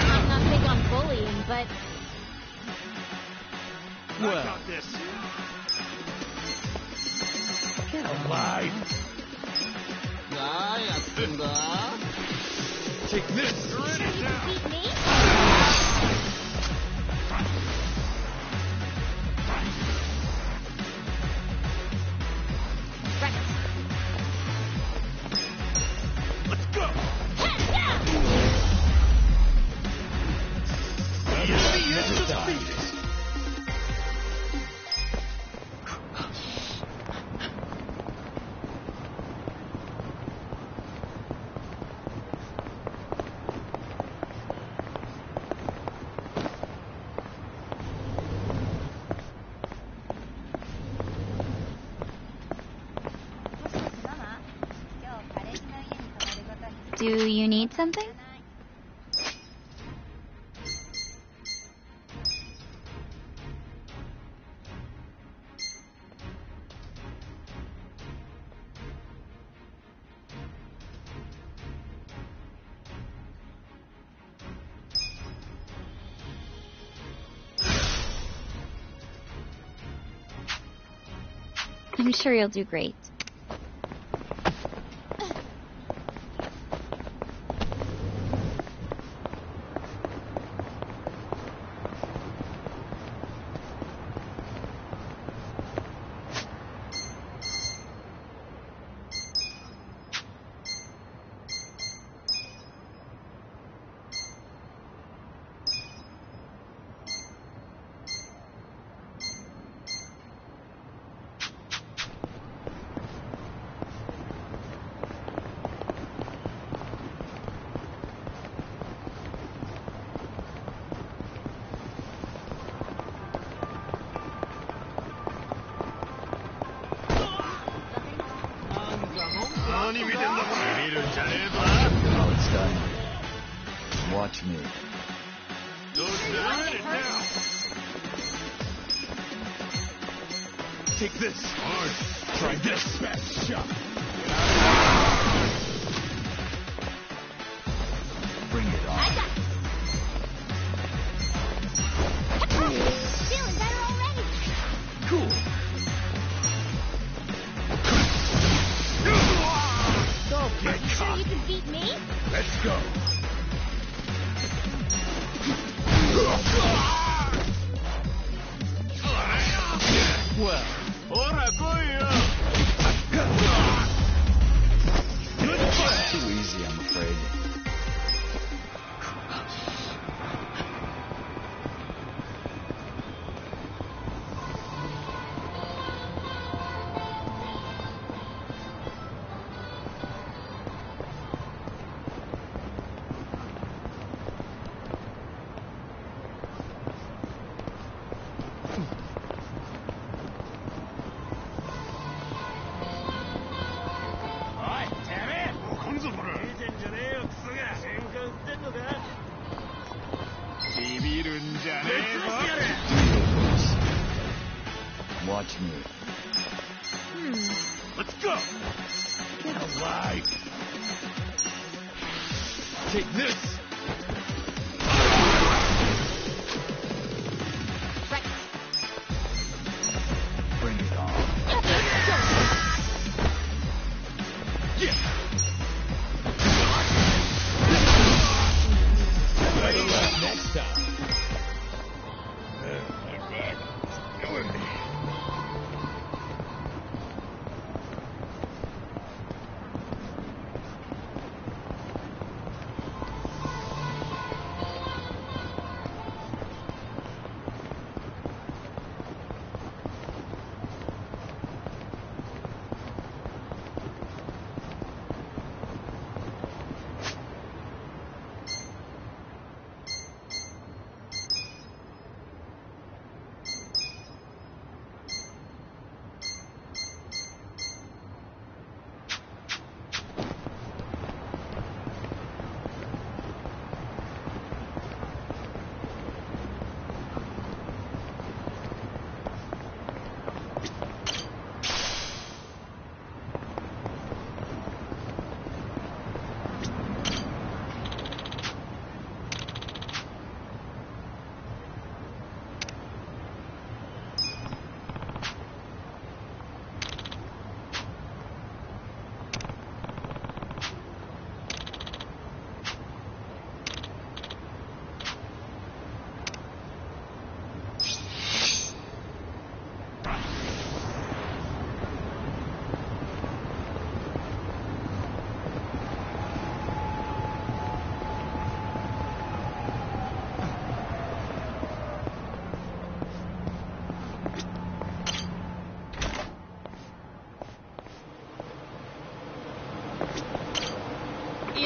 I'm not big on bullying, but... Well, get alive. Take this. Sure you can beat me? Right. Let's go. Do you need something? I'm sure you'll do great. Oh, it's done. Watch me. Take this. Try this. Smash shot. Bring it on. Feeling better already. Cool. Don't get Sure caught. you can beat me? Let's go. Well. Too easy, I'm afraid. Watch me. Let's go. Get alive. Take this. Right. Bring it on. Yeah. Better luck next time. My back. Killing me.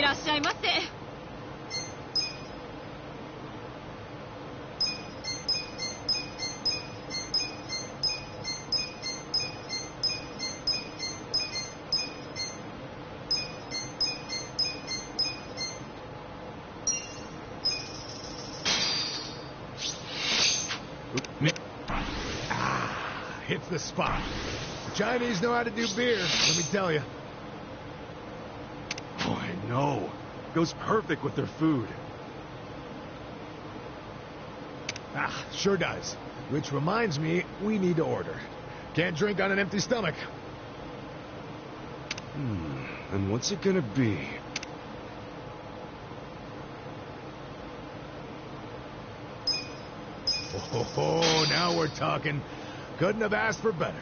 らっしゃいませ。Hits the spot. The Chinese know how to do beer, let me tell you. Oh, I know. Goes perfect with their food. Sure does. Which reminds me, we need to order. Can't drink on an empty stomach. And what's it gonna be? Oh, now we're talking. Couldn't have asked for better.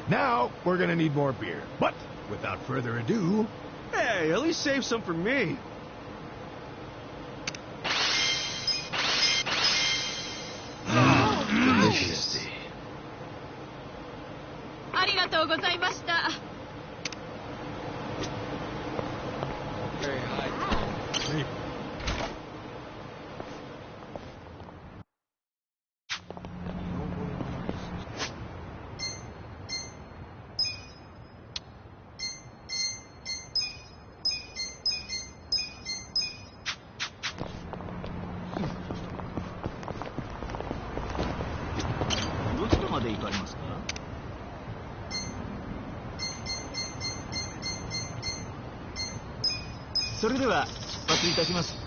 Now, we're gonna need more beer. But, without further ado... Hey, at least save some for me. Delicious. ありがとうございました。Very high. Hey, どちらまで行かれますか？それでは出発いたします。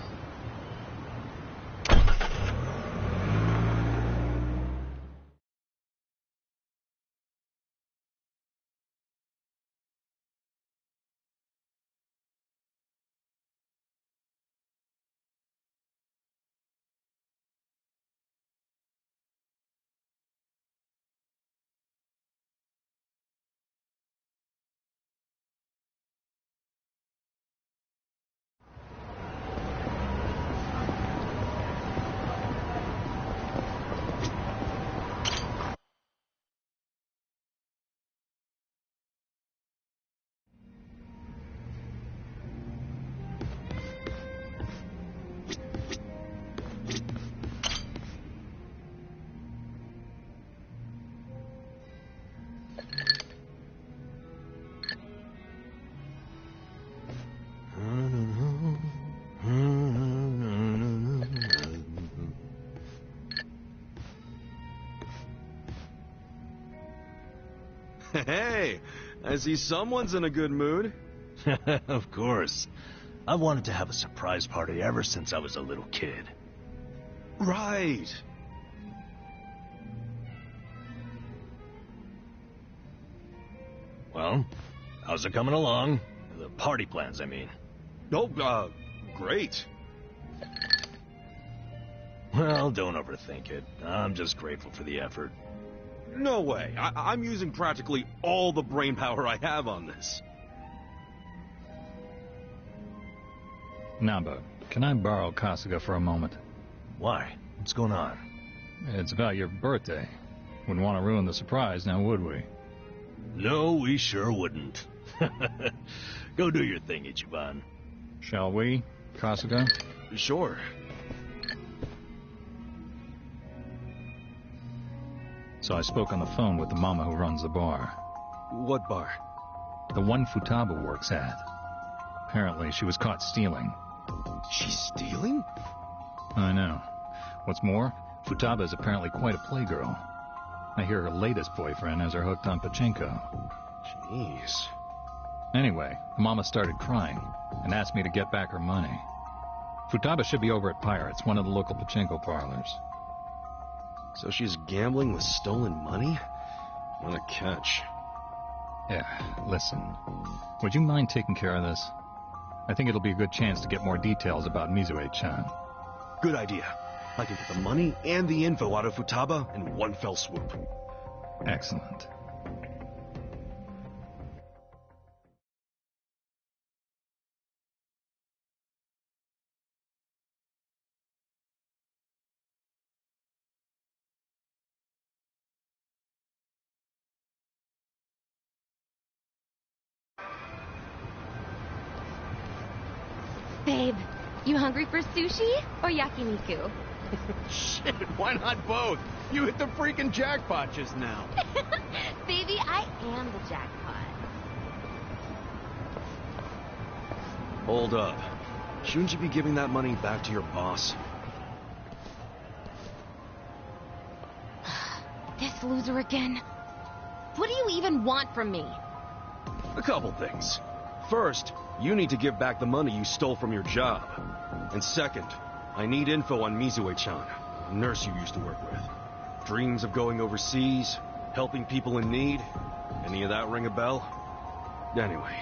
Hey, I see someone's in a good mood. Of course. I wanted to have a surprise party ever since I was a little kid. Right. Well, how's it coming along? The party plans, I mean. Oh, great. Well, don't overthink it. I'm just grateful for the effort. No way. I'm using practically all the brain power I have on this. Naba, can I borrow Kasuga for a moment? Why? What's going on? It's about your birthday. Wouldn't want to ruin the surprise, now would we? No, we sure wouldn't. Go do your thing, Ichiban. Shall we, Kasuga? Sure. So I spoke on the phone with the mama who runs the bar. What bar? The one Futaba works at. Apparently, she was caught stealing. She's stealing? I know. What's more, Futaba is apparently quite a playgirl. I hear her latest boyfriend has her hooked on pachinko. Jeez. Anyway, the mama started crying and asked me to get back her money. Futaba should be over at Pirates, one of the local pachinko parlors. So she's gambling with stolen money? What a catch. Yeah, listen. Would you mind taking care of this? I think it'll be a good chance to get more details about Mizue-chan. Good idea. I can get the money and the info out of Futaba in one fell swoop. Excellent. Babe, you hungry for sushi or yakiniku? Shit, why not both? You hit the freaking jackpot just now. Baby, I am the jackpot. Hold up. Shouldn't you be giving that money back to your boss? This loser again. What do you even want from me? A couple things. First, you need to give back the money you stole from your job. And second, I need info on Mizue-chan, a nurse you used to work with. Dreams of going overseas, helping people in need. Any of that ring a bell? Anyway,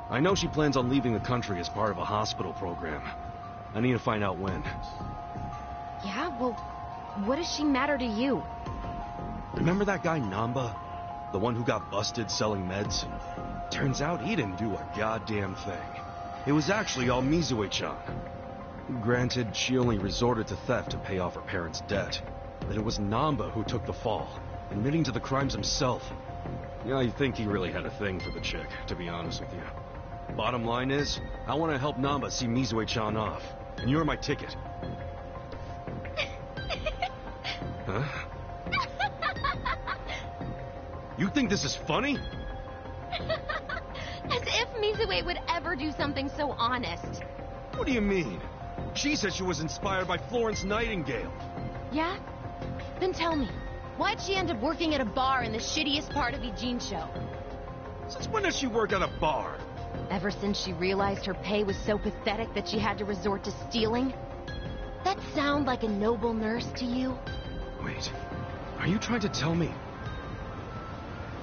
I know she plans on leaving the country as part of a hospital program. I need to find out when. Yeah, well, what does she matter to you? Remember that guy Namba? The one who got busted selling meds? Turns out he didn't do a goddamn thing. It was actually all Mizue-chan. Granted, she only resorted to theft to pay off her parents' debt. But it was Namba who took the fall, admitting to the crimes himself. Yeah, I think he really had a thing for the chick, to be honest with you. Bottom line is, I want to help Namba see Mizue-chan off. And you're my ticket. Huh? You think this is funny? As if Mizue would ever do something so honest. What do you mean? She said she was inspired by Florence Nightingale. Yeah? Then tell me, why'd she end up working at a bar in the shittiest part of Ijincho? Since when does she work at a bar? Ever since she realized her pay was so pathetic that she had to resort to stealing? That sound like a noble nurse to you? Wait, are you trying to tell me?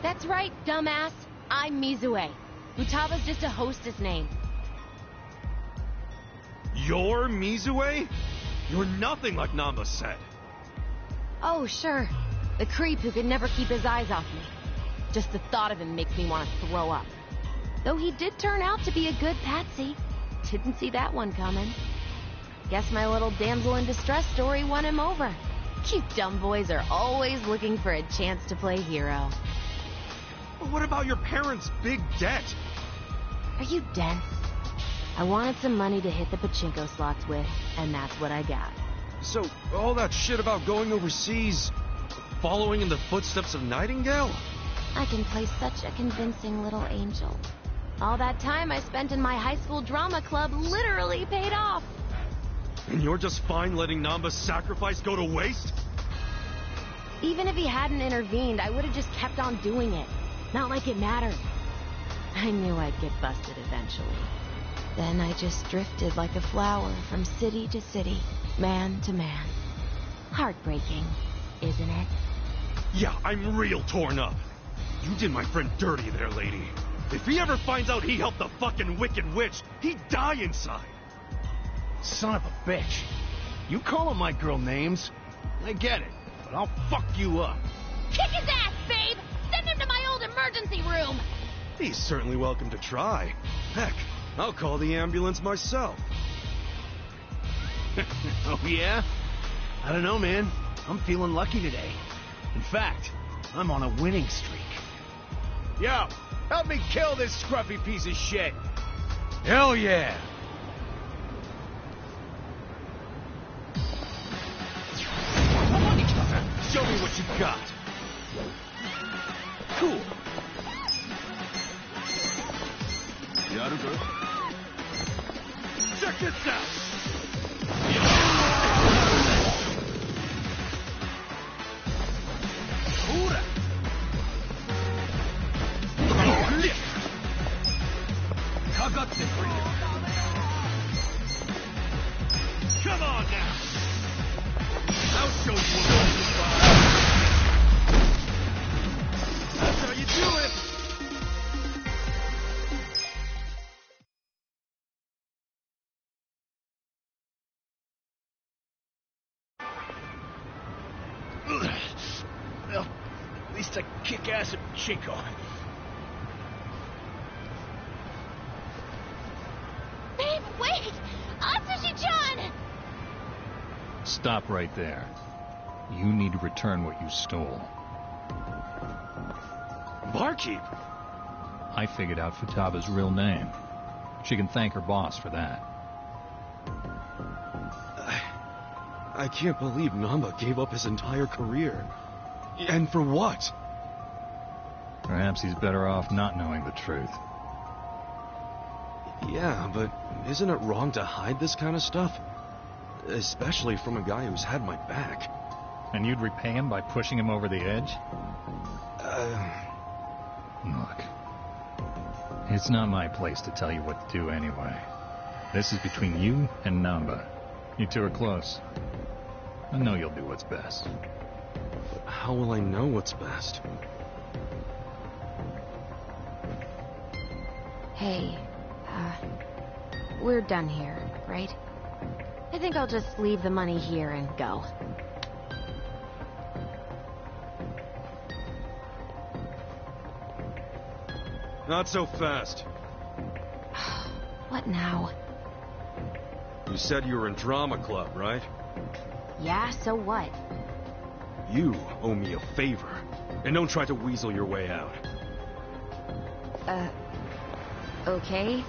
That's right, dumbass. I'm Mizue. Futaba's just a hostess name. You're Mizue? You're nothing like Namba said. Oh, sure. The creep who could never keep his eyes off me. Just the thought of him makes me want to throw up. Though he did turn out to be a good patsy. Didn't see that one coming. Guess my little damsel in distress story won him over. You dumb boys are always looking for a chance to play hero. But what about your parents' big debt? Are you dense? I wanted some money to hit the pachinko slots with, and that's what I got. So, all that shit about going overseas, following in the footsteps of Nightingale? I can play such a convincing little angel. All that time I spent in my high school drama club literally paid off. And you're just fine letting Namba's sacrifice go to waste? Even if he hadn't intervened, I would have just kept on doing it. Not like it mattered. I knew I'd get busted eventually. Then I just drifted like a flower from city to city, man to man. Heartbreaking, isn't it? Yeah, I'm real torn up. You did my friend dirty there, lady. If he ever finds out he helped the fucking Wicked Witch, he'd die inside. Son of a bitch. You calling my girl names? I get it, but I'll fuck you up. Kick his ass, babe! Send him to my old emergency room! He's certainly welcome to try. Heck, I'll call the ambulance myself. Oh, yeah? I don't know, man. I'm feeling lucky today. In fact, I'm on a winning streak. Yo, help me kill this scruffy piece of shit. Hell yeah! Show me what you got. Cool. Check this out! Come on now! I'll show you what this is about. That's how you do it! Well, at least I kick ass at Chico. Babe, wait! Atsushi-chan! Stop right there. You need to return what you stole. Barkeep? I figured out Futaba's real name. She can thank her boss for that. I can't believe Namba gave up his entire career. And for what? Perhaps he's better off not knowing the truth. Yeah, but isn't it wrong to hide this kind of stuff? Especially from a guy who's had my back. And you'd repay him by pushing him over the edge? Look, it's not my place to tell you what to do anyway. This is between you and Namba. You two are close. I know you'll do what's best. But how will I know what's best? Hey, we're done here, right? I think I'll just leave the money here and go. Not so fast. What now? You said you were in drama club, right? Yeah, so what? You owe me a favor. And don't try to weasel your way out. Okay.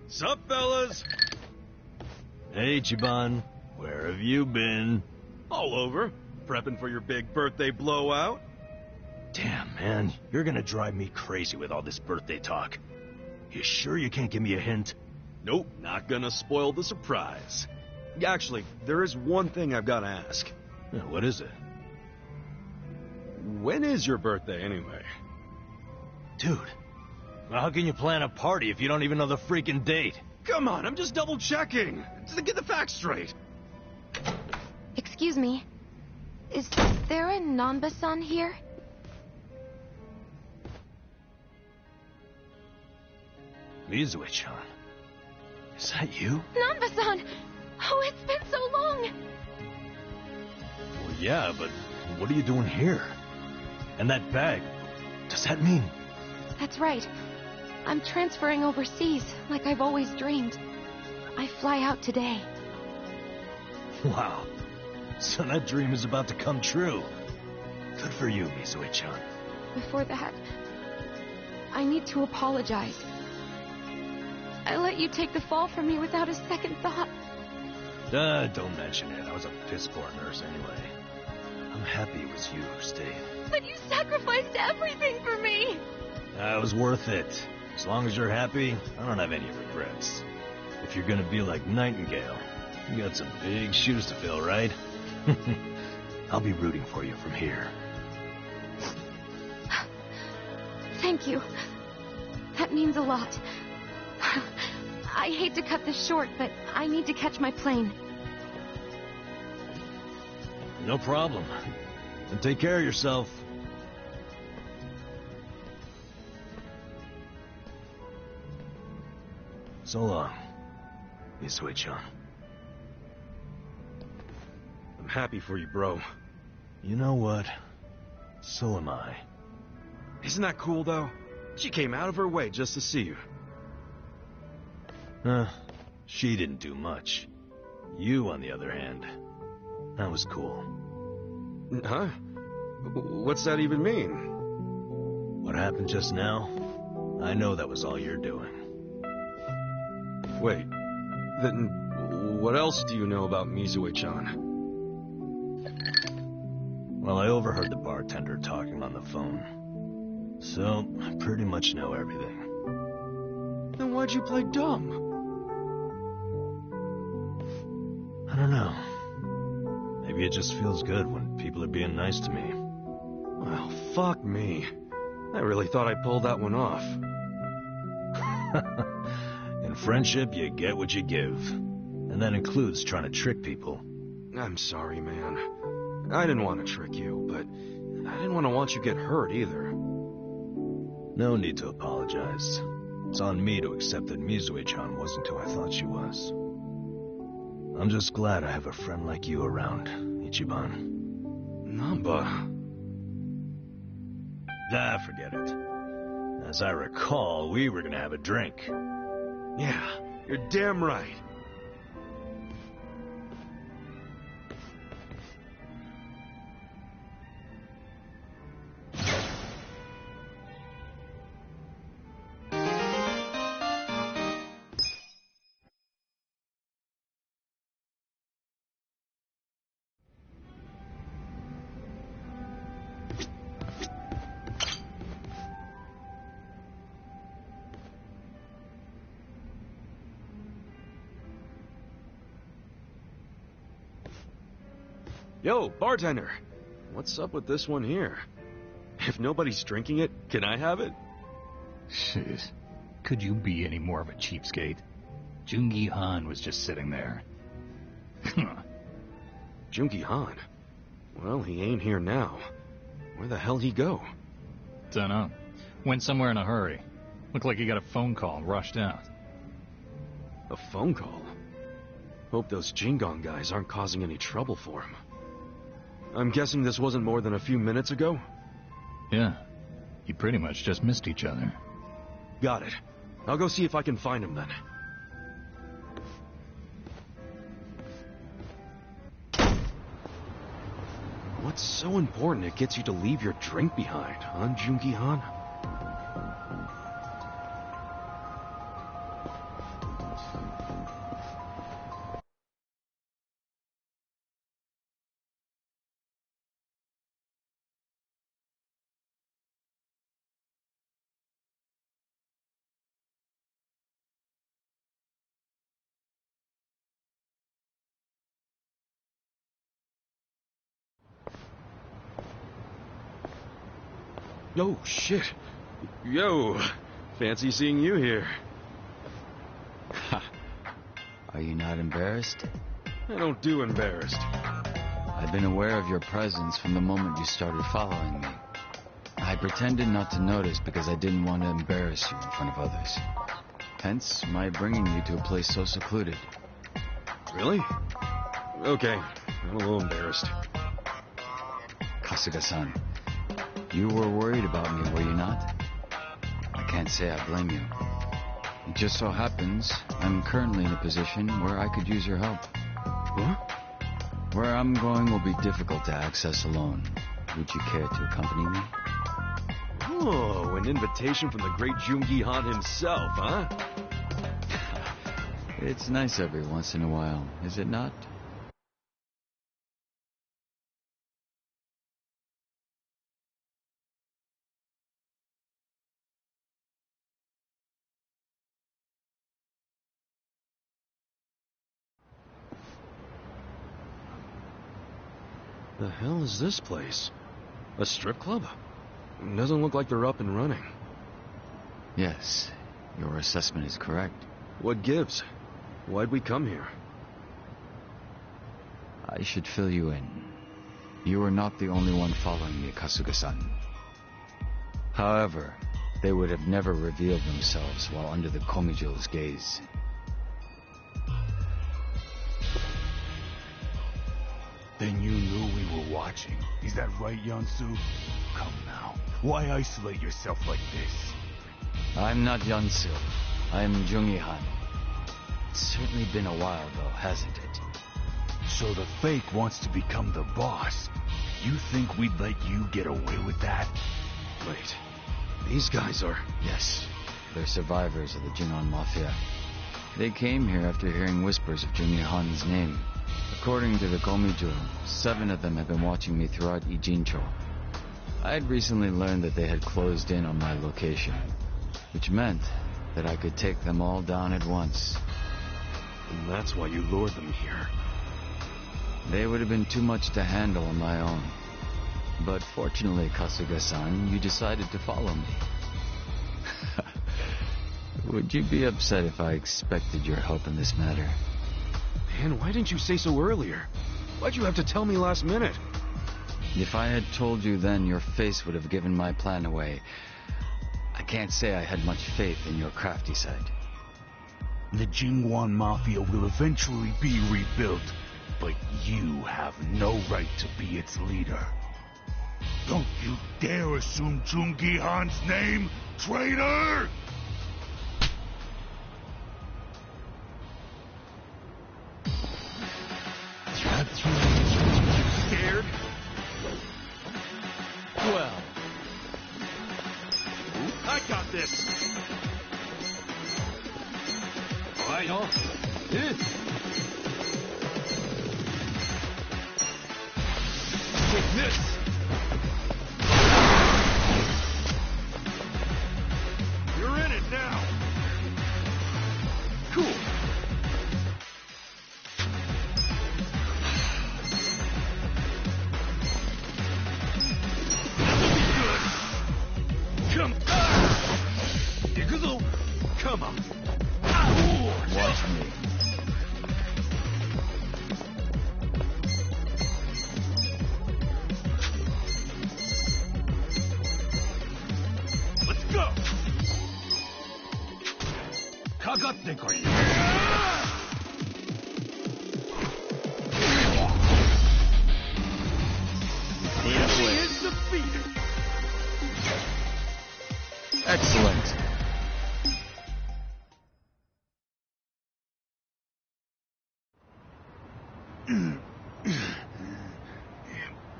Sup, fellas? Hey, Chiban. Where have you been? All over. Prepping for your big birthday blowout. Damn, man. You're gonna drive me crazy with all this birthday talk. You sure you can't give me a hint? Nope, not gonna spoil the surprise. Actually, there is one thing I've gotta ask. What is it? When is your birthday, anyway? Dude, well, how can you plan a party if you don't even know the freaking date? Come on, I'm just double-checking. To get the facts straight. Excuse me. Is there a Nanba-san here? Mizue-chan. Is that you? Nanba-san! Oh, it's been so long! Well, yeah, but what are you doing here? And that bag, does that mean... That's right. I'm transferring overseas, like I've always dreamed. I fly out today. Wow. So that dream is about to come true. Good for you, Mizue-chan. Before that, I need to apologize. I let you take the fall from me without a second thought. Don't mention it. I was a piss-poor nurse anyway. I'm happy it was you who stayed. But you sacrificed everything for me! It was worth it. As long as you're happy, I don't have any regrets. If you're gonna be like Nightingale, you got some big shoes to fill, right? I'll be rooting for you from here. Thank you. That means a lot. I hate to cut this short, but I need to catch my plane. No problem. And take care of yourself. So long, Mizue-chan. I'm happy for you, bro. You know what? So am I. Isn't that cool, though? She came out of her way just to see you. She didn't do much. You, on the other hand, that was cool. Huh? What's that even mean? What happened just now? I know that was all you're doing. Wait, then what else do you know about Mizue-chan? Well, I overheard the bartender talking on the phone. So, I pretty much know everything. Then why'd you play dumb? I don't know. Maybe it just feels good when people are being nice to me. Well, fuck me. I really thought I pulled that one off. In friendship, you get what you give. And that includes trying to trick people. I'm sorry, man. I didn't want to trick you, but I didn't want to watch you get hurt either. No need to apologize. It's on me to accept that Mizue-chan wasn't who I thought she was. I'm just glad I have a friend like you around, Ichiban. Namba. Forget it. As I recall, we were gonna have a drink. Yeah, you're damn right. Yo, bartender. What's up with this one here? If nobody's drinking it, can I have it? Shit. Could you be any more of a cheapskate? Jungi Han was just sitting there. Jungi Han? Well, he ain't here now. Where the hell he go? Dunno. Went somewhere in a hurry. Looked like he got a phone call and rushed out. A phone call? Hope those Jingong guys aren't causing any trouble for him. I'm guessing this wasn't more than a few minutes ago? Yeah. You pretty much just missed each other. Got it. I'll go see if I can find him then. What's so important it gets you to leave your drink behind, huh, Jungi Han? Oh, shit. Yo, fancy seeing you here. Ha. Are you not embarrassed? I don't do embarrassed. I've been aware of your presence from the moment you started following me. I pretended not to notice because I didn't want to embarrass you in front of others. Hence, my bringing you to a place so secluded. Really? Okay, I'm a little embarrassed. Kasuga-san, you were worried about me, were you not? I can't say I blame you. It just so happens I'm currently in a position where I could use your help. What? Where I'm going will be difficult to access alone. Would you care to accompany me? Oh, an invitation from the great Jungi Han himself, huh? It's nice every once in a while, is it not? The hell is this place? A strip club? Doesn't look like they're up and running. Yes, your assessment is correct. What gives? Why'd we come here? I should fill you in. You are not the only one following me, Kasuga-san. However, they would have never revealed themselves while under the Komijo's gaze. Then you knew we were watching. Is that right, Yansu? Come now. Why isolate yourself like this? I'm not Yansu. I'm Jungi Han. It's certainly been a while, though, hasn't it? So the fake wants to become the boss. You think we'd let you get away with that? Wait, these guys are... Yes, they're survivors of the Jingon Mafia. They came here after hearing whispers of Jungi Han's name. According to the Komijo, 7 of them have been watching me throughout Ijincho. I had recently learned that they had closed in on my location, which meant that I could take them all down at once. And that's why you lured them here. They would have been too much to handle on my own. But fortunately, Kasuga-san, you decided to follow me. Would you be upset if I expected your help in this matter? Man, why didn't you say so earlier? Why'd you have to tell me last minute? If I had told you then, your face would have given my plan away. I can't say I had much faith in your crafty side. The Jingwan Mafia will eventually be rebuilt, but you have no right to be its leader. Don't you dare assume Jungi Han's name, traitor! Scared? Well... I got this! Right on. Take this! You're in it now! Cool!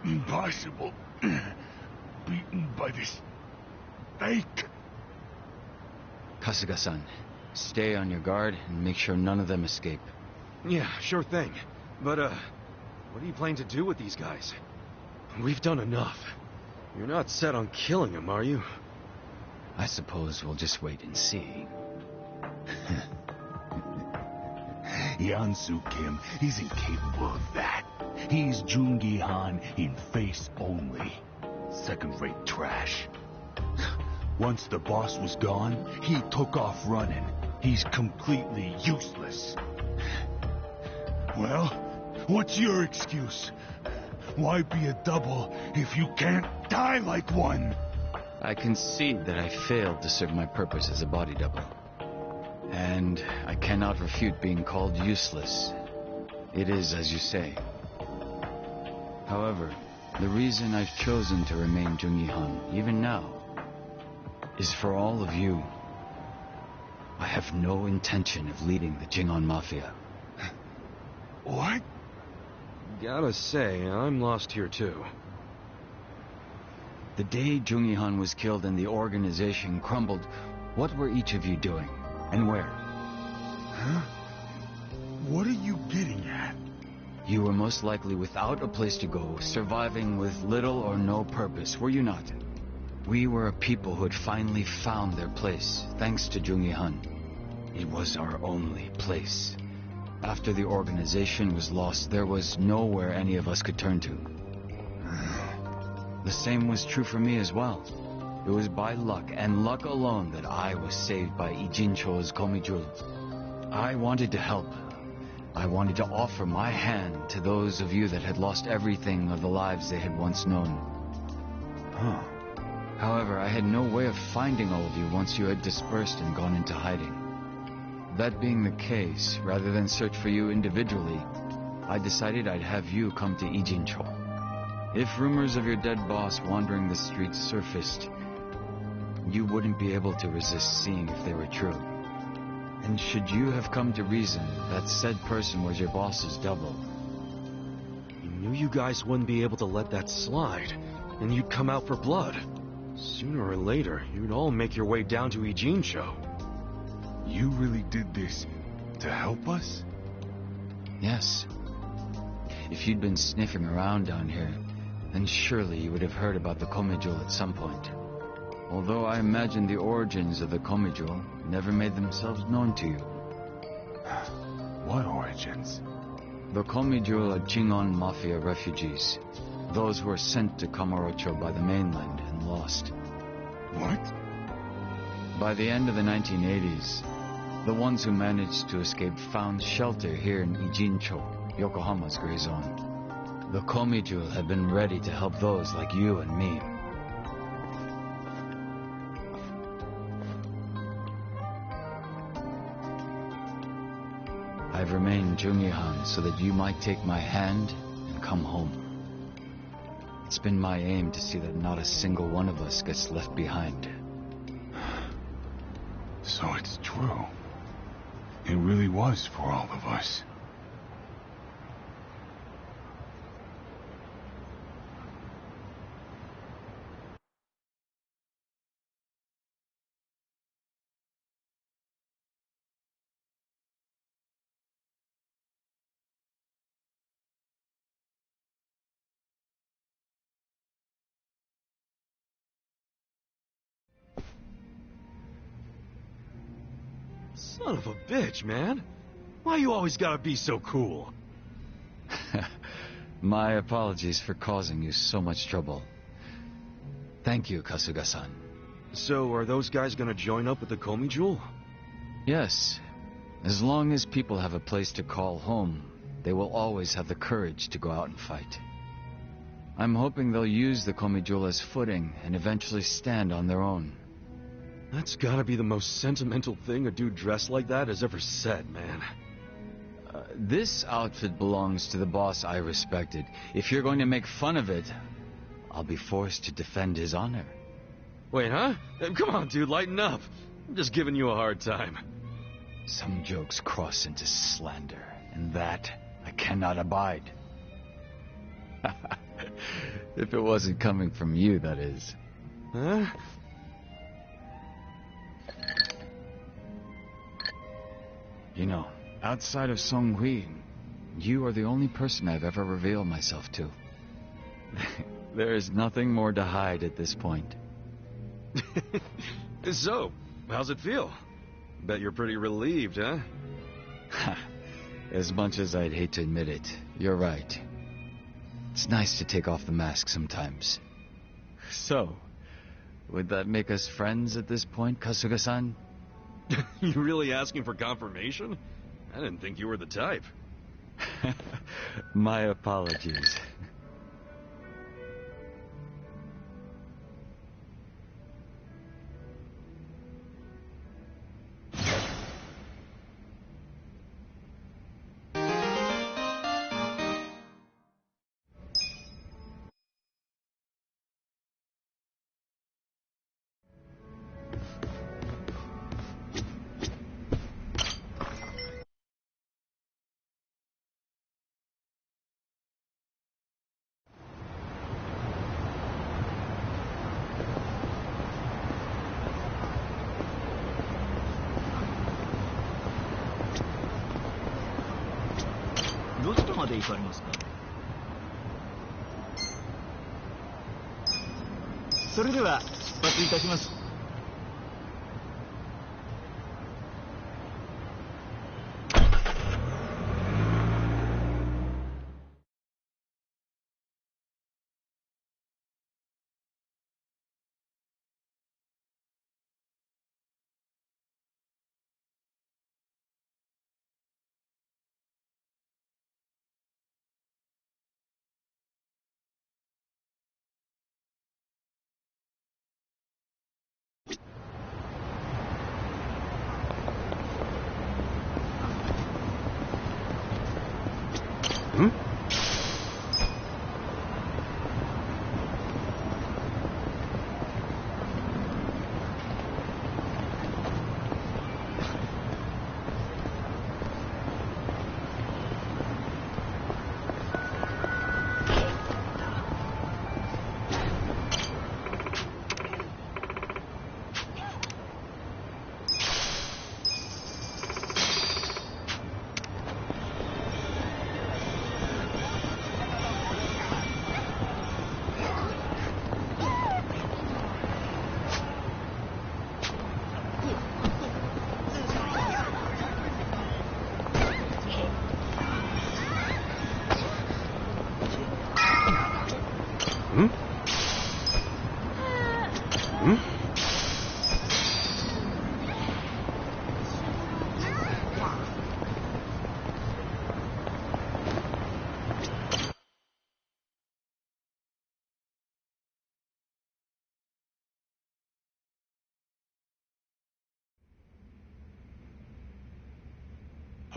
Impossible. Beaten by this fake. Kasuga-san, stay on your guard and make sure none of them escape. Yeah, sure thing. But, what do you plan to do with these guys? We've done enough. You're not set on killing them, are you? I suppose we'll just wait and see. Yansu Kim isn't capable of that. He's Jungi Han in face only. Second-rate trash. Once the boss was gone, he took off running. He's completely useless. Well, what's your excuse? Why be a double if you can't die like one? I concede that I failed to serve my purpose as a body double. And I cannot refute being called useless. It is as you say. However, the reason I've chosen to remain Jungi Han, even now, is for all of you. I have no intention of leading the Jingon Mafia. What? Gotta say, I'm lost here too. The day Jungi Han was killed and the organization crumbled, what were each of you doing? And where? Huh? What are you getting at? You were most likely without a place to go, surviving with little or no purpose, were you not? We were a people who had finally found their place, thanks to Jungi Han. It was our only place. After the organization was lost, there was nowhere any of us could turn to. The same was true for me as well. It was by luck, and luck alone, that I was saved by Ijincho's Komijul. I wanted to help. I wanted to offer my hand to those of you that had lost everything of the lives they had once known. Huh. However, I had no way of finding all of you once you had dispersed and gone into hiding. That being the case, rather than search for you individually, I decided I'd have you come to Ijincho. If rumors of your dead boss wandering the streets surfaced, you wouldn't be able to resist seeing if they were true. And should you have come to reason that said person was your boss's double, You knew you guys wouldn't be able to let that slide, and you'd come out for blood. Sooner or later, you'd all make your way down to Ijincho. You really did this to help us? yes. If you'd been sniffing around down here, then surely you would have heard about the Komijul at some point. Although I imagine the origins of the Komijul never made themselves known to you. What origins? The Komijul are Jingon Mafia refugees. Those who were sent to Kamurocho by the mainland and lost. What? By the end of the 1980s, the ones who managed to escape found shelter here in Ijincho, Yokohama's gray zone. The Komijul have been ready to help those like you and me. I've remained Jungi Han so that you might take my hand and come home. It's been my aim to see that not a single one of us gets left behind. So it's true. It really was for all of us. Son of a bitch, man. Why you always gotta be so cool? My apologies for causing you so much trouble. Thank you, Kasuga-san. So, are those guys gonna join up with the Komijul? Yes, as long as people have a place to call home, they will always have the courage to go out and fight. I'm hoping they'll use the Komijul as footing and eventually stand on their own. That's gotta be the most sentimental thing a dude dressed like that has ever said, man. This outfit belongs to the boss I respected. If you're going to make fun of it, I'll be forced to defend his honor. Wait, huh? Come on, dude, lighten up. I'm just giving you a hard time. Some jokes cross into slander, and that I cannot abide. If it wasn't coming from you, that is. Huh? You know, outside of Song Hui, you are the only person I've ever revealed myself to. There is nothing more to hide at this point. So, how's it feel? Bet you're pretty relieved, huh? As much as I'd hate to admit it, you're right. It's nice to take off the mask sometimes. So, would that make us friends at this point, Kasuga-san? You really asking for confirmation? I didn't think you were the type. My apologies.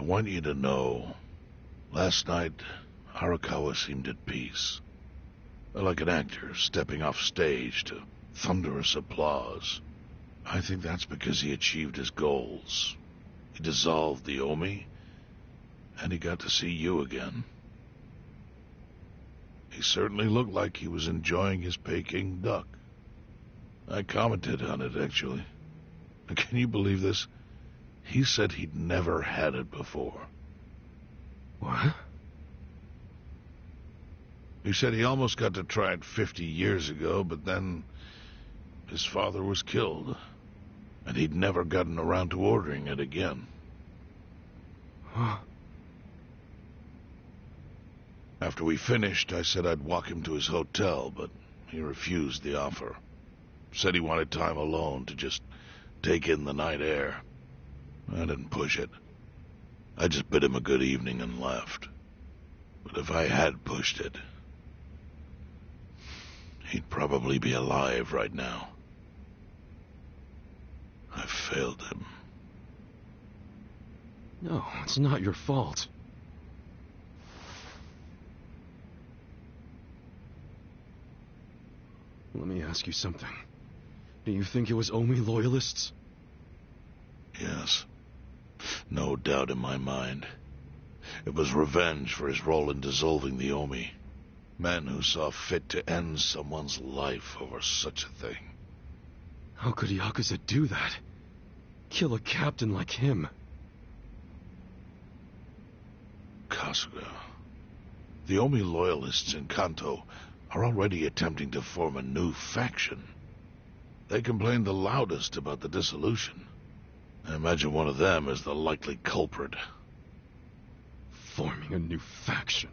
I want you to know, last night, Arakawa seemed at peace. Like an actor stepping off stage to thunderous applause. I think that's because he achieved his goals. He dissolved the Omi, and he got to see you again. He certainly looked like he was enjoying his Peking duck. I commented on it, actually. Can you believe this? He said he'd never had it before. What? He said he almost got to try it 50 years ago, but then his father was killed, and he'd never gotten around to ordering it again. Huh. After we finished, I said I'd walk him to his hotel, but he refused the offer. Said he wanted time alone to just take in the night air. I didn't push it. I just bid him a good evening and left. But if I had pushed it, he'd probably be alive right now. I failed him. No, it's not your fault. Let me ask you something. Do you think it was Omi loyalists? Yes. No doubt in my mind. It was revenge for his role in dissolving the Omi. Men who saw fit to end someone's life over such a thing. How could Yakuza do that? Kill a captain like him? Kasuga, the Omi loyalists in Kanto are already attempting to form a new faction. They complain the loudest about the dissolution. I imagine one of them is the likely culprit. Forming a new faction?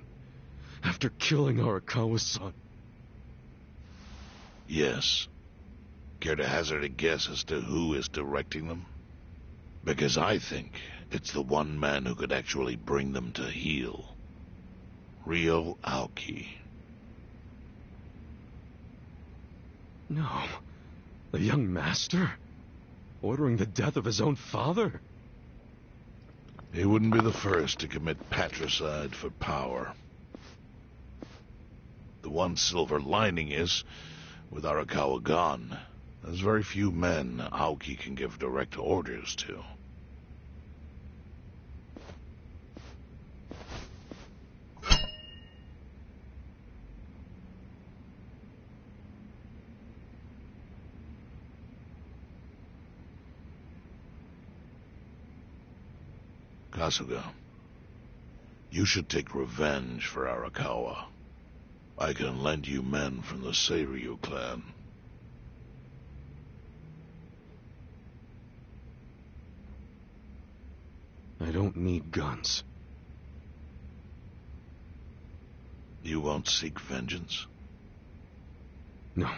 After killing Arakawa-san? Yes. Care to hazard a guess as to who is directing them? Because I think it's the one man who could actually bring them to heel. Ryo Aoki. No. The young master? Ordering the death of his own father? He wouldn't be the first to commit patricide for power. The one silver lining is, with Arakawa gone, there's very few men Aoki can give direct orders to. Kasuga, you should take revenge for Arakawa. I can lend you men from the Seiryu clan. I don't need guns. You won't seek vengeance? No.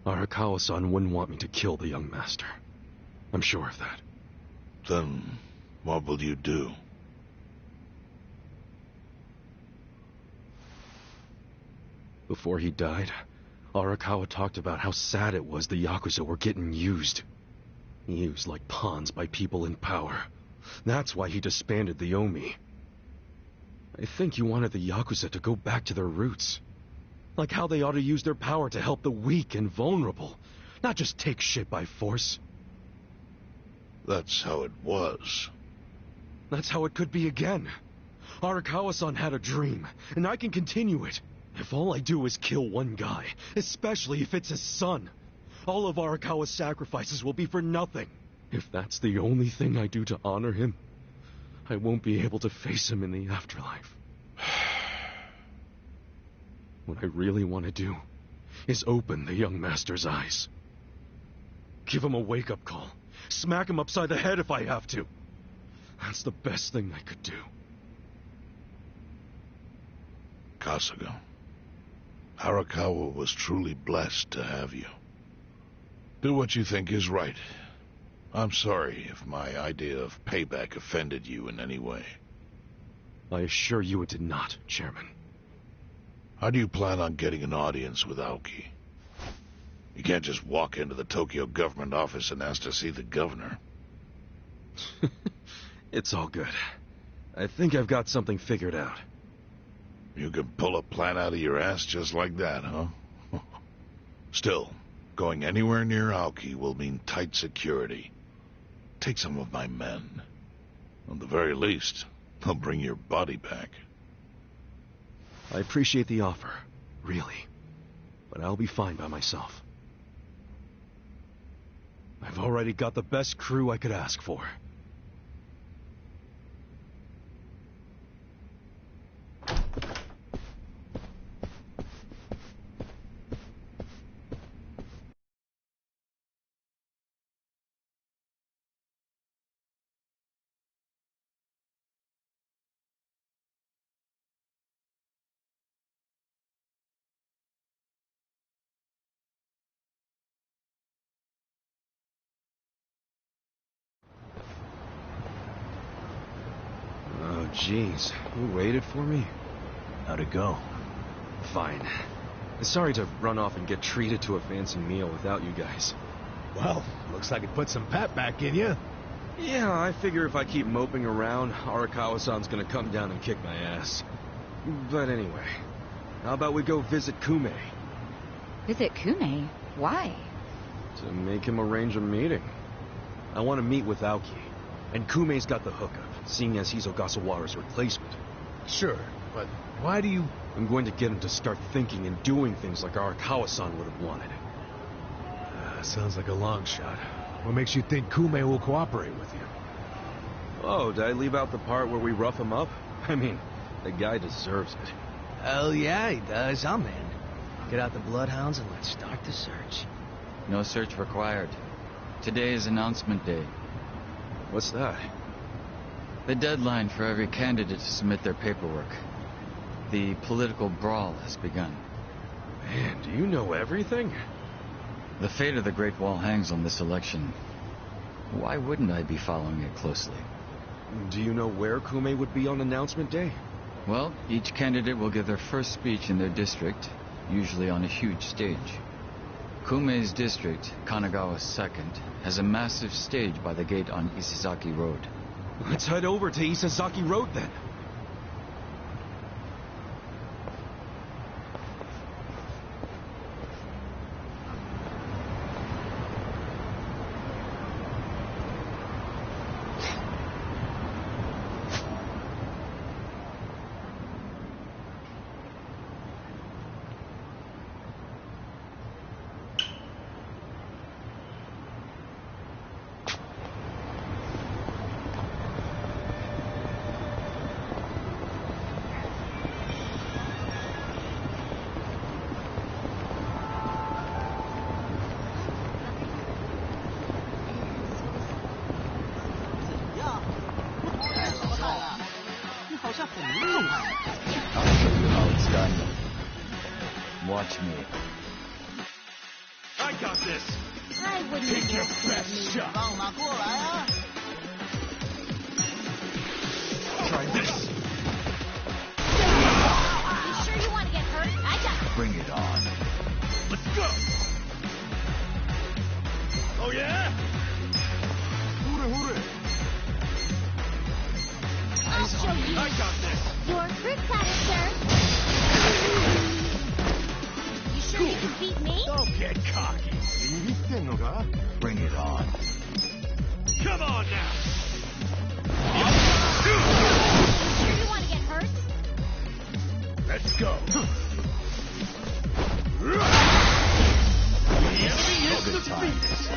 Arakawa-san wouldn't want me to kill the young master. I'm sure of that. Then, what will you do? Before he died, Arakawa talked about how sad it was the Yakuza were getting used. Used like pawns by people in power. That's why he disbanded the Omi. I think he wanted the Yakuza to go back to their roots. Like how they ought to use their power to help the weak and vulnerable, not just take shit by force. That's how it was. That's how it could be again. Arakawa-san had a dream, and I can continue it. If all I do is kill one guy, especially if it's his son, all of Arakawa's sacrifices will be for nothing. If that's the only thing I do to honor him, I won't be able to face him in the afterlife. What I really want to do is open the young master's eyes. Give him a wake-up call. Smack him upside the head if I have to. That's the best thing I could do. Kasuga, Arakawa was truly blessed to have you. Do what you think is right. I'm sorry if my idea of payback offended you in any way. I assure you it did not, Chairman. How do you plan on getting an audience with Aoki? You can't just walk into the Tokyo government office and ask to see the governor. It's all good. I think I've got something figured out. You can pull a plan out of your ass just like that, huh? Still, going anywhere near Aoki will mean tight security. Take some of my men. At the very least, they'll bring your body back. I appreciate the offer, really. But I'll be fine by myself. I've already got the best crew I could ask for. Oh, jeez. You waited for me? How'd it go? Fine. Sorry to run off and get treated to a fancy meal without you guys. Well, looks like it put some pep back in you. Yeah, I figure if I keep moping around, Arakawa-san's gonna come down and kick my ass. But anyway, how about we go visit Kume? Visit Kume? Why? To make him arrange a meeting. I want to meet with Aoki. And Kumei's got the hookup, seeing as he's Ogasawara's replacement. Sure, but why do you... I'm going to get him to start thinking and doing things like Arakawa-san would have wanted. Sounds like a long shot. What makes you think Kumei will cooperate with you? Oh, did I leave out the part where we rough him up? I mean, the guy deserves it. Hell yeah, he does. I'm in. Get out the bloodhounds and let's start the search. No search required. Today is announcement day. What's that? The deadline for every candidate to submit their paperwork. The political brawl has begun. Man, do you know everything? The fate of the Great Wall hangs on this election. Why wouldn't I be following it closely? Do you know where Kumei would be on announcement day? Well, each candidate will give their first speech in their district, usually on a huge stage. Kumei's district, Kanagawa's second, has a massive stage by the gate on Isizaki Road. Let's head over to Isizaki Road then. I'll show you how it's done. Watch me. I got this. I wouldn't Take your have best shot. Try this. You sure you want to get hurt? I got... Bring it on. Let's go. Oh yeah? I'll show you. I got this. Your fruit platter, sir. You sure you can beat me? Don't get cocky. Bring it on. Come on now. You sure you want to get hurt? Let's go. Other times.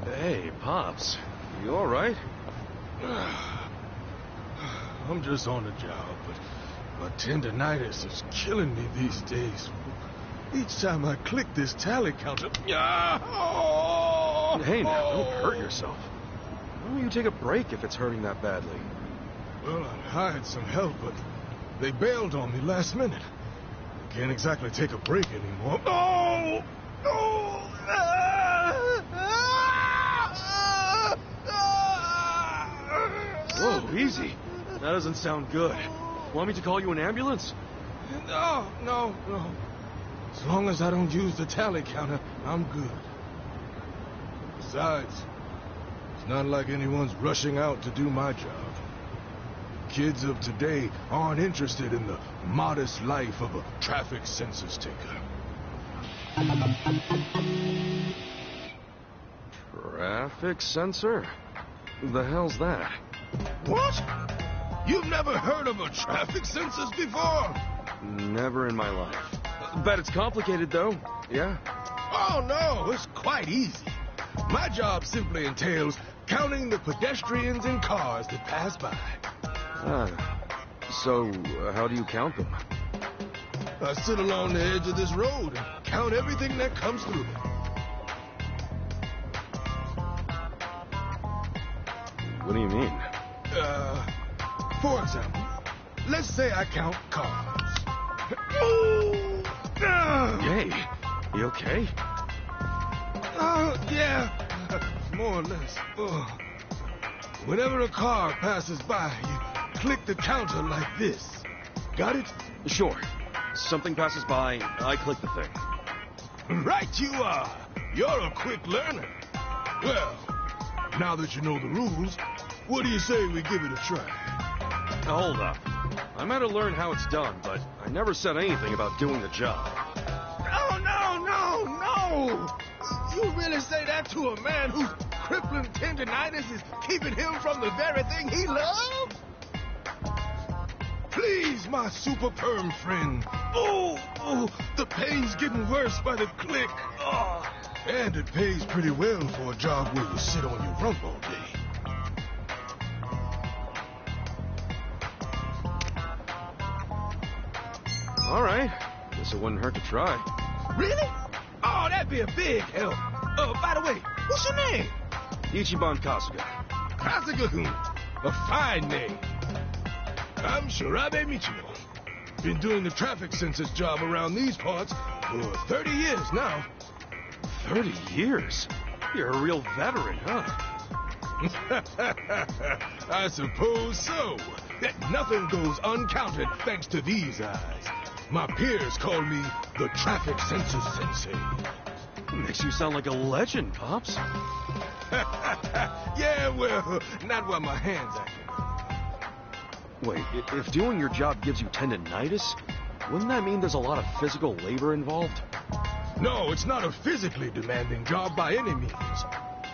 Hey, Pops. You alright? I'm just on the job, but my tendinitis is killing me these days. Each time I click this tally counter... Hey now, don't hurt yourself. Why don't you take a break if it's hurting that badly? Well, I hired some help, but they bailed on me last minute. I can't exactly take a break anymore. Oh! Oh! Whoa, easy. That doesn't sound good. Want me to call you an ambulance? No. As long as I don't use the tally counter, I'm good. Besides, it's not like anyone's rushing out to do my job. kids of today aren't interested in the modest life of a traffic census taker. Traffic sensor? Who the hell's that? What? You've never heard of a traffic census before? Never in my life. Bet it's complicated, though. Yeah? Oh, no, it's quite easy. My job simply entails counting the pedestrians and cars that pass by. So how do you count them? I sit along the edge of this road and count everything that comes through it. What do you mean? For example, let's say I count cars. Hey, you okay? Yeah, more or less. Whenever a car passes by, you click the counter like this. Got it? Sure. Something passes by, I click the thing. Right you are. You're a quick learner. Well, now that you know the rules, what do you say we give it a try? Hold up. I might have learned how it's done, but I never said anything about doing the job. No! You really say that to a man whose crippling tendinitis is keeping him from the very thing he loves? Please, my super perm friend. Oh, the pain's getting worse by the click. Oh, and it pays pretty well for a job where you sit on your rump all day. All right. Guess it wouldn't hurt to try. Really? Oh, that'd be a big help. By the way, what's your name? Ichiban Kasuga. Kasuga-kun. A fine name. I'm Shirabe Michino. Been doing the traffic census job around these parts for 30 years now. 30 years? You're a real veteran, huh? I suppose so. That nothing goes uncounted thanks to these eyes. My peers call me the traffic census sensei. Makes you sound like a legend, Pops. Yeah, well, not while my hands acting. Wait, if doing your job gives you tendinitis, wouldn't that mean there's a lot of physical labor involved? No, it's not a physically demanding job by any means.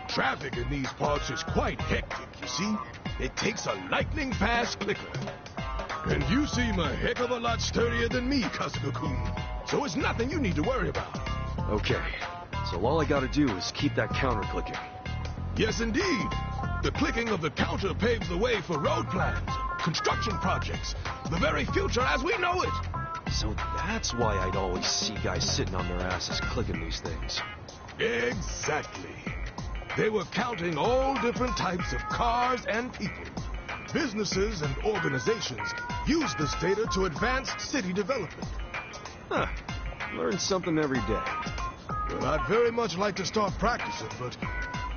Traffic in these parts is quite hectic, you see? It takes a lightning-fast clicker. And you seem a heck of a lot sturdier than me, Kasuga-kun. So it's nothing you need to worry about. Okay, so all I gotta do is keep that counter clicking. Yes, indeed. The clicking of the counter paves the way for road plans, construction projects, the very future as we know it. So that's why I'd always see guys sitting on their asses clicking these things. Exactly. They were counting all different types of cars and people. Businesses and organizations use this data to advance city development. Huh. Learn something every day. Well, I'd very much like to start practicing, but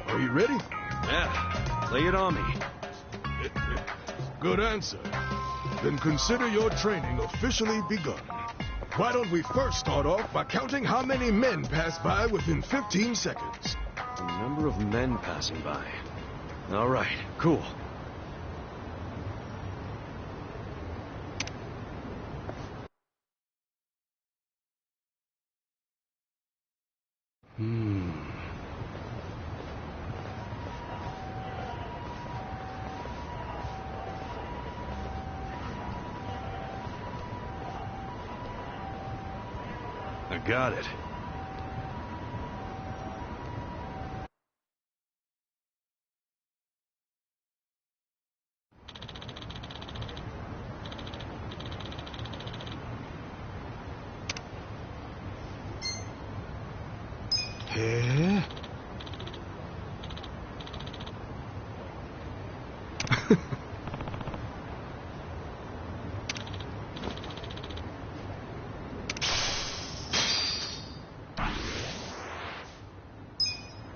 are you ready? Yeah. Lay it on me. Good answer. Then consider your training officially begun. Why don't we first start off by counting how many men pass by within 15 seconds? The number of men passing by. All right, cool. I got it. Eh?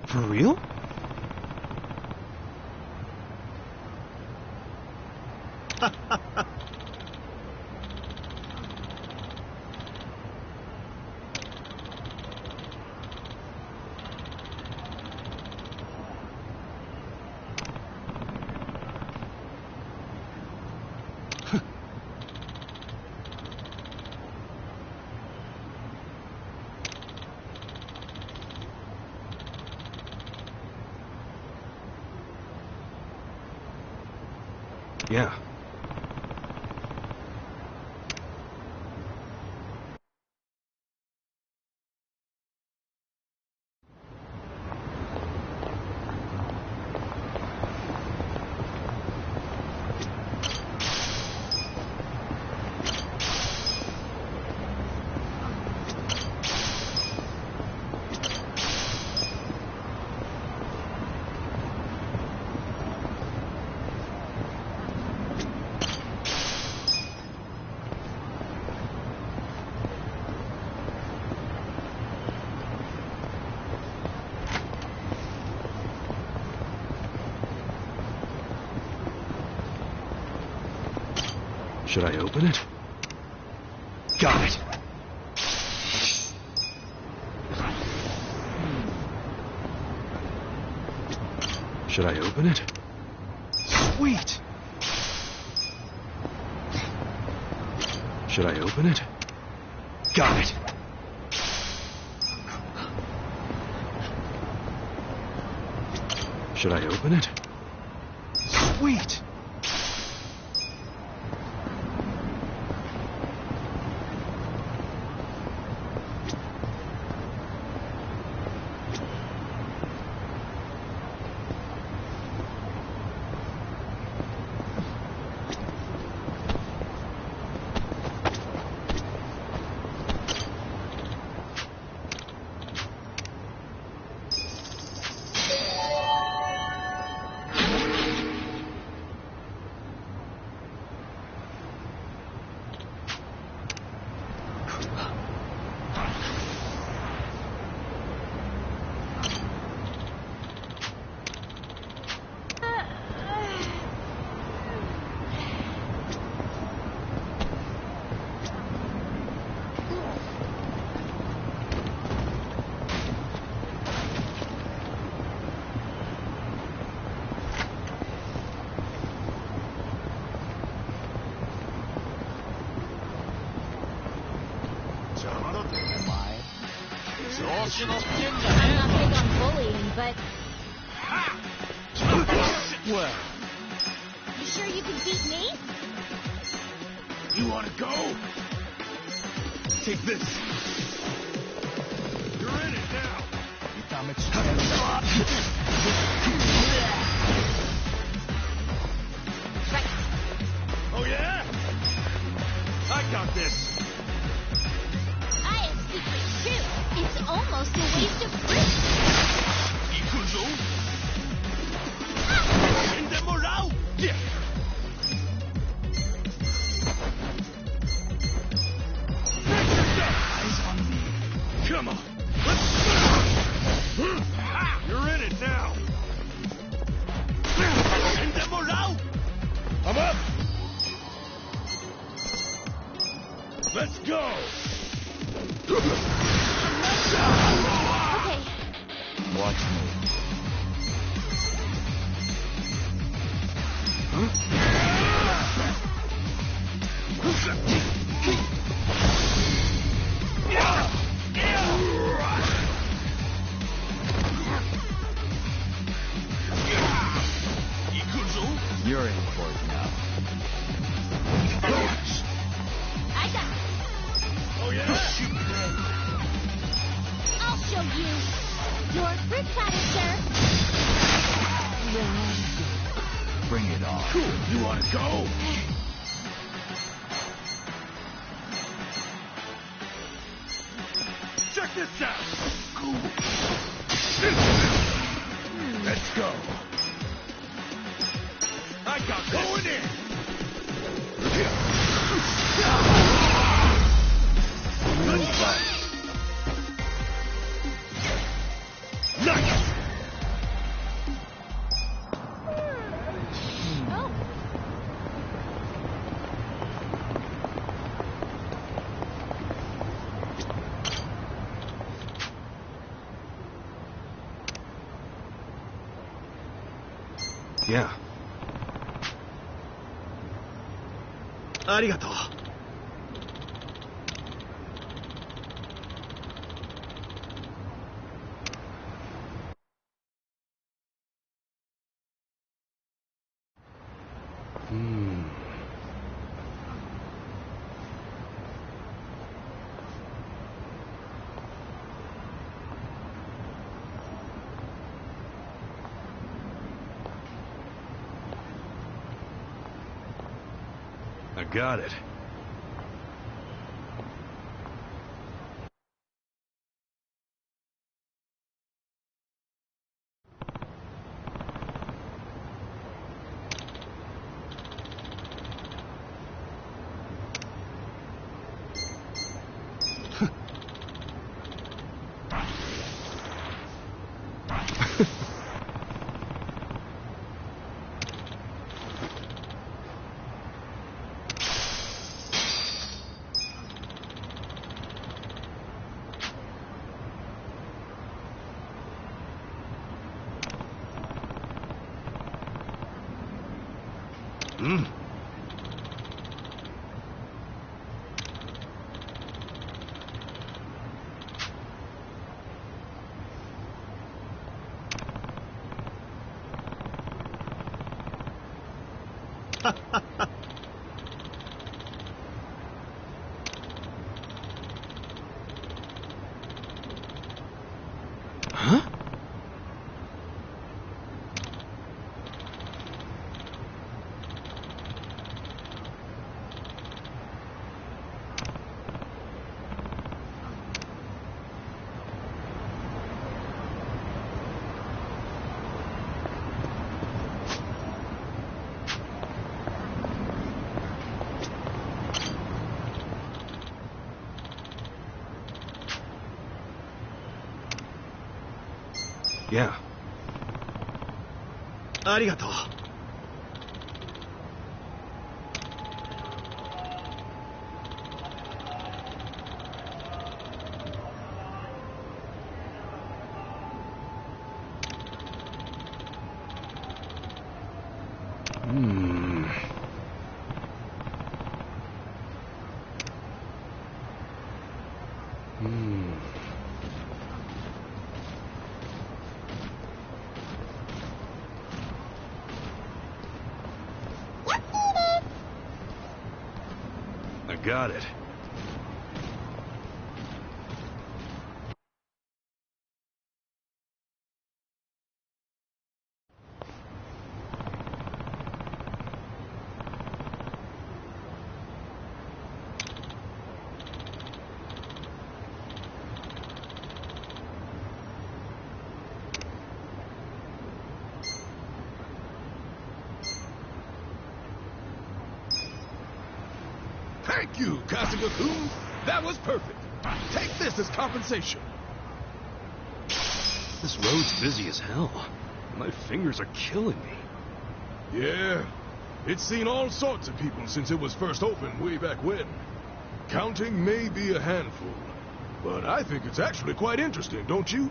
For real? Yeah. Should I open it? Got it! Should I open it? Sweet! Should I open it? Got it! Should I open it? Sweet! I'm not big on bullying, but... Well, You sure you can beat me? you want to go? Take this. You're in it now. Oh, yeah? I got this. I have secrets, too. It's almost a waste of fruit. Yakuza? Send them around. Yeah. Eyes on me. Come on. Let's go. You're in it now. Send them around. I'm up. Let's go. Okay. Watch me. You're in for it now. I got it. Oh, yeah? I'll show you. Your fruit platter, sir. Bring it on. Cool. You want to go? Check this out. Cool. Let's go. I got this. Going in. Good fight. Nice. Oh. Yeah. Arigato. got it. Huh? Yeah. ありがとう。I got it. Thank you, Kasuga-kun. That was perfect. Take this as compensation. This road's busy as hell. My fingers are killing me. Yeah, it's seen all sorts of people since it was first opened way back when. Counting may be a handful, but I think it's actually quite interesting, don't you?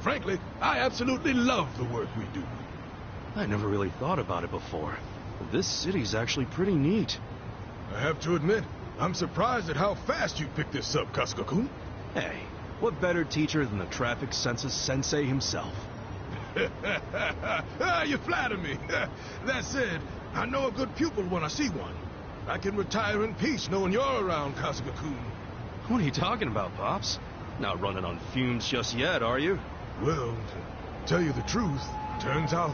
Frankly, I absolutely love the work we do. I never really thought about it before. This city's actually pretty neat. I have to admit, I'm surprised at how fast you picked this up, Kasuga-kun. Hey, what better teacher than the traffic census sensei himself? You flatter me. That said, I know a good pupil when I see one. I can retire in peace knowing you're around, Kasuga-kun. What are you talking about, Pops? Not running on fumes just yet, are you? Well, to tell you the truth, turns out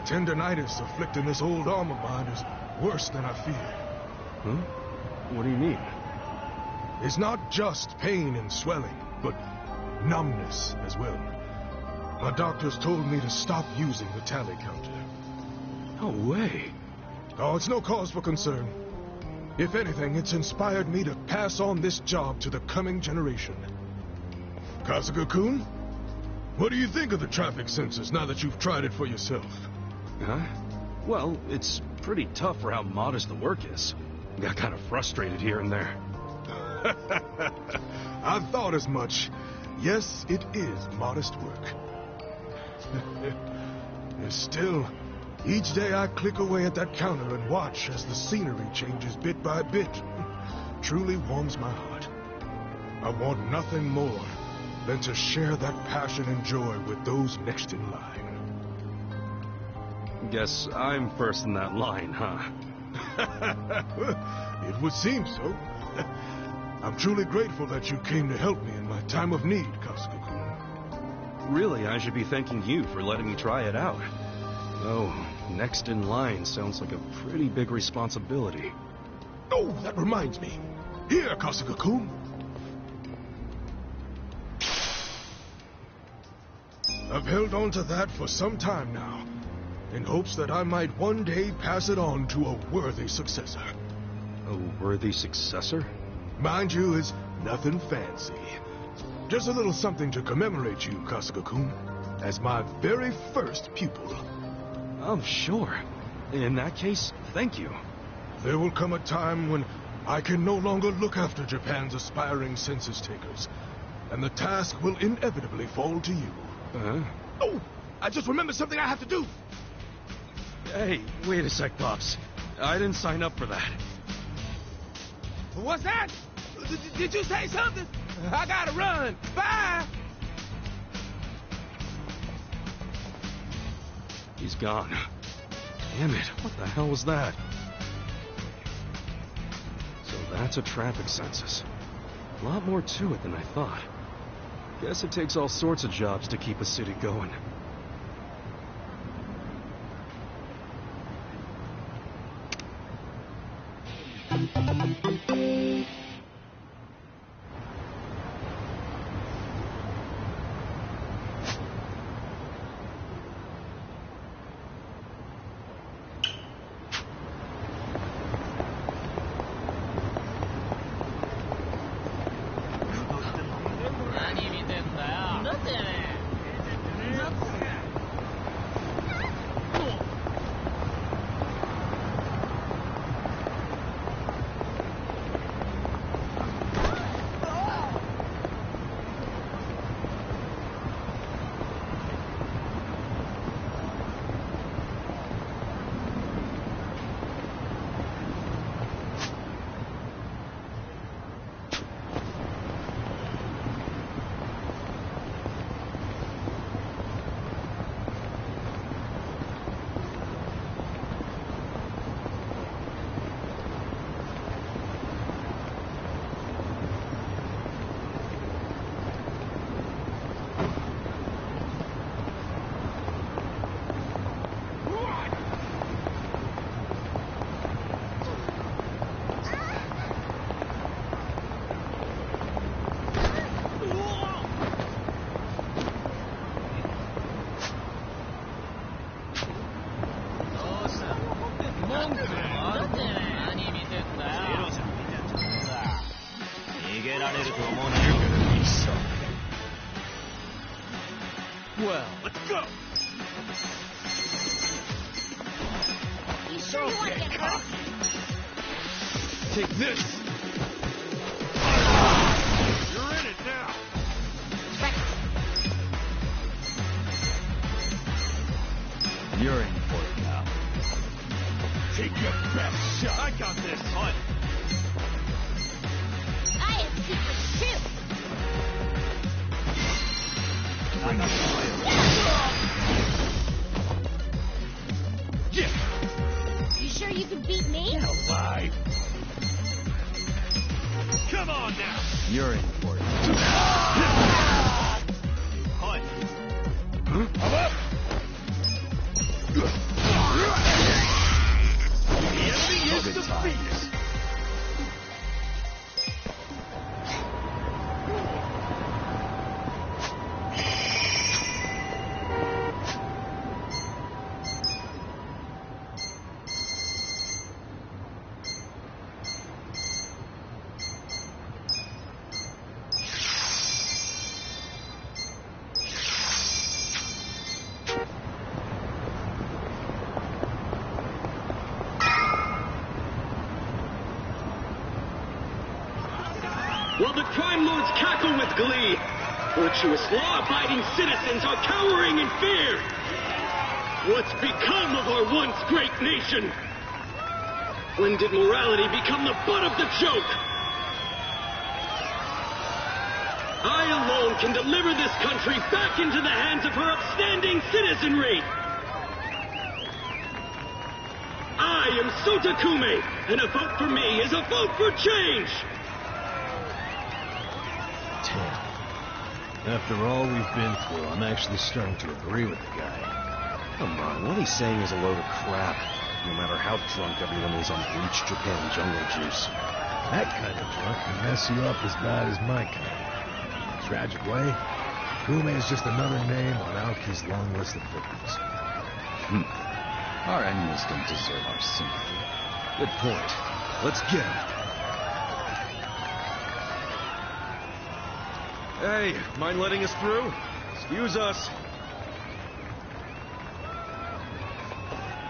the tendinitis afflicting this old arm of mine is worse than I feared. Huh? What do you mean? It's not just pain and swelling, but numbness as well. My doctors told me to stop using the tally counter. No way. Oh, it's no cause for concern. If anything, it's inspired me to pass on this job to the coming generation. Kasuga-kun, what do you think of the traffic census now that you've tried it for yourself? Huh? Well, it's pretty tough for how modest the work is. Got kind of frustrated here and there. I thought as much. Yes, it is modest work. Still, each day I click away at that counter and watch as the scenery changes bit by bit. Truly warms my heart. I want nothing more than to share that passion and joy with those next in line. Guess I'm first in that line, huh? It would seem so. I'm truly grateful that you came to help me in my time of need, Kasuga-kun. Really, I should be thanking you for letting me try it out. Oh, next in line sounds like a pretty big responsibility. Oh, that reminds me. Here, Kasuga-kun. I've held on to that for some time now, in hopes that I might one day pass it on to a worthy successor. A worthy successor? Mind you, it's nothing fancy. Just a little something to commemorate you, Kasuga-kun, as my very first pupil. Oh, sure. In that case, thank you. There will come a time when I can no longer look after Japan's aspiring census takers, and the task will inevitably fall to you. Oh, I just remembered something I have to do. Hey, wait a sec, Pops. I didn't sign up for that. What's that? Did you say something? I gotta run. Bye! He's gone. Damn it, what the hell was that? So that's a traffic census. A lot more to it than I thought. Guess it takes all sorts of jobs to keep a city going. Well, let's go! You sure you want to get hurt? Take this! You're in it now! You're in for it now. Take your best shot! I got this! Hunt! I have secrets too! I got the plan. Yeah! You sure you can beat me? Get alive! Come on now! You're in for it. Hunt! I'm up! The enemy is defeated! While the crime lords cackle with glee, virtuous law-abiding citizens are cowering in fear. What's become of our once great nation? When did morality become the butt of the joke? I alone can deliver this country back into the hands of her upstanding citizenry. I am Sotakume, and a vote for me is a vote for change. After all we've been through, I'm actually starting to agree with the guy. Come on, what he's saying is a load of crap. no matter how drunk everyone is on bleached Japan jungle juice. That kind of drunk can mess you up as bad as my kind. Tragic way, Kume is just another name on Aoki's long list of victims. Our enemies don't deserve our sympathy. Good point. Let's get him. Hey, mind letting us through? Excuse us.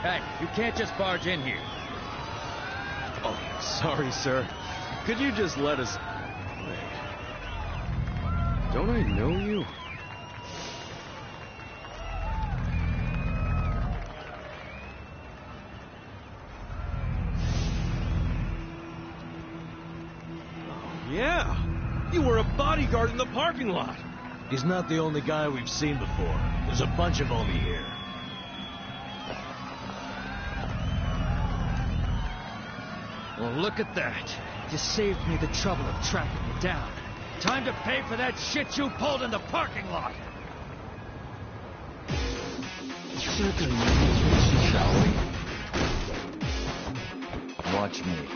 Hey, you can't just barge in here. Oh, sorry, sir. Could you just let us... Wait. Don't I know you? Oh, yeah. You were a bodyguard in the parking lot. He's not the only guy we've seen before. There's a bunch of Omi here. Well, look at that. You saved me the trouble of tracking you down. Time to pay for that shit you pulled in the parking lot. Shall we? Watch me.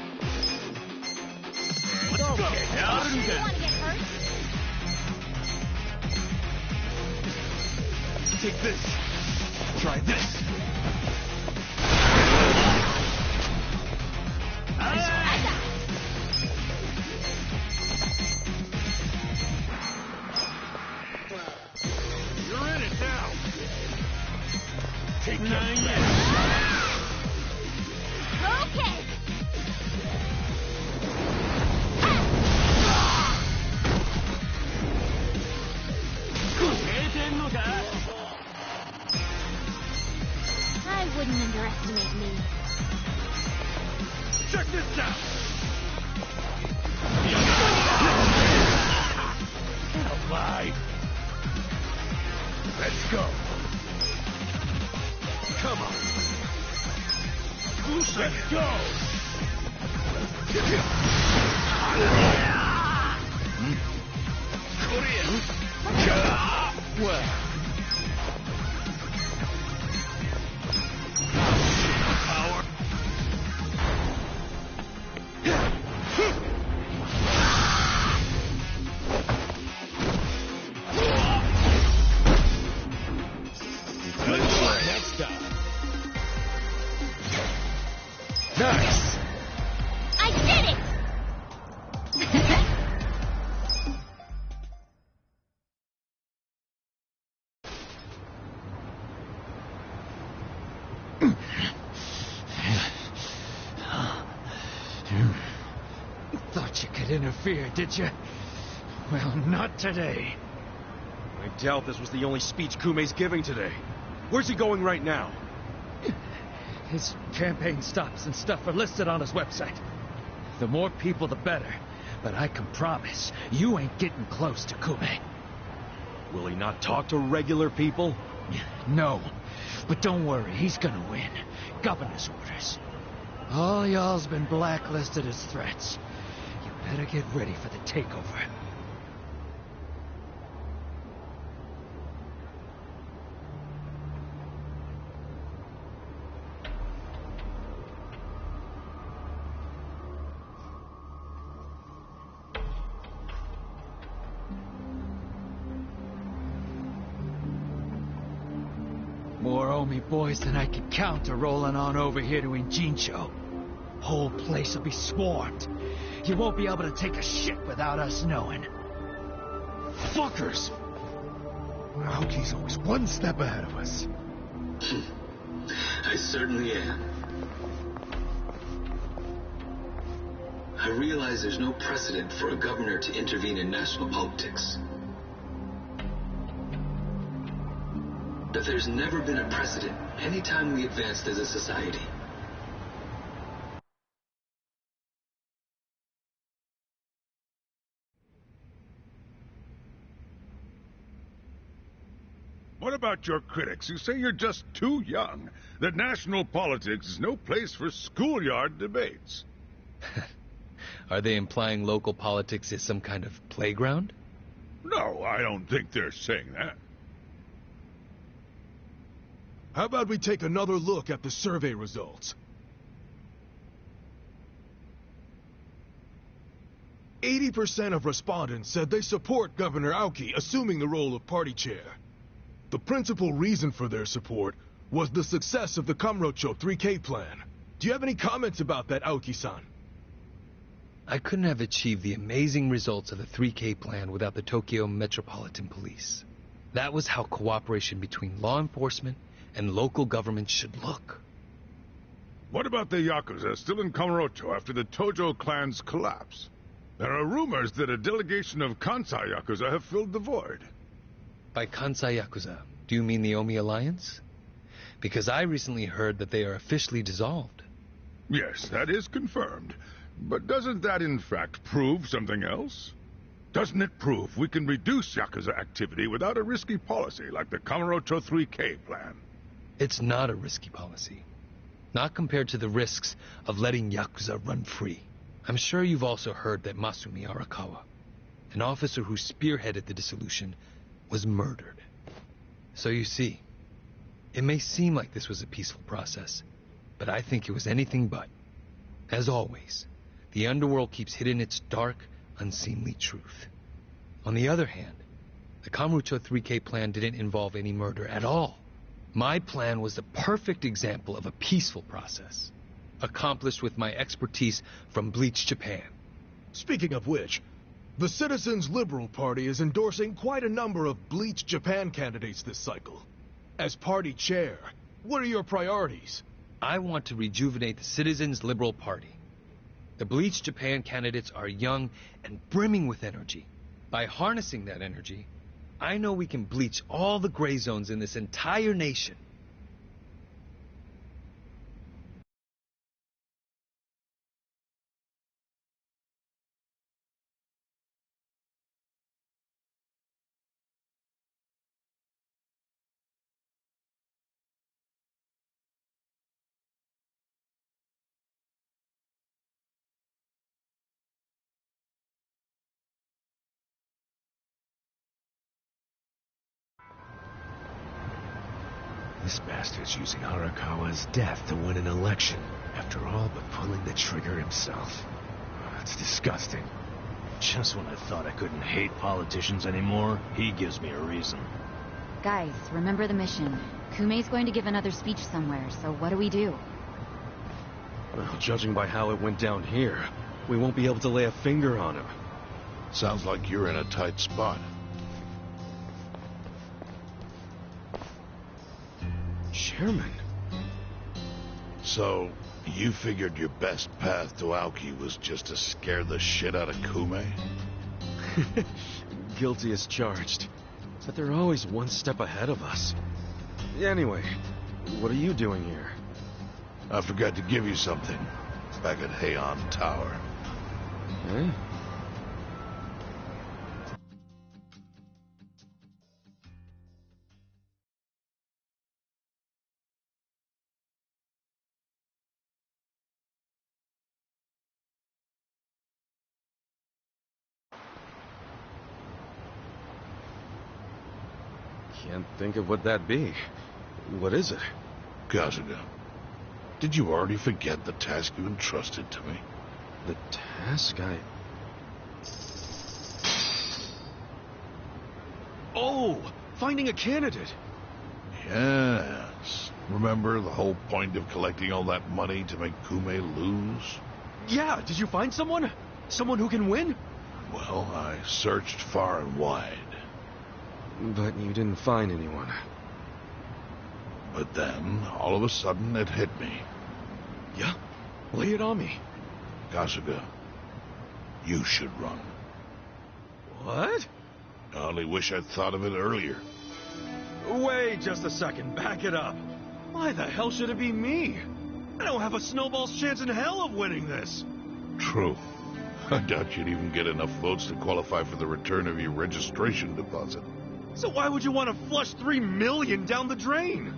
You want to get hurt? Take this. Try this. You're in it now. Take your Okay. I wouldn't underestimate me. Check this out. Get alive. Let's go. Come on. Let's go. Well. Power. Next time. Nice. I did it! Thought you could interfere, did you? Well, not today. I doubt this was the only speech Kume's giving today. Where's he going right now? His campaign stops and stuff are listed on his website. The more people, the better. But I can promise, you ain't getting close to Kume. Will he not talk to regular people? No. But don't worry, he's gonna win. Governor's orders. All y'all's been blacklisted as threats. You better get ready for the takeover. More Omi boys than I can count are rolling on over here to Injincho. Whole place will be swarmed. You won't be able to take a shit without us knowing. Fuckers! Aoki's always one step ahead of us. I certainly am. I realize there's no precedent for a governor to intervene in national politics. But there's never been a precedent anytime we advanced as a society. What about your critics who say you're just too young, that national politics is no place for schoolyard debates? Are they implying local politics is some kind of playground? No, I don't think they're saying that. How about we take another look at the survey results? 80% of respondents said they support Governor Aoki assuming the role of party chair. The principal reason for their support was the success of the Kamurocho 3K plan. Do you have any comments about that, Aoki-san? I couldn't have achieved the amazing results of the 3K plan without the Tokyo Metropolitan Police. That was how cooperation between law enforcement and local government should look. What about the Yakuza still in Kamurocho after the Tojo clan's collapse? There are rumors that a delegation of Kansai Yakuza have filled the void. By Kansai Yakuza, do you mean the Omi Alliance? Because I recently heard that they are officially dissolved. Yes, that is confirmed. But doesn't that in fact prove something else? Doesn't it prove we can reduce Yakuza activity without a risky policy like the Kamurocho 3K plan? It's not a risky policy. Not compared to the risks of letting Yakuza run free. I'm sure you've also heard that Masumi Arakawa, an officer who spearheaded the dissolution, was murdered. So you see, it may seem like this was a peaceful process, but I think it was anything but. As always, the underworld keeps hidden its dark, unseemly truth. On the other hand, the Kamurocho 3K plan didn't involve any murder at all. My plan was the perfect example of a peaceful process, accomplished with my expertise from Bleach Japan. Speaking of which, the Citizens Liberal Party is endorsing quite a number of Bleach Japan candidates this cycle. As party chair, what are your priorities? I want to rejuvenate the Citizens Liberal Party. The Bleach Japan candidates are young and brimming with energy. By harnessing that energy, I know we can bleach all the gray zones in this entire nation. This bastard's using Arakawa's death to win an election, after all but pulling the trigger himself. It's disgusting. Just when I thought I couldn't hate politicians anymore, he gives me a reason. Guys, remember the mission. Kumei's going to give another speech somewhere, so what do we do? Well, judging by how it went down here, we won't be able to lay a finger on him. Sounds like you're in a tight spot. Chairman. So, you figured your best path to Aoki was just to scare the shit out of Kume? Guilty as charged. But they're always one step ahead of us. Anyway, what are you doing here? I forgot to give you something back at Heian Tower. Eh? Can't think of what that'd be. What is it? Kasuga, did you already forget the task you entrusted to me? The task Oh! Finding a candidate! Yes. Remember the whole point of collecting all that money to make Kume lose? Yeah, did you find someone? Someone who can win? Well, I searched far and wide. But you didn't find anyone. But then, all of a sudden, it hit me. Yeah? Lay it on me. Kasuga, you should run. What? I only wish I'd thought of it earlier. Wait just a second, back it up. Why the hell should it be me? I don't have a snowball's chance in hell of winning this. True. I doubt you'd even get enough votes to qualify for the return of your registration deposit. So why would you want to flush $3 million down the drain?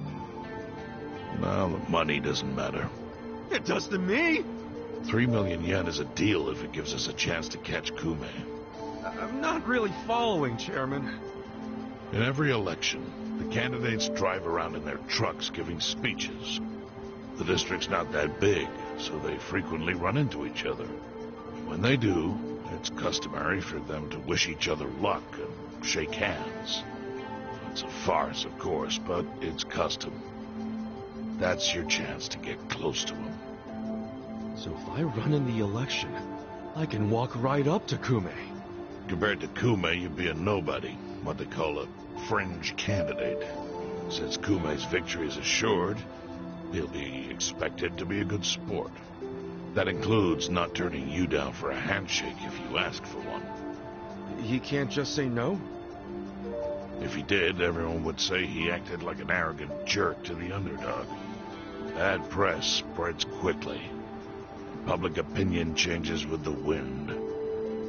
Well, the money doesn't matter. It does to me. 3 million yen is a deal if it gives us a chance to catch Kume. I'm not really following, Chairman. In every election, the candidates drive around in their trucks giving speeches. The district's not that big, so they frequently run into each other. When they do, It's customary for them to wish each other luck and shake hands. It's a farce, of course, but it's custom. That's your chance to get close to him. So if I run in the election, I can walk right up to Kume. Compared to Kume, you'd be a nobody, what they call a fringe candidate. Since Kume's victory is assured, he'll be expected to be a good sport. That includes not turning you down for a handshake if you ask for one. He can't just say no? If he did, everyone would say he acted like an arrogant jerk to the underdog. Bad press spreads quickly. Public opinion changes with the wind.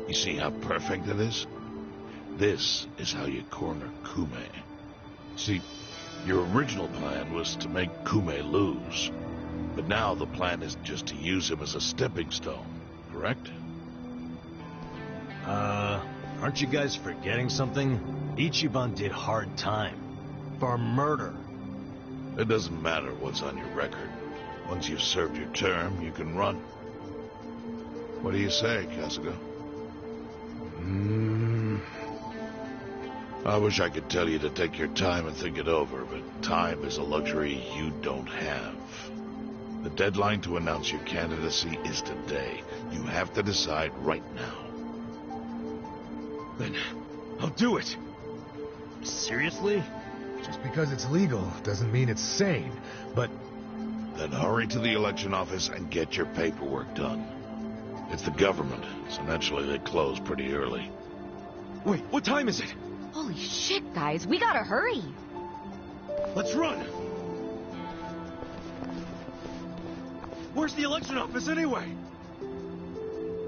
You see how perfect it is? This is how you corner Kume. See, your original plan was to make Kume lose. But now the plan is just to use him as a stepping stone, correct? Aren't you guys forgetting something? Ichiban did hard time. For murder. It doesn't matter what's on your record. Once you've served your term, you can run. What do you say, Kasuga? I wish I could tell you to take your time and think it over, but time is a luxury you don't have. The deadline to announce your candidacy is today. You have to decide right now. Then I'll do it. Seriously? Just because it's legal doesn't mean it's sane, but... Then hurry to the election office and get your paperwork done. It's the government, so naturally they close pretty early. Wait, what time is it? Holy shit, guys, we gotta hurry. Let's run! Where's the election office anyway?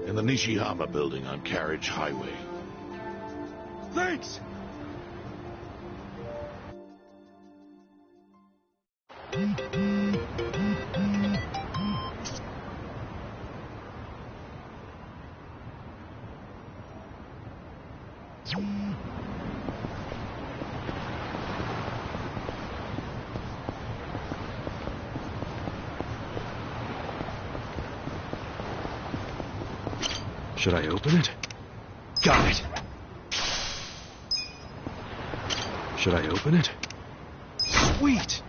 In the Nishihama building on Carriage Highway. Thanks! Should I open it? Got it! Should I open it? Sweet!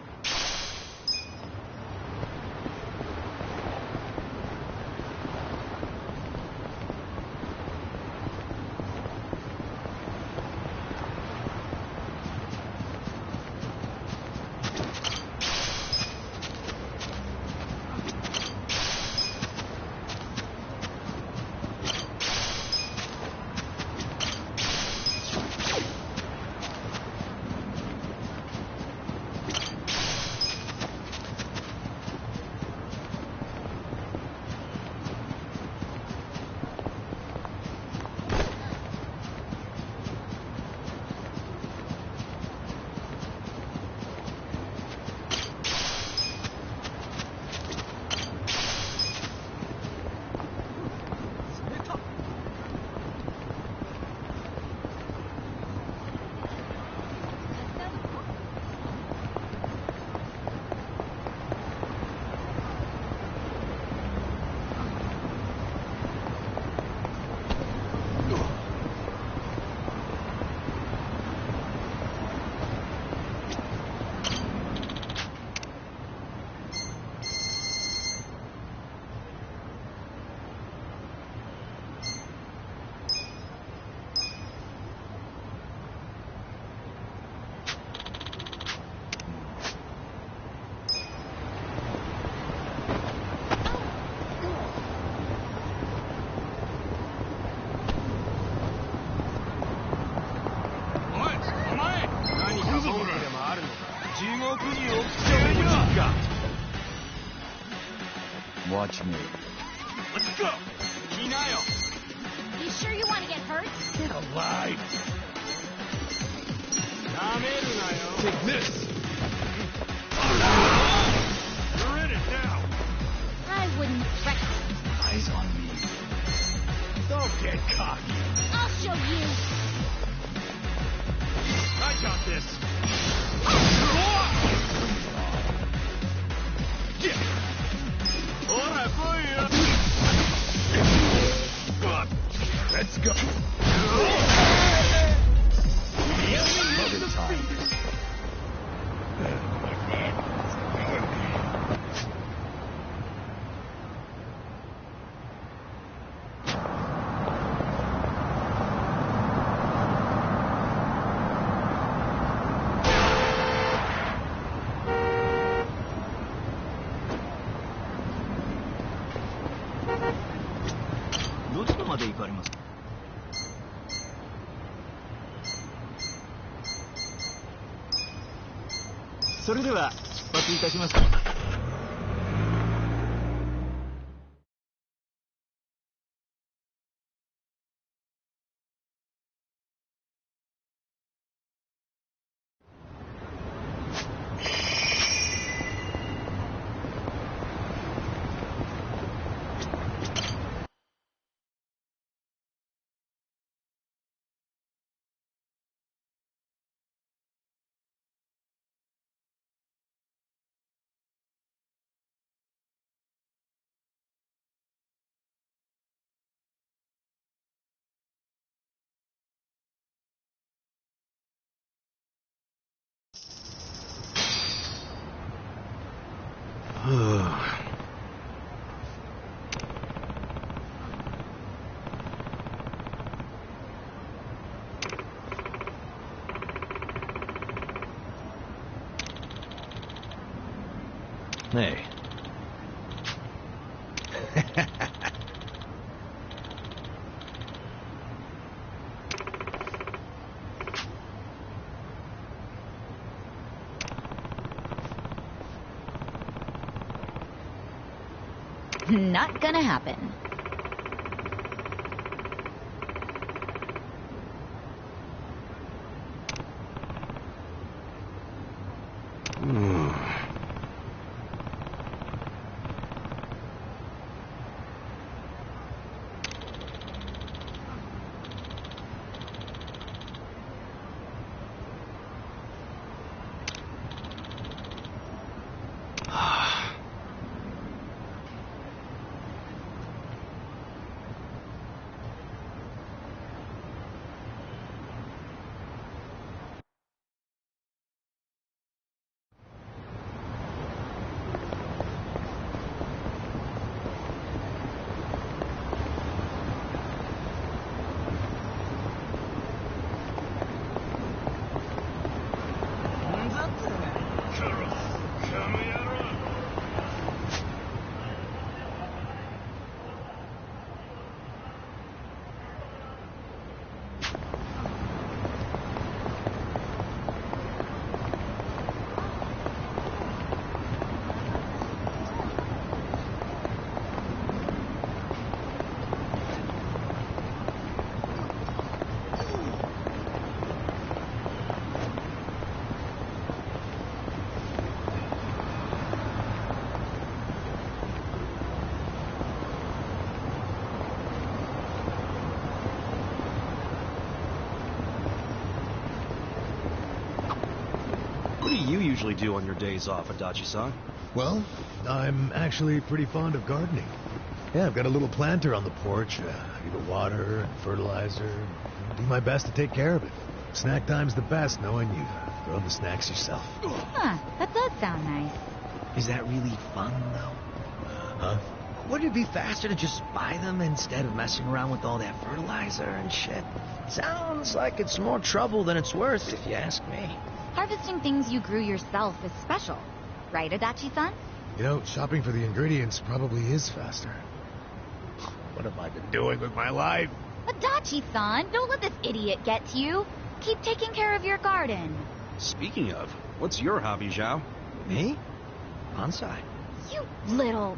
Watch me. Let's go! You sure you want to get hurt? Get alive! Take this! You're in it now! I wouldn't threaten. Eyes on me. Don't get cocky! I'll show you. I got this! それでは出発いたします。Hey. Not gonna happen. What do you usually do on your days off, Adachi-san? Well, I'm actually pretty fond of gardening. Yeah, I've got a little planter on the porch. I give it water and fertilizer. And do my best to take care of it. Snack time's the best, knowing you grow the snacks yourself. Huh, that does sound nice. Is that really fun, though? Huh? Wouldn't it be faster to just buy them instead of messing around with all that fertilizer and shit? Sounds like it's more trouble than it's worth, if you ask me. Harvesting things you grew yourself is special. Right, Adachi-san? You know, shopping for the ingredients probably is faster. What have I been doing with my life? Adachi-san, don't let this idiot get to you. Keep taking care of your garden. Speaking of, what's your hobby, Zhao? Me? Bonsai. You little...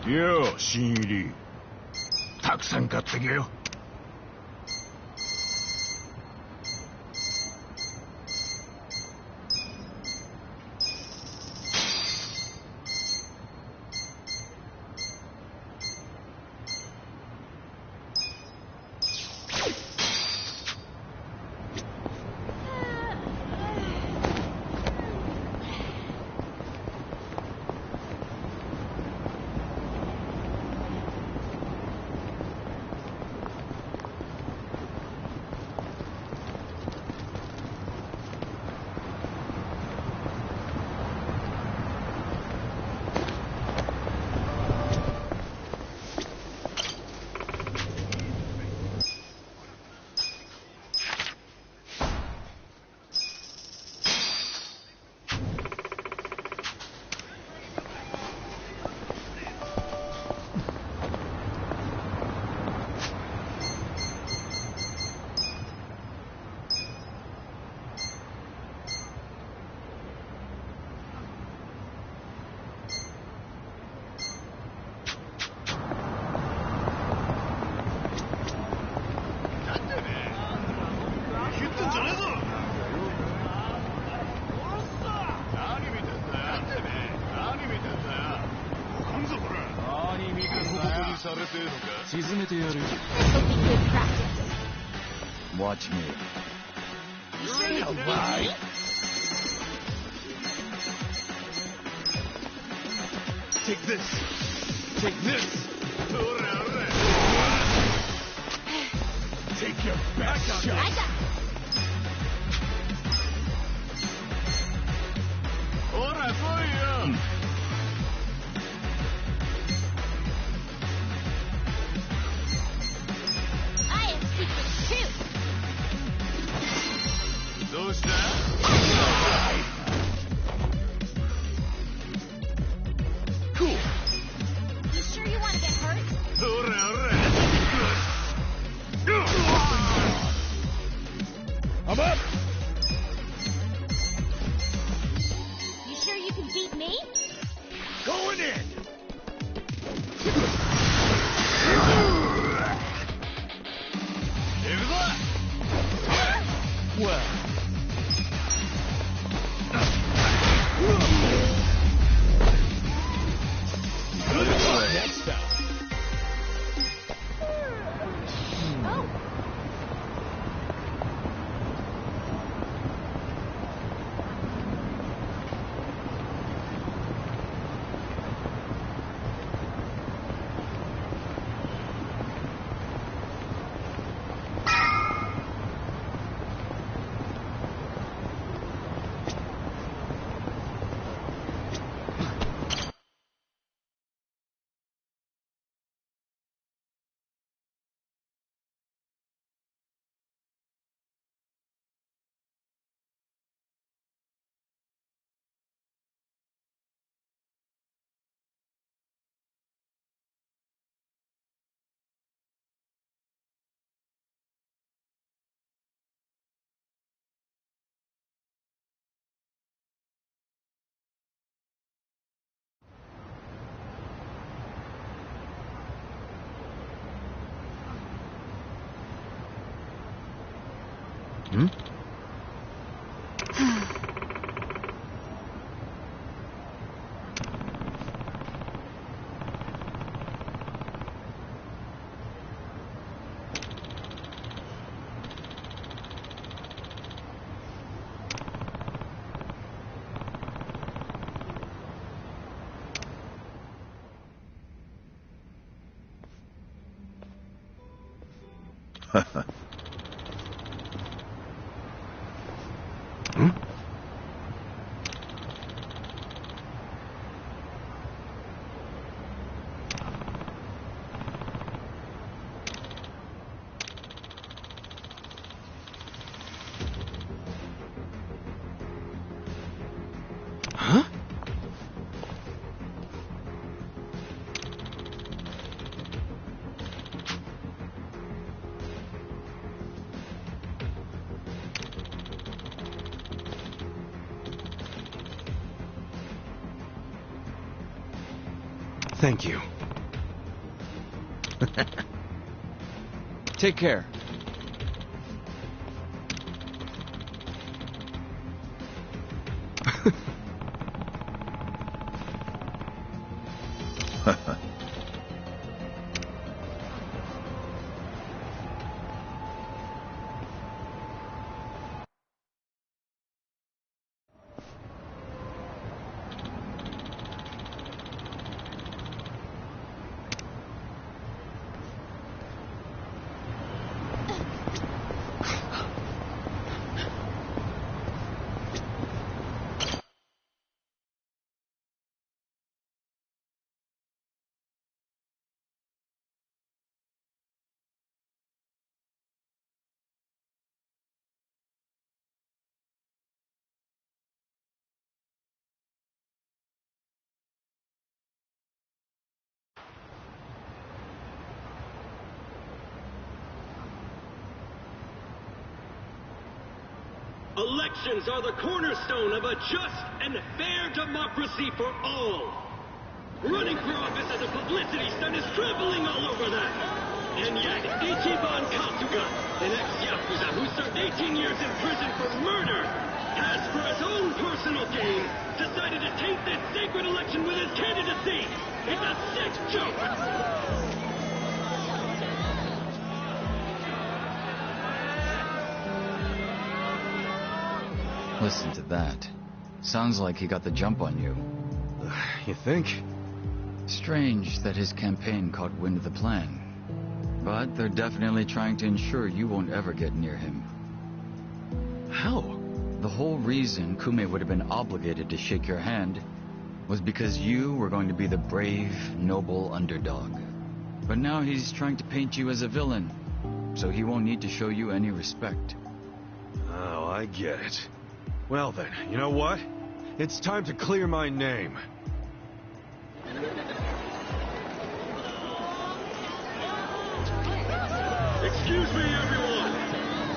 よう、新入り。たくさん買ってけよ。Watch me. Take this. Take this. Take your best shot. I am secret too. Cool. You sure you want to get hurt? I'm up. You sure you can beat me? Going in. Well. Next time. Oh. Hmm? Hmm? Huh? Thank you. Take care. Elections are the cornerstone of a just and fair democracy for all. Running for office as a publicity stunt is traveling all over that. And yet, Ichiban Kasuga, an ex-Yakuza who served 18 years in prison for murder, has, for his own personal gain, decided to taint this sacred election with his candidacy. It's a sick joke! Listen to that. Sounds like he got the jump on you. You think? Strange that his campaign caught wind of the plan. But they're definitely trying to ensure you won't ever get near him. How? The whole reason Kume would have been obligated to shake your hand was because you were going to be the brave, noble underdog. But now he's trying to paint you as a villain, so he won't need to show you any respect. Oh, I get it. Well then, you know what? It's time to clear my name. Excuse me, everyone.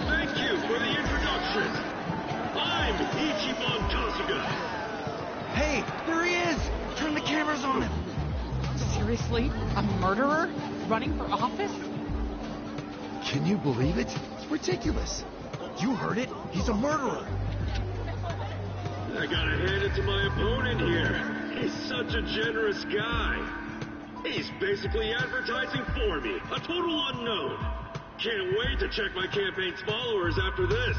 Thank you for the introduction. I'm Ichiban Kasuga. Hey, there he is! Turn the cameras on him. Seriously? A murderer? Running for office? Can you believe it? It's ridiculous. You heard it. He's a murderer. I gotta hand it to my opponent here. He's such a generous guy. He's basically advertising for me. A total unknown. Can't wait to check my campaign's followers after this.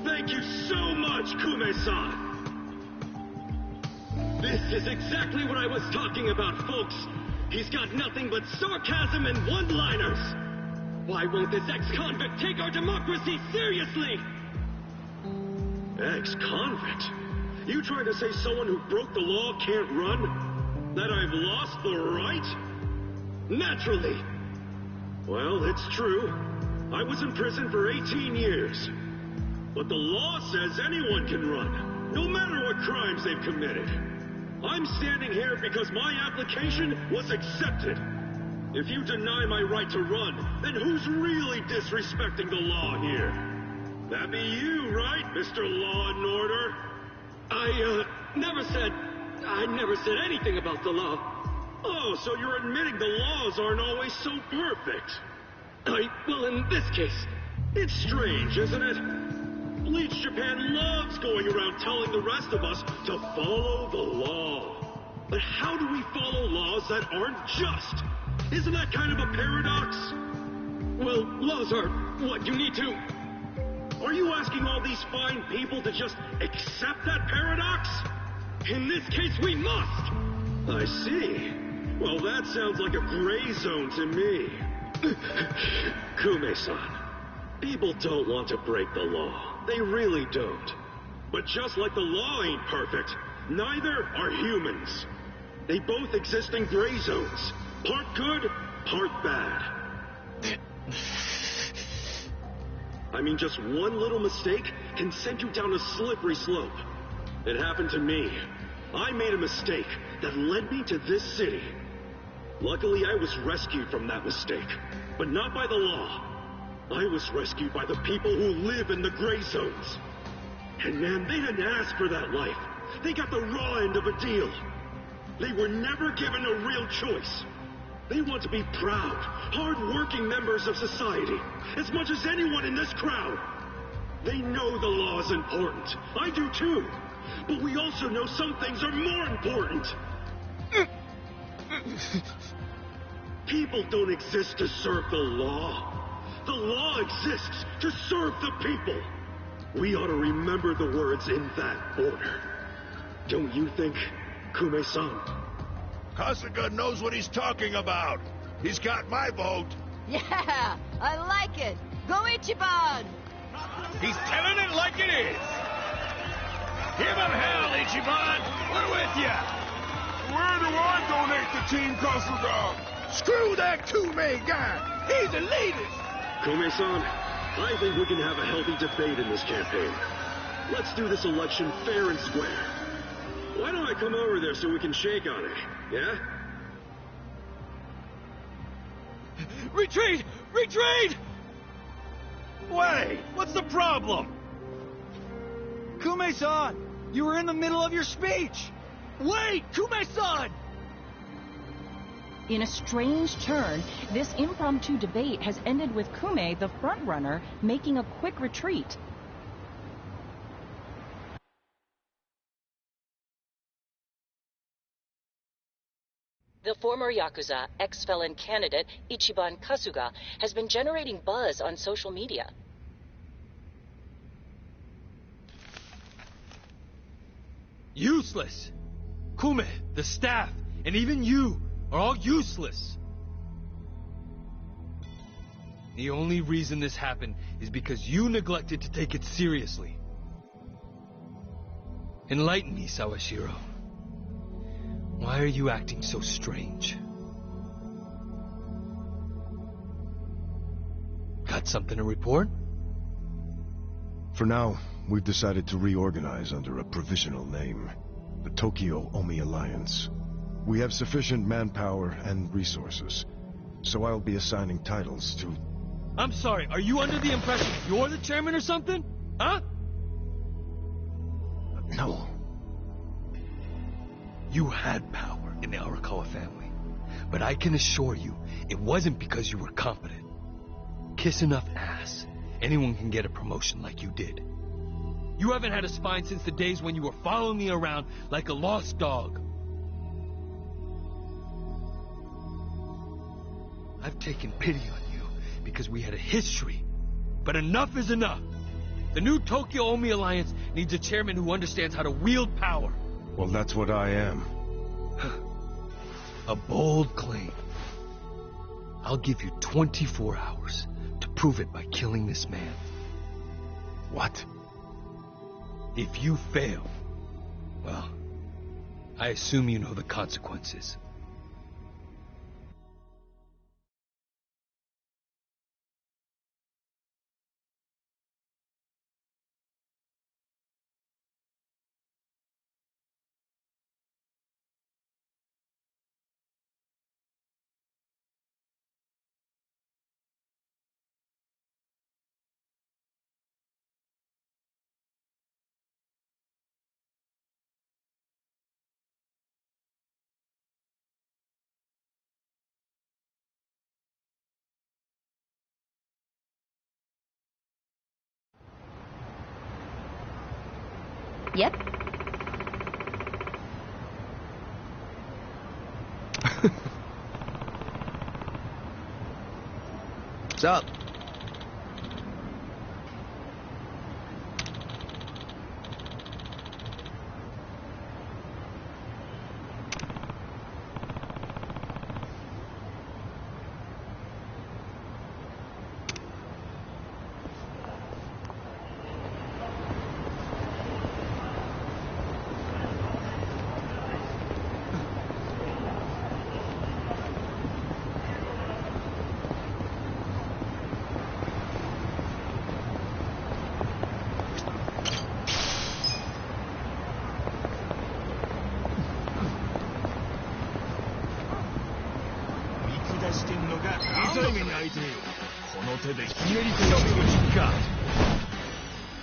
Thank you so much, Kume-san. This is exactly what I was talking about, folks. He's got nothing but sarcasm and one-liners. Why won't this ex-convict take our democracy seriously? Ex-convict? You trying to say someone who broke the law can't run? That I've lost the right? Naturally. Well, it's true. I was in prison for 18 years. But the law says anyone can run, no matter what crimes they've committed. I'm standing here because my application was accepted. If you deny my right to run, then who's really disrespecting the law here? That be you, right, Mr. Law and Order? I never said anything about the law. Oh, so you're admitting the laws aren't always so perfect. Well, in this case, it's strange, isn't it? Bleach Japan loves going around telling the rest of us to follow the law. But how do we follow laws that aren't just? Isn't that kind of a paradox? Well, laws are what you need to... Are you asking all these fine people to just accept that paradox? In this case, we must! I see. Well, that sounds like a gray zone to me. Kume-san, people don't want to break the law. They really don't. But just like the law ain't perfect, neither are humans. They both exist in gray zones. Part good, part bad. I mean, just one little mistake can send you down a slippery slope. It happened to me. I made a mistake that led me to this city. Luckily, I was rescued from that mistake, but not by the law. I was rescued by the people who live in the gray zones. And man, they didn't ask for that life. They got the raw end of a deal. They were never given a real choice. They want to be proud, hard-working members of society, as much as anyone in this crowd. They know the law is important. I do too. But we also know some things are more important. People don't exist to serve the law. The law exists to serve the people. We ought to remember the words in that order. Don't you think, Kume-san? Kasuga knows what he's talking about. He's got my vote. Yeah, I like it. Go Ichiban! He's telling it like it is. Give him hell, Ichiban. We're with ya. Where do I donate to Team Kasuga? Screw that Kume guy. He's the latest. Kume-san, I think we can have a healthy debate in this campaign. Let's do this election fair and square. Why don't I come over there so we can shake on it, yeah? Retreat! Retreat! Wait, what's the problem? Kume-san, you were in the middle of your speech. Wait, Kume-san! In a strange turn, this impromptu debate has ended with Kume, the frontrunner, making a quick retreat. The former Yakuza ex-felon candidate, Ichiban Kasuga, has been generating buzz on social media. Useless! Kume, the staff, and even you are all useless. The only reason this happened is because you neglected to take it seriously. Enlighten me, Sawashiro. Why are you acting so strange? Got something to report? For now, we've decided to reorganize under a provisional name. The Tokyo Omi Alliance. We have sufficient manpower and resources. So I'll be assigning titles to... I'm sorry, are you under the impression you're the chairman or something? Huh? No. You had power in the Arakawa family. But I can assure you, it wasn't because you were competent. Kiss enough ass, anyone can get a promotion like you did. You haven't had a spine since the days when you were following me around like a lost dog. I've taken pity on you because we had a history. But enough is enough. The new Tokyo Omi Alliance needs a chairman who understands how to wield power. Well, that's what I am. A bold claim. I'll give you 24 hours to prove it by killing this man. What? If you fail, well, I assume you know the consequences. Yep. What's up?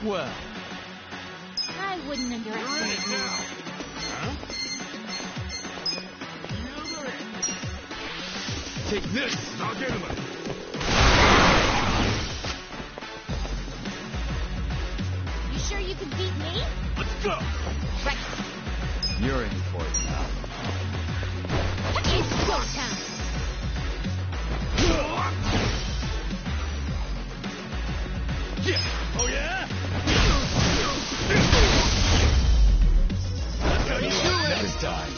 Well, I wouldn't underestimate you. Huh? Take this! I'll get him! You sure you can beat me? Let's go! Right. You're in for it now. It's go time! Yeah! Oh yeah? That's how you do it next time.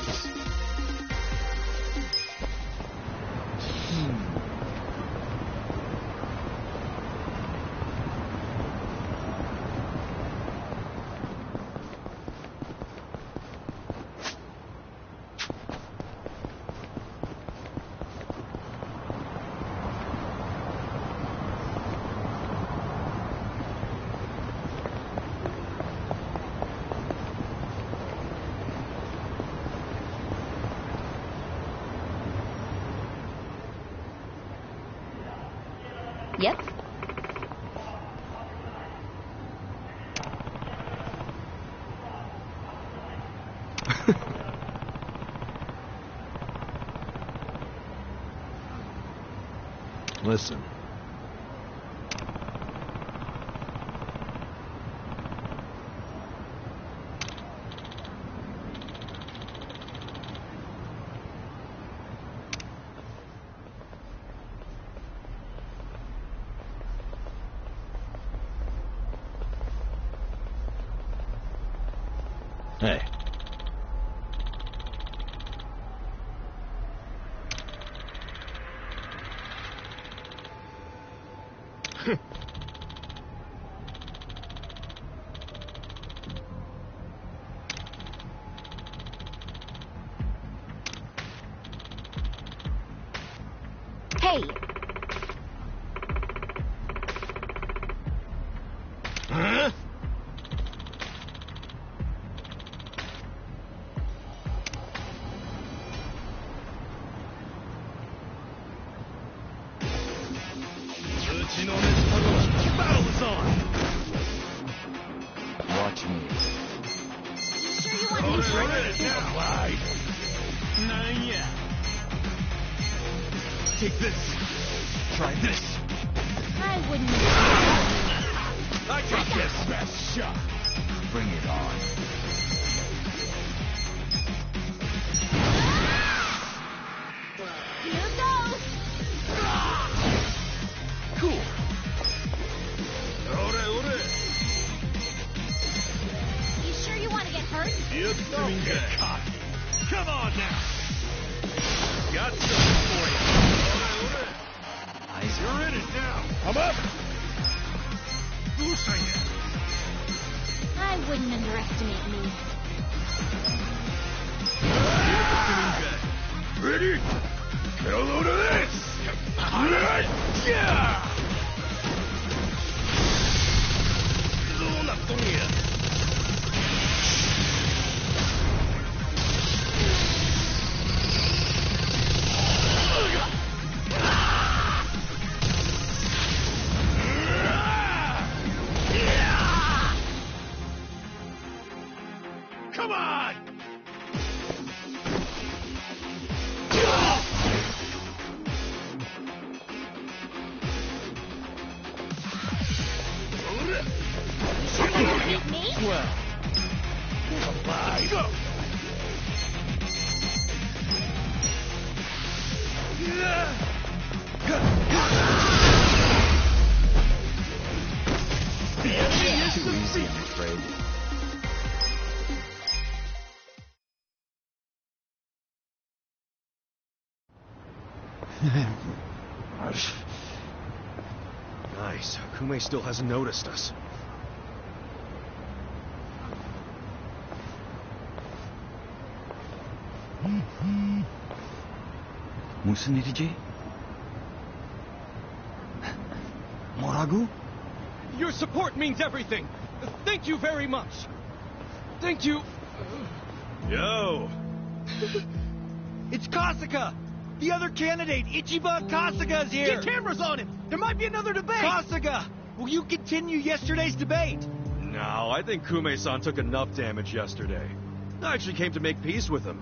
Yep. Listen. Hey. Hey! Huh? Battle is on! Watch me. You sure you want Oh, to they're in it now! Right. Not yet. Take this. Try this. I wouldn't... I got this best shot. Bring it on. Here goes! Cool. Ore. You sure you want to get hurt? Don't get cocky. Come on now. Got something for you. Ore. You're in it now. I'm up. I wouldn't underestimate me. Ready? Get a load of this. Yeah. Come on! Underestimate me? Well, goodbye. Go! Too easy, I'm afraid. Nice. Kume still hasn't noticed us. 무슨 일이지? 뭐라고? Your support means everything. Thank you very much. Thank you. Yo! It's Kasuga! The other candidate, Ichiban Kasuga, is here! Get cameras on him! There might be another debate! Kasuga! Will you continue yesterday's debate? No, I think Kume-san took enough damage yesterday. I actually came to make peace with him.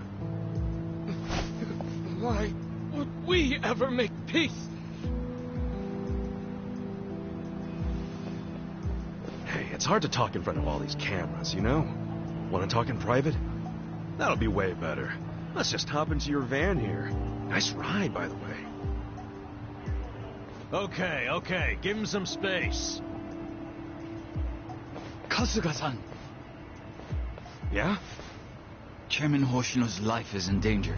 Why would we ever make peace? Hey, it's hard to talk in front of all these cameras, you know? Want to talk in private? That'll be way better. Let's just hop into your van here. Nice ride, by the way. Okay, give him some space. Kasuga-san. Yeah? Chairman Hoshino's life is in danger.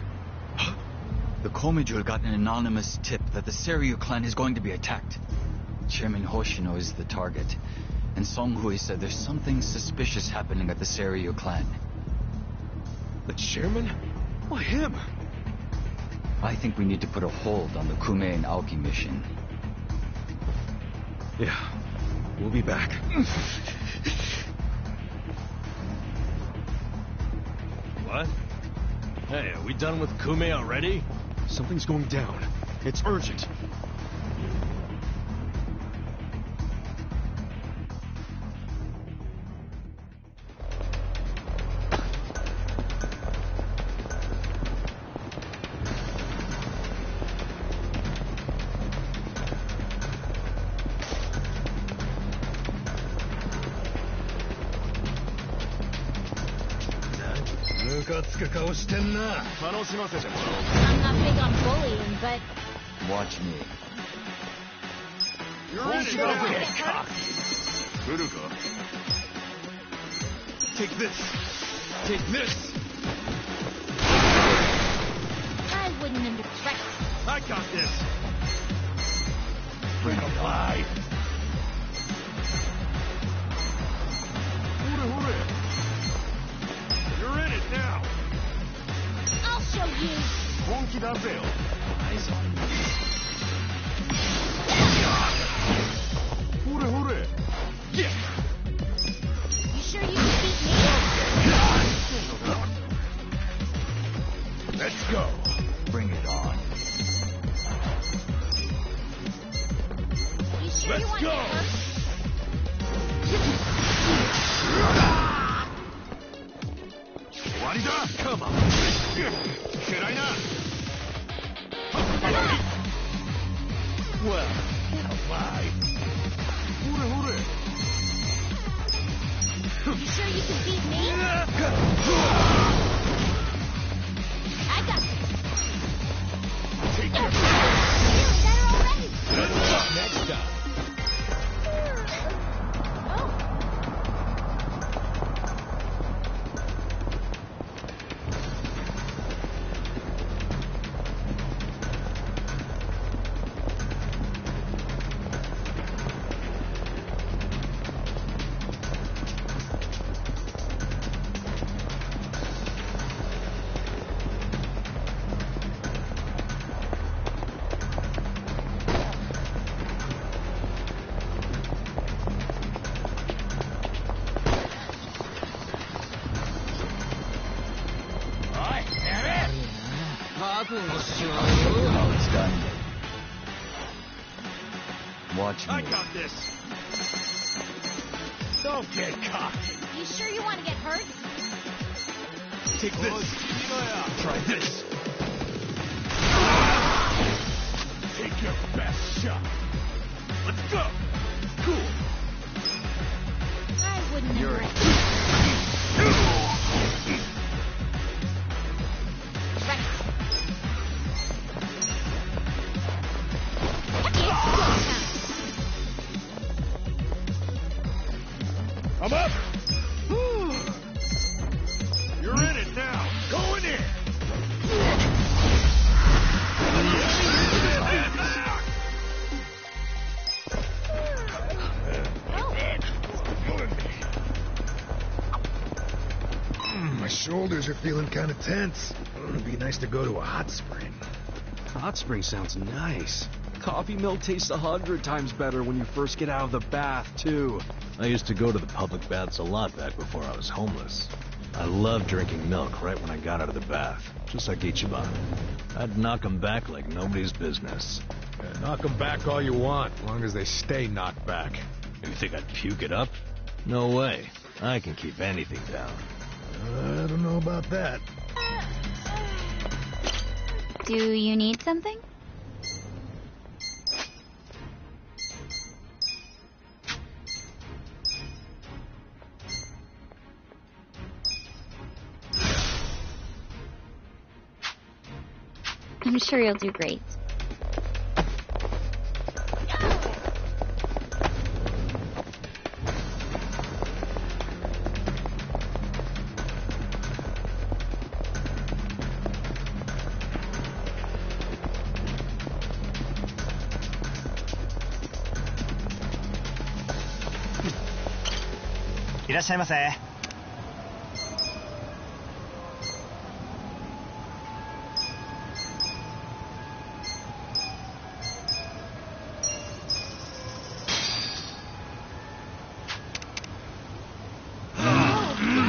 The Komijul got an anonymous tip that the Seiryu clan is going to be attacked. Chairman Hoshino is the target, and Songhui said there's something suspicious happening at the Seiryu clan. The chairman? Why him? I think we need to put a hold on the Kume and Aoki mission. Yeah, we'll be back. What? Hey, are we done with Kume already? Something's going down. It's urgent. I'm not big on bullying, but... Watch me. You're in it now. Furuka. Take this. Take this. I wouldn't under threat. I got this. Bring it alive. You're in it now. I'll show you. Eyes on me. Yeah. You sure you can beat me? Let's go. Bring it on. You sure Let's you want go. to get hurt? Come on. Well, bye. You sure you can beat me? I got this. Take your Feeling better already. Good luck next time. Now it's done. Watch me. I got this. Don't get cocky. You sure you want to get hurt? Take this. Try this. Take your best shot. Let's go. Cool. I wouldn't You're under I'm up. You're in it now. Going in. My shoulders are feeling kind of tense. It'd be nice to go to a hot spring. Hot spring sounds nice. Coffee milk tastes 100 times better when you first get out of the bath, too. I used to go to the public baths a lot back before I was homeless. I loved drinking milk right when I got out of the bath, just like Ichiban. I'd knock 'em back like nobody's business. Yeah, knock 'em back all you want, as long as they stay knocked back. You think I'd puke it up? No way. I can keep anything down. I don't know about that. Do you need something? I'm sure you'll do great.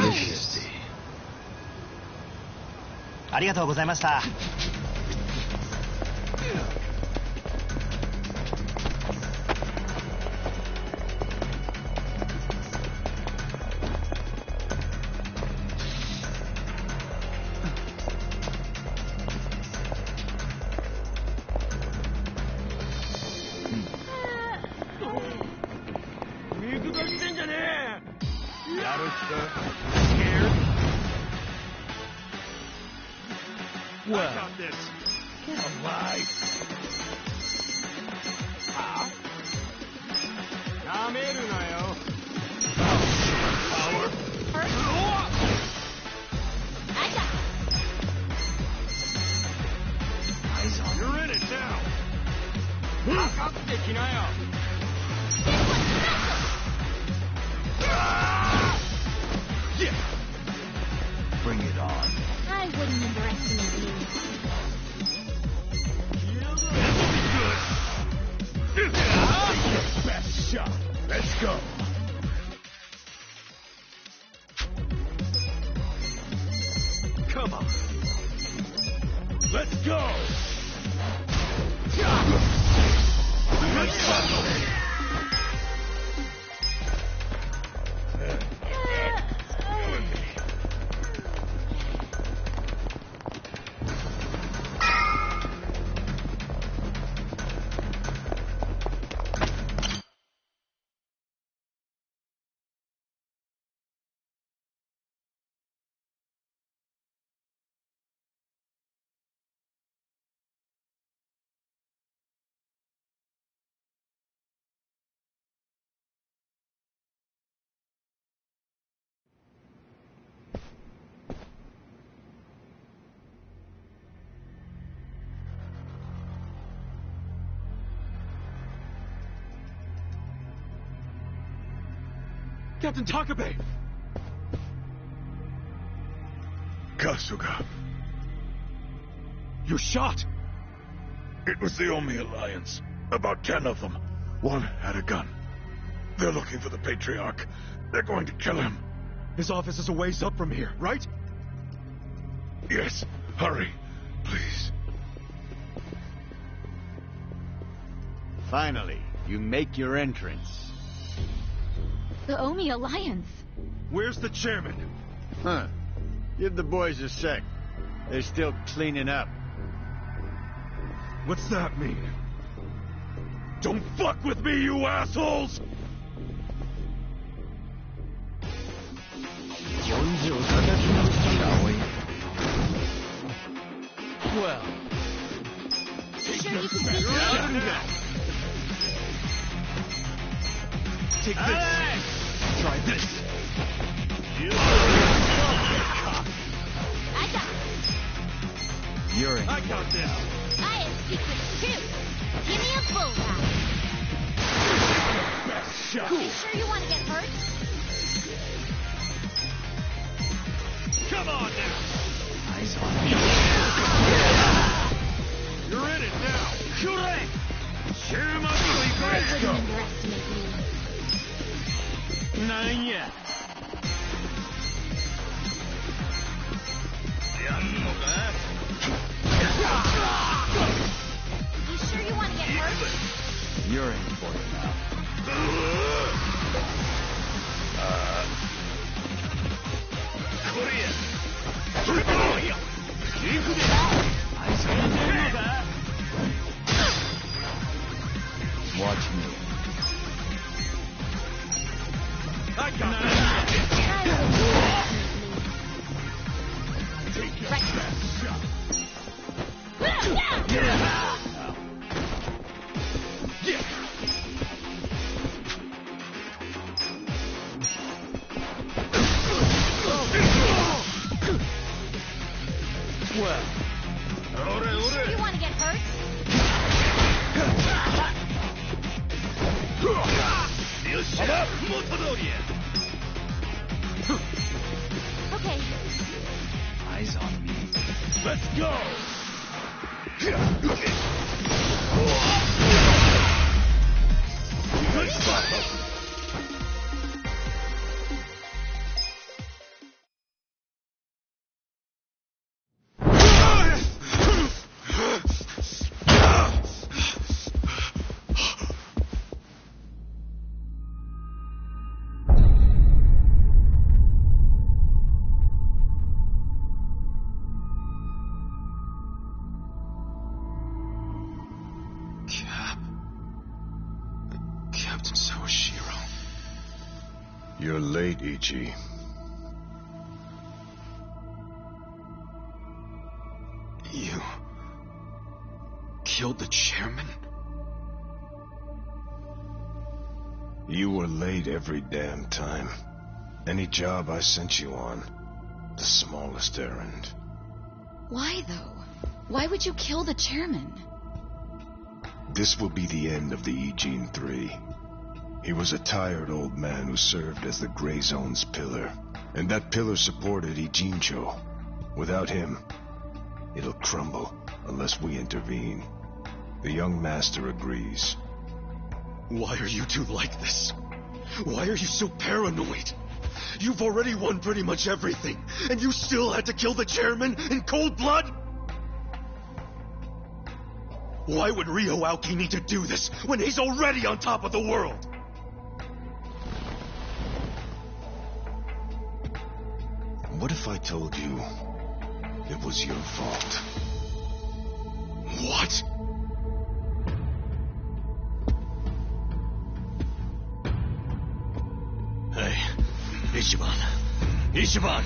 Delicious. ありがとうございました。水出してんじゃねえ。やる気か。Well, I got this. Get alive. Huh? なめるなよ。Power. I got Eyes on. You're in it now. かかってきなよ。Yeah. Bring it on. I wouldn't underestimate you. Best shot. Let's go. Come on. Let's go. Captain Takabe! Kasuga. You're shot! It was the Omi Alliance. About 10 of them. One had a gun. They're looking for the Patriarch. They're going to kill him. His office is a ways up from here, right? Yes. Hurry. Please. Finally, you make your entrance. The Omi Alliance. Where's the chairman? Huh. Give the boys a sec. They're still cleaning up. What's that mean? Don't fuck with me, you assholes! Shall we? Well. Sure you can beat me? Take this. Try this. I got it. You're in. I got this. I have secrets too. Give me a full round. Best shot. You sure you want to get hurt? Come on now. Eyes on me. You're in it now. Correct. Share my I Let's wouldn't go. underestimate me. Not yet. You sure you want to get hurt? You're in for it now. Eyes on me. Watch me. I got this. Take your best shot. You want to get hurt? Okay. Eyes on me. Let's go! Good shot! Captain Sawashiro. You're late, Ichi. You killed the chairman? You were late every damn time. Any job I sent you on, the smallest errand. Why, though? Why would you kill the chairman? This will be the end of the Ijin 3. He was a tired old man who served as the Gray Zone's pillar. And that pillar supported Ijincho. Without him, it'll crumble unless we intervene. The young master agrees. Why are you two like this? Why are you so paranoid? You've already won pretty much everything, and you still had to kill the chairman in cold blood? Why would Ryo Aoki need to do this when he's already on top of the world? What if I told you it was your fault? What? Hey, Ichiban. Ichiban!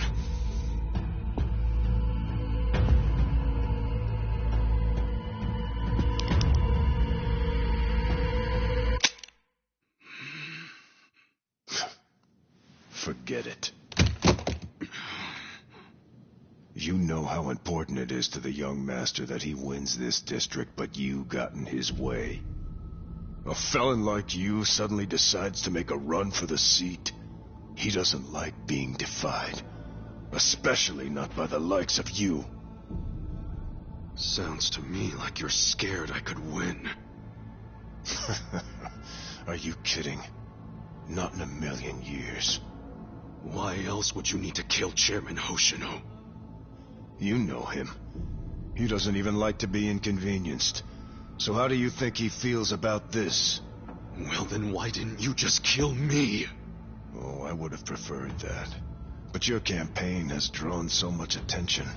Forget it. You know how important it is to the young master that he wins this district, but you got in his way. A felon like you suddenly decides to make a run for the seat. He doesn't like being defied. Especially not by the likes of you. Sounds to me like you're scared I could win. Are you kidding? Not in a million years. Why else would you need to kill Chairman Hoshino? You know him. He doesn't even like to be inconvenienced. So how do you think he feels about this? Well, then why didn't you just kill me? Oh, I would have preferred that. But your campaign has drawn so much attention.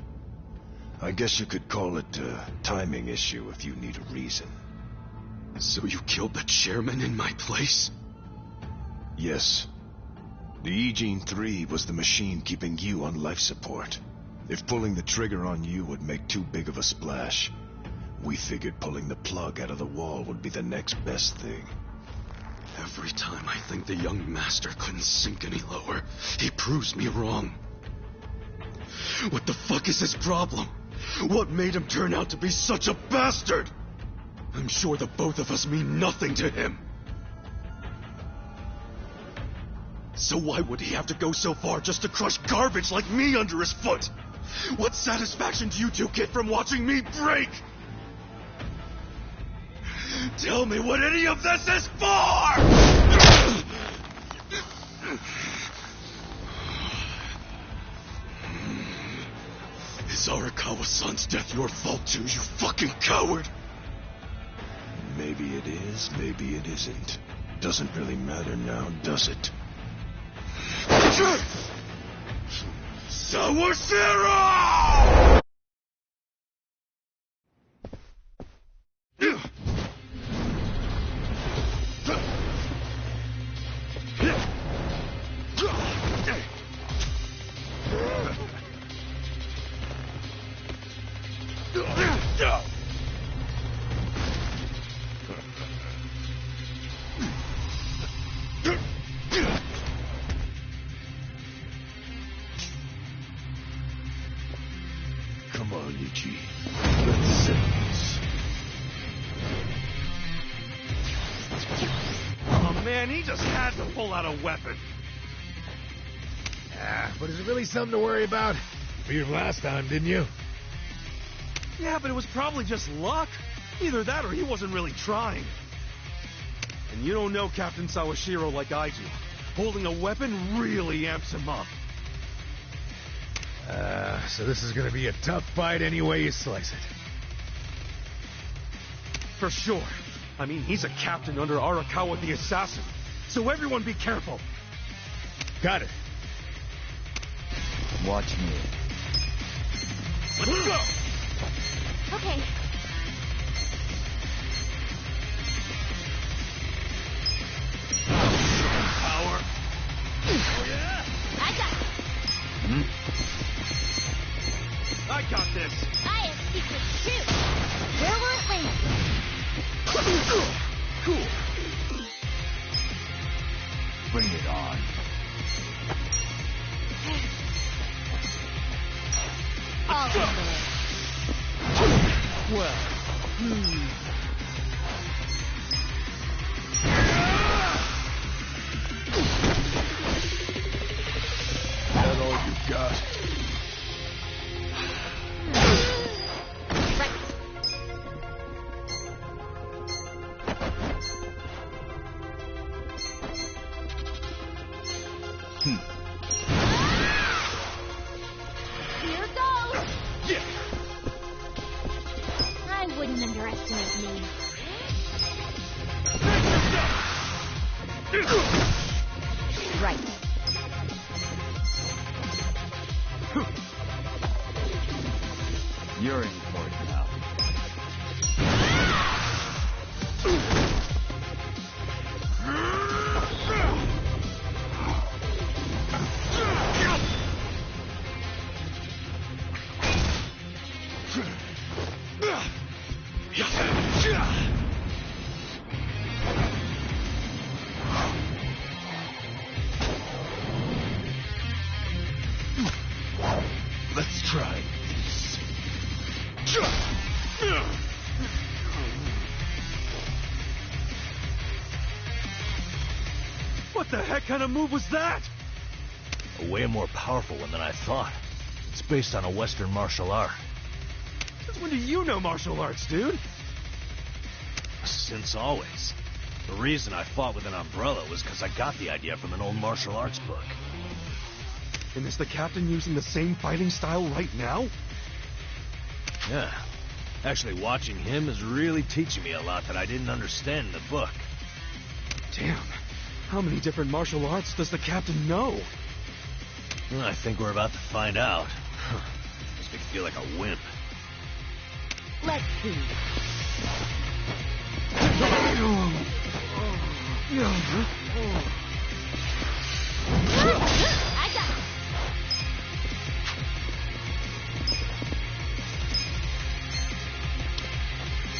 I guess you could call it a timing issue if you need a reason. So you killed the chairman in my place? Yes. The Ijin 3 was the machine keeping you on life support. If pulling the trigger on you would make too big of a splash, we figured pulling the plug out of the wall would be the next best thing. Every time I think the young master couldn't sink any lower, he proves me wrong. What the fuck is his problem? What made him turn out to be such a bastard? I'm sure the both of us mean nothing to him. So why would he have to go so far just to crush garbage like me under his foot? What satisfaction do you two get from watching me break? Tell me what any of this is for! Is Arakawa-san's death your fault too, you fucking coward? Maybe it is, maybe it isn't. Doesn't really matter now, does it? Sawashiro! Man, he just had to pull out a weapon. Yeah, but is it really something to worry about? You beat him last time, didn't you? Yeah, but it was probably just luck. Either that or he wasn't really trying. And you don't know Captain Sawashiro like I do. Holding a weapon really amps him up. So this is gonna be a tough fight any way you slice it. For sure. I mean, he's a captain under Arakawa the Assassin. So everyone be careful. Got it. Watch me. Let's go! Okay. Power. Oh, yeah? I got it. I got this. I have secrets too. Where will it land? Cool. Bring it on. I'll handle it. Well, That all you got? Here goes. Yeah. I wouldn't underestimate me. Right. You're in for it now. Let's try this. What the heck kind of move was that? A way more powerful one than I thought. It's based on a Western martial art. Since when do you know martial arts, dude? Since always. The reason I fought with an umbrella was because I got the idea from an old martial arts book. And is the captain using the same fighting style right now? Yeah. Actually, watching him is really teaching me a lot that I didn't understand in the book. Damn. How many different martial arts does the captain know? Well, I think we're about to find out. Makes me feel like a wimp. Let's see. I got it.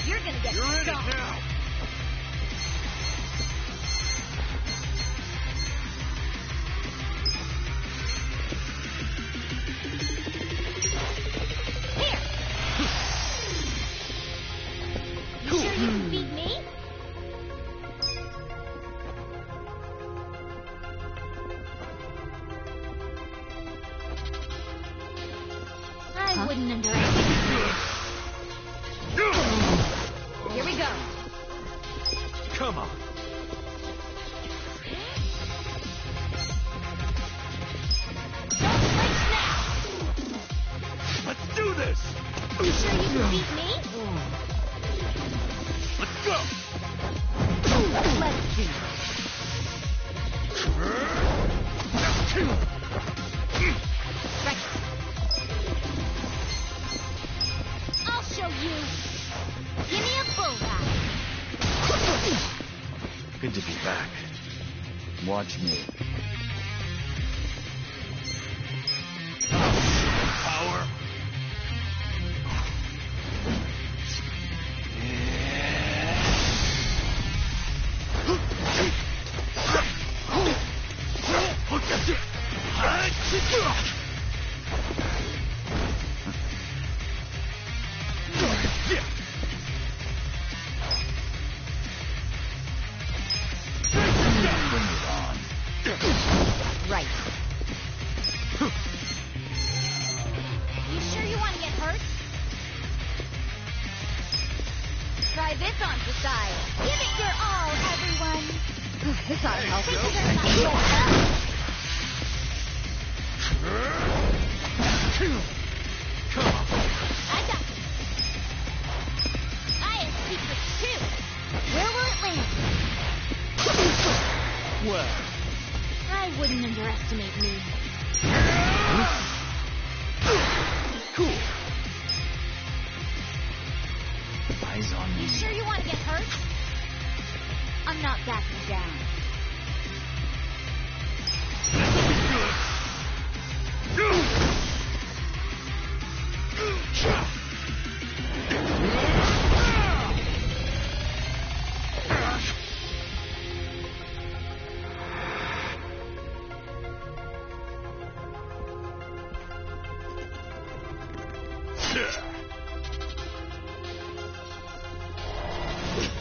You're gonna get You're in it stung. now. Here. You sure you can beat me? I wouldn't underestimate you. Here we go. Come on. Don't flinch now. Let's do this. You sure you can beat me? Let's go. Let's see. Right. I'll show you. Give me a bullseye. Good to be back. Watch me. Power. try this on for size. Give it your all, everyone. This ought to help. Thank you very much. Come on. I got you. I have secrets too. Where will it land? Well, I wouldn't underestimate me. cool. Eyes on me. You sure you want to get hurt? I'm not backing down.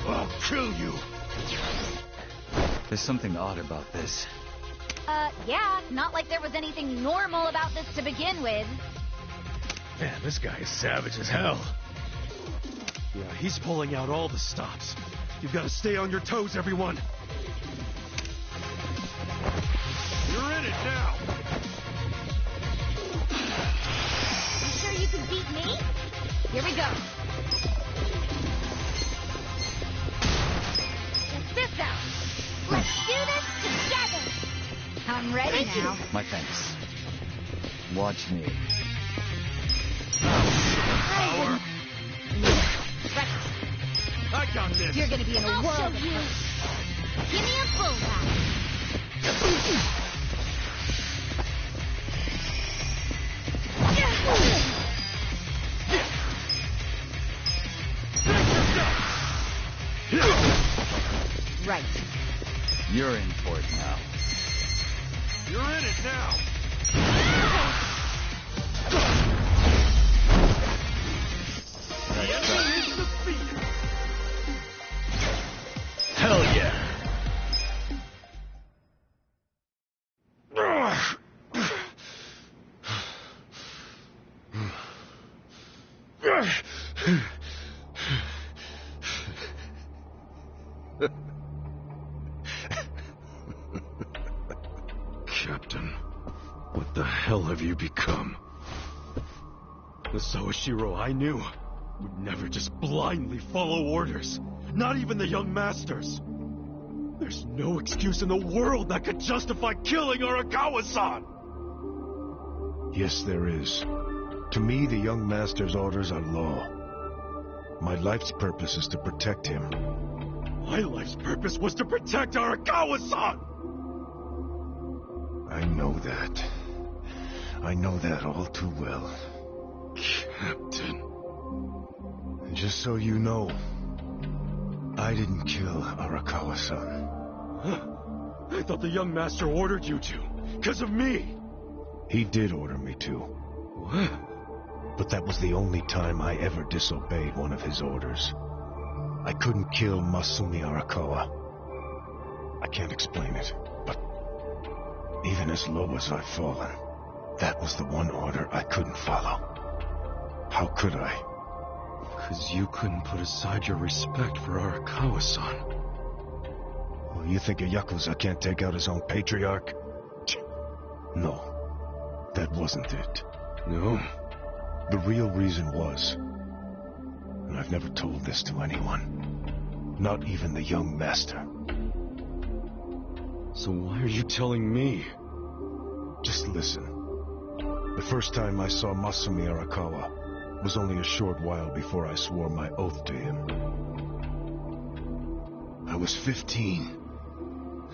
I'll kill you. There's something odd about this. Yeah, not like there was anything normal about this to begin with. Man, this guy is savage as hell. Yeah, he's pulling out all the stops. You've got to stay on your toes, everyone. You're in it now. You sure you can beat me? Here we go. Check this out. Let's do this together. I'm ready now. My thanks. Watch me. Power. I got this. You're gonna be in a I'll world show of you. hurt. Give me a bull Right. You're in for it now. You're in it now. The enemy is defeated. Hell yeah. Captain, what the hell have you become? The Sawashiro I knew would never just blindly follow orders. Not even the young masters. There's no excuse in the world that could justify killing Arakawa-san! Yes, there is. To me, the young master's orders are law. My life's purpose is to protect him. My life's purpose was to protect Arakawa-san! I know that. I know that all too well. Captain. And just so you know, I didn't kill Arakawa-san. I thought the young master ordered you to, because of me. He did order me to. What? But that was the only time I ever disobeyed one of his orders. I couldn't kill Masumi Arakawa. I can't explain it, but even as low as I've fallen, that was the one order I couldn't follow. How could I? Because you couldn't put aside your respect for Arakawa-san. Well, you think a Yakuza can't take out his own patriarch? No, that wasn't it. No? The real reason was, and I've never told this to anyone, not even the young master. So why are you telling me? Just listen. The first time I saw Masumi Arakawa was only a short while before I swore my oath to him. I was 15.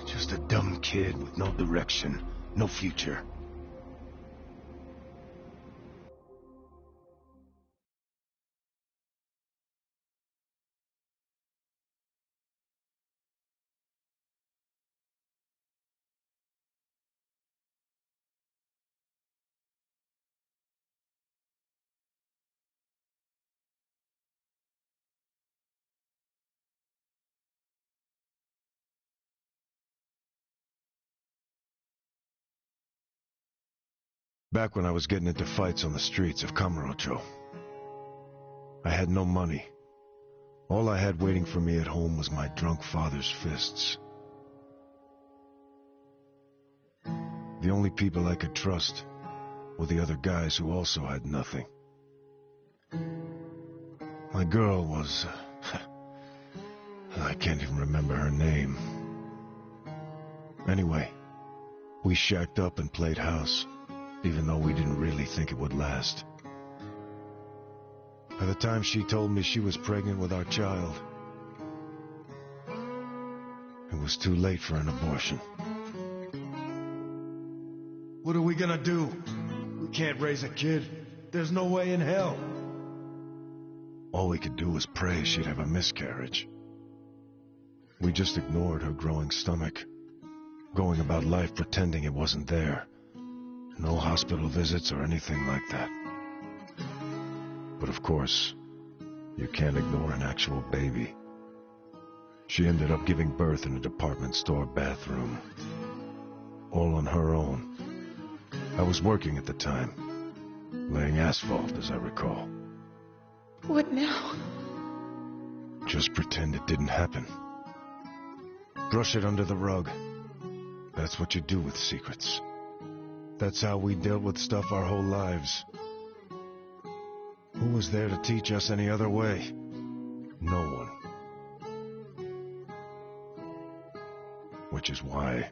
Just a dumb kid with no direction, no future. Back when I was getting into fights on the streets of Kamurocho, I had no money, All I had waiting for me at home was my drunk father's fists. The only people I could trust were the other guys who also had nothing. My girl was... I can't even remember her name. Anyway, we shacked up and played house, even though we didn't really think it would last. By the time she told me she was pregnant with our child, it was too late for an abortion. What are we gonna do? We can't raise a kid. There's no way in hell. All we could do was pray she'd have a miscarriage. We just ignored her growing stomach, going about life pretending it wasn't there. No hospital visits or anything like that. But of course, you can't ignore an actual baby. She ended up giving birth in a department store bathroom. All on her own. I was working at the time, laying asphalt, as I recall. What now? Just pretend it didn't happen. Brush it under the rug. That's what you do with secrets. That's how we dealt with stuff our whole lives. Who was there to teach us any other way? No one. Which is why...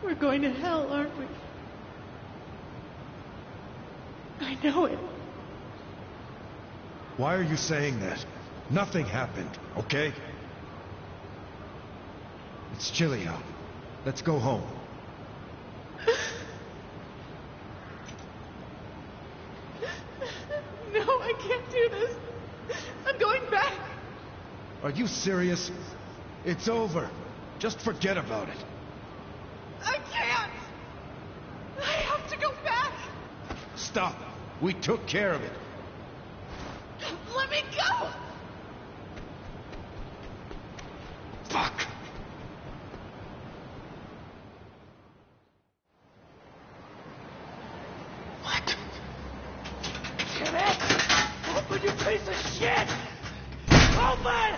We're going to hell, aren't we? I know it. Why are you saying that? Nothing happened, okay? It's chilly out. Let's go home. No, I can't do this. I'm going back. Are you serious? It's over. Just forget about it. I can't. I have to go back. Stop. We took care of it. Let me go. Fuck. What? Damn it! Open, you piece of shit! Open!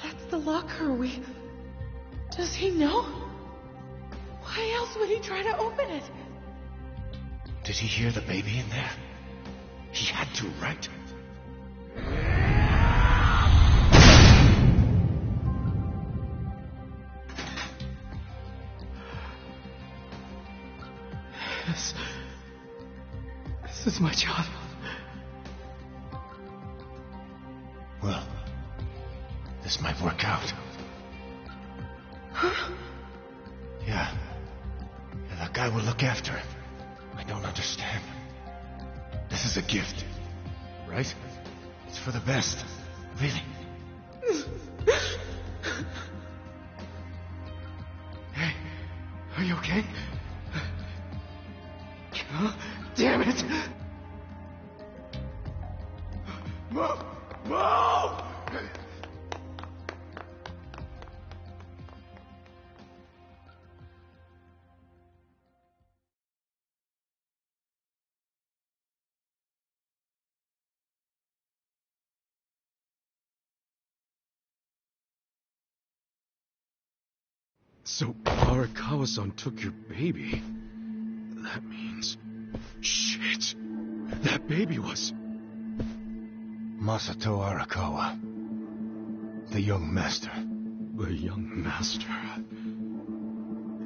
That's the locker. Does he know? Why else would he try to open it? Did he hear the baby in there? He had to, right? This is my job. Well, this might work out. Huh? Yeah, that guy will look after him. I don't understand. This is a gift, right? It's for the best. Really. Hey, are you okay? Oh, damn it! Move! Move! So, Arakawa-san took your baby. That means... Shit! That baby was... Masato Arakawa. The young master. The young master...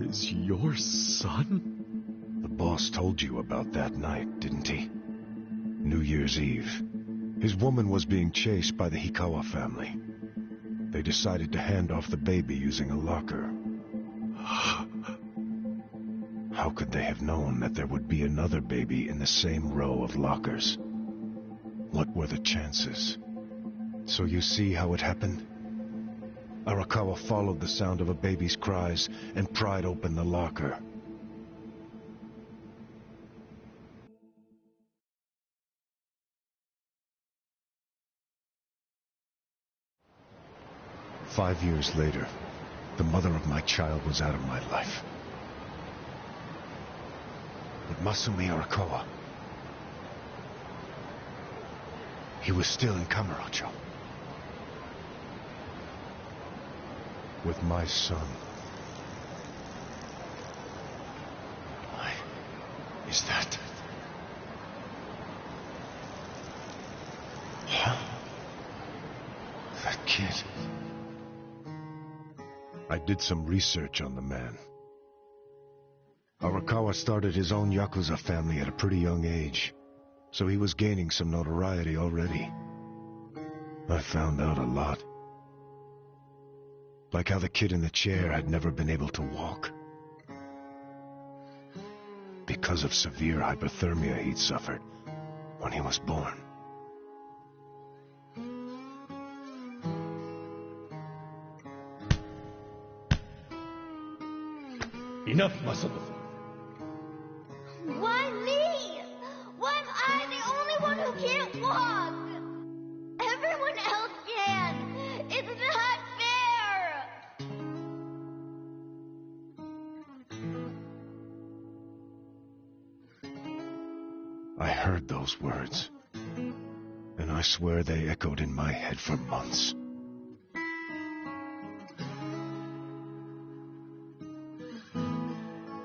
is your son? The boss told you about that night, didn't he? New Year's Eve. His woman was being chased by the Hikawa family. They decided to hand off the baby using a locker. How could they have known that there would be another baby in the same row of lockers? What were the chances? So you see how it happened? Arakawa followed the sound of a baby's cries and pried open the locker. "5 years later, the mother of my child was out of my life. But Masumi Arakawa, he was still in Kamurocho. With my son. Why is that? Huh? That kid. I did some research on the man. Arakawa started his own Yakuza family at a pretty young age, so he was gaining some notoriety already. I found out a lot. Like how the kid in the chair had never been able to walk. Because of severe hypothermia he'd suffered when he was born. Enough, Masato. Why me? Why am I the only one who can't walk? Everyone else can. It's not fair. I heard those words, and I swear they echoed in my head for months.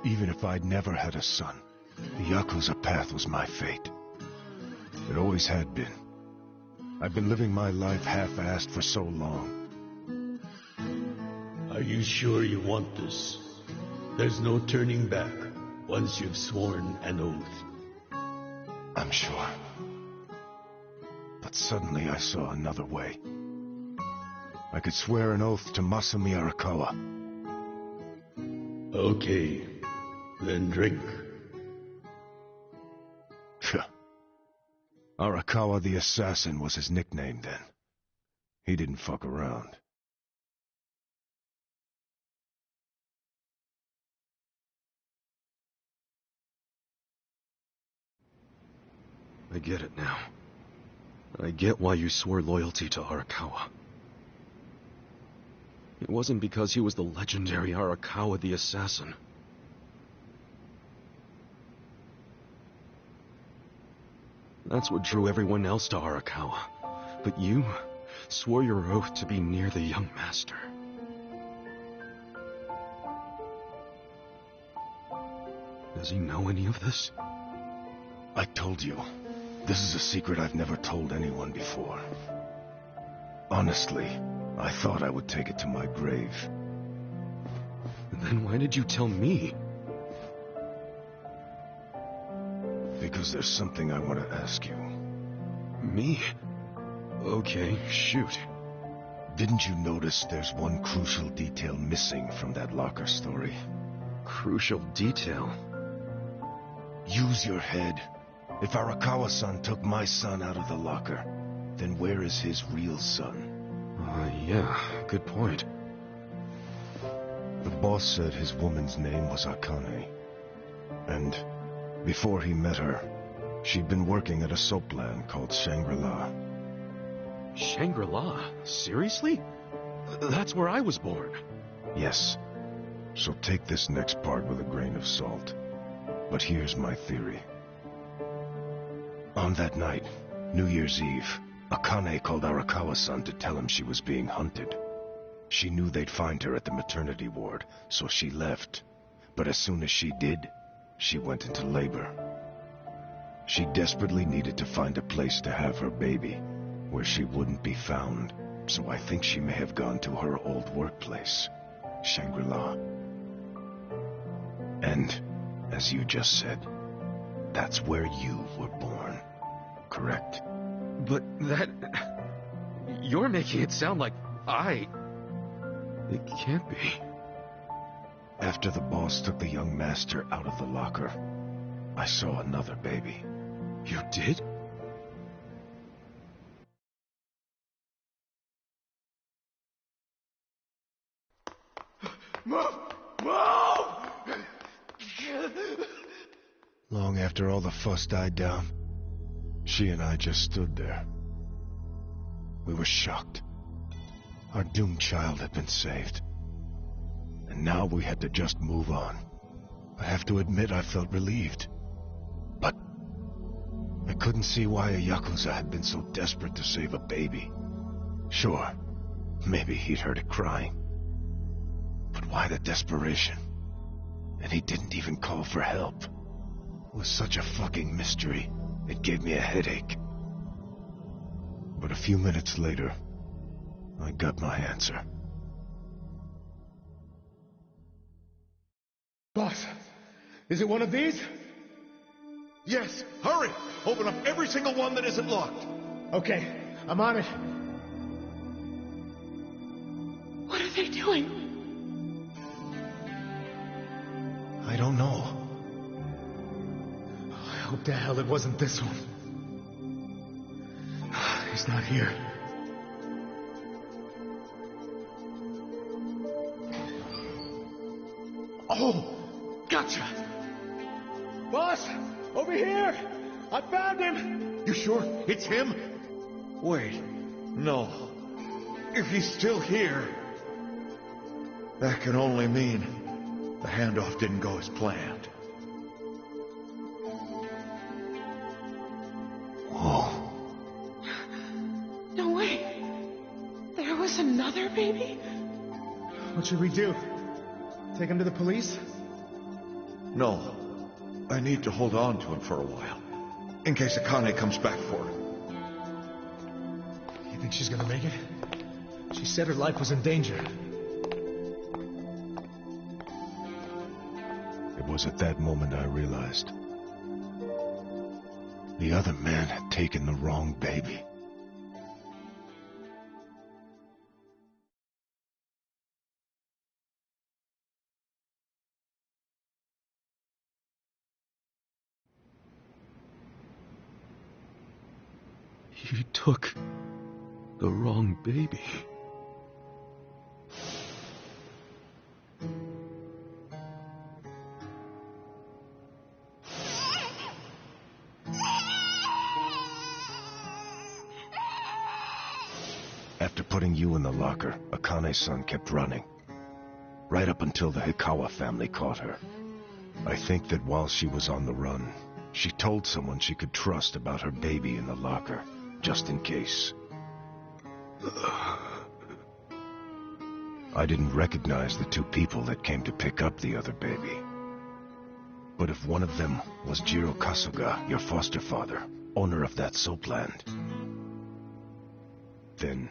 Even if I'd never had a son, the Yakuza path was my fate. It always had been. I've been living my life half-assed for so long. Are you sure you want this? There's no turning back once you've sworn an oath. I'm sure. But suddenly I saw another way. I could swear an oath to Masumi Arakawa. Okay, then drink. Arakawa the Assassin was his nickname then. He didn't fuck around. I get it now. I get why you swore loyalty to Arakawa. It wasn't because he was the legendary Arakawa the Assassin. That's what drew everyone else to Arakawa. But you swore your oath to be near the young master. Does he know any of this? I told you. This is a secret I've never told anyone before. Honestly, I thought I would take it to my grave. Then why did you tell me? Because there's something I want to ask you. Me? Okay, shoot. Didn't you notice there's one crucial detail missing from that locker story? Crucial detail? Use your head. If Arakawa-san took my son out of the locker, then where is his real son? Yeah, good point. The boss said his woman's name was Akane. And before he met her, she'd been working at a soap land called Shangri-La. Shangri-La? Seriously? That's where I was born. Yes. So take this next part with a grain of salt. But here's my theory. On that night, New Year's Eve, Akane called Arakawa-san to tell him she was being hunted. She knew they'd find her at the maternity ward, so she left. But as soon as she did, she went into labor. She desperately needed to find a place to have her baby, where she wouldn't be found. So I think she may have gone to her old workplace, Shangri-La. And, as you just said, that's where you were born, correct? But that... You're making it sound like I... It can't be. After the boss took the young master out of the locker, I saw another baby. You did? Move! Move! Long after all the fuss died down, she and I just stood there. We were shocked. Our doomed child had been saved. And now we had to just move on. I have to admit I felt relieved. But I couldn't see why a Yakuza had been so desperate to save a baby. Sure, maybe he'd heard it crying. But why the desperation? And he didn't even call for help. It was such a fucking mystery, it gave me a headache. But a few minutes later, I got my answer. Boss, is it one of these? Yes, hurry! Open up every single one that isn't locked. Okay, I'm on it. What are they doing? I don't know. I hope to hell it wasn't this one. He's not here. Oh! Gotcha! Boss! Over here! I found him! You sure it's him? Wait. No. If he's still here... That can only mean the handoff didn't go as planned. Whoa. No way. There was another baby? What should we do? Take him to the police? No. I need to hold on to him for a while. In case Akane comes back for him. You think she's gonna make it? She said her life was in danger. It was at that moment I realized. The other man had taken the wrong baby. He took the wrong baby. After putting you in the locker, Akane-san kept running. Right up until the Hikawa family caught her. I think that while she was on the run, she told someone she could trust about her baby in the locker, just in case. I didn't recognize the two people that came to pick up the other baby. But if one of them was Jiro Kasuga, your foster father, owner of that soapland, then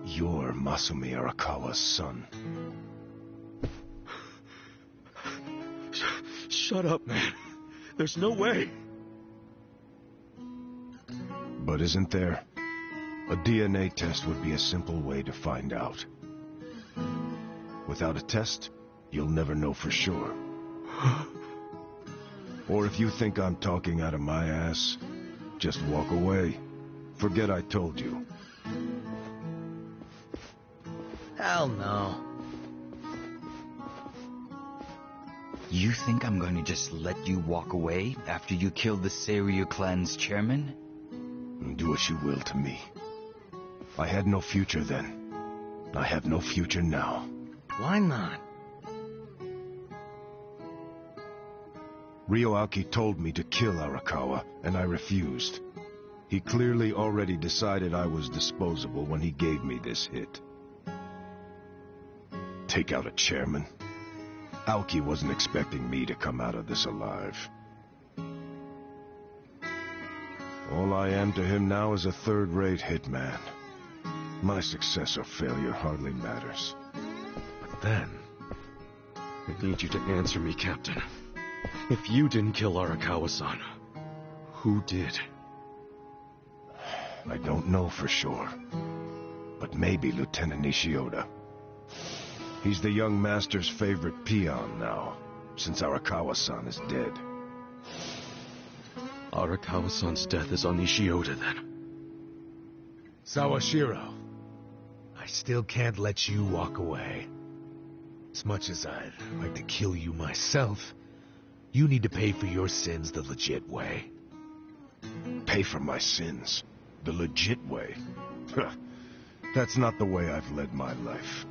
you're Masumi Arakawa's son. Shut up, man. There's no way. But isn't there? A DNA test would be a simple way to find out. Without a test, you'll never know for sure. Or if you think I'm talking out of my ass, just walk away. Forget I told you. Hell no. You think I'm going to just let you walk away after you killed the Seiryu clan's chairman? Do what you will to me. I had no future then. I have no future now. Why not? Ryoaki told me to kill Arakawa, and I refused. He clearly already decided I was disposable when he gave me this hit. Take out a chairman? Aoki wasn't expecting me to come out of this alive. All I am to him now is a third-rate hitman. My success or failure hardly matters. But then, I need you to answer me, Captain. If you didn't kill Arakawa-san, who did? I don't know for sure. But maybe Lieutenant Nishioda. He's the young master's favorite peon now, since Arakawa-san is dead. Arakawa-san's death is on Nishioda, then. Sawashiro, I still can't let you walk away. As much as I'd like to kill you myself, you need to pay for your sins the legit way. Pay for my sins? The legit way? That's not the way I've led my life.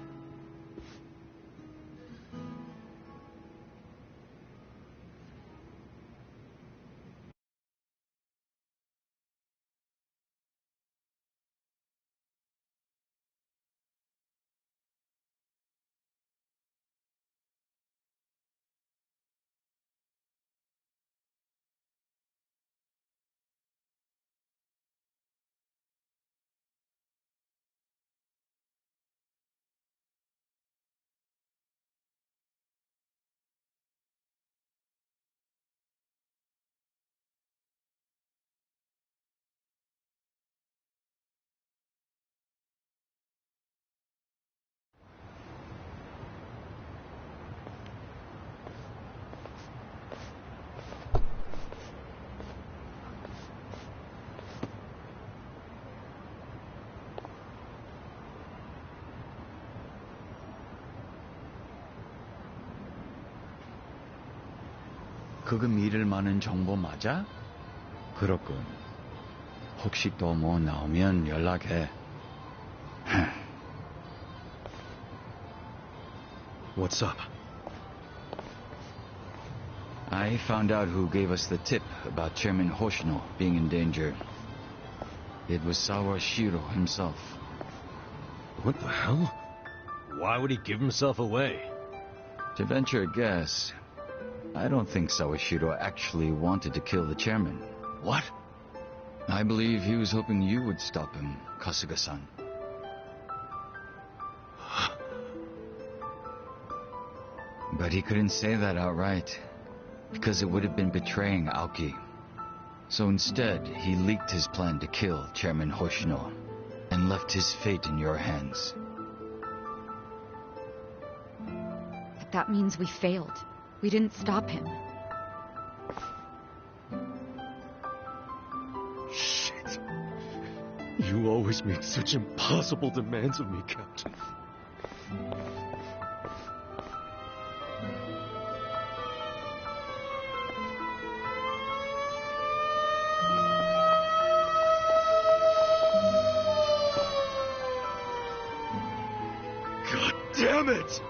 그거 믿을 만한 정보 맞아? 그렇군. 혹시 또 뭐 나오면 연락해. What's up? I found out who gave us the tip about Chairman Hoshino being in danger. It was Sawashiro himself. What the hell? Why would he give himself away? To venture a guess, I don't think Sawashiro actually wanted to kill the chairman. What? I believe he was hoping you would stop him, Kasuga-san. But he couldn't say that outright, because it would have been betraying Aoki. So instead, he leaked his plan to kill Chairman Hoshino, and left his fate in your hands. But that means we failed. We didn't stop him. Shit. You always make such impossible demands of me, Captain. God damn it!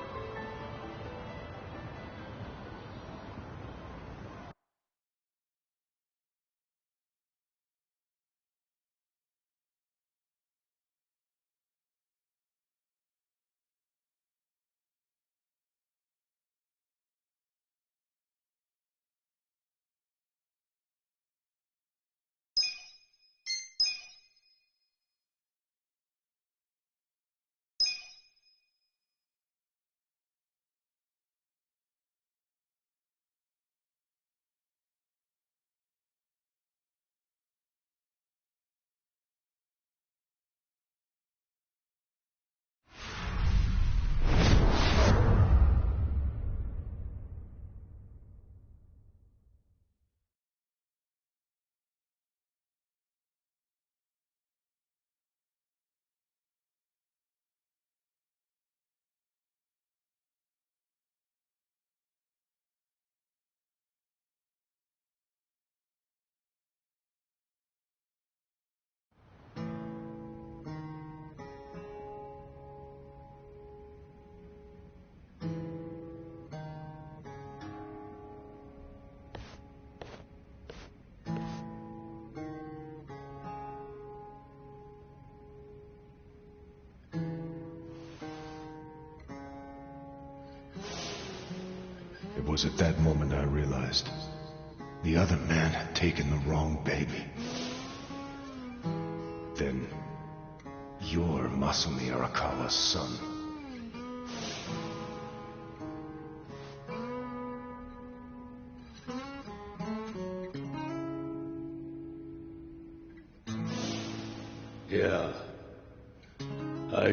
It was at that moment I realized the other man had taken the wrong baby. Then, you're Masumi Arakawa's son.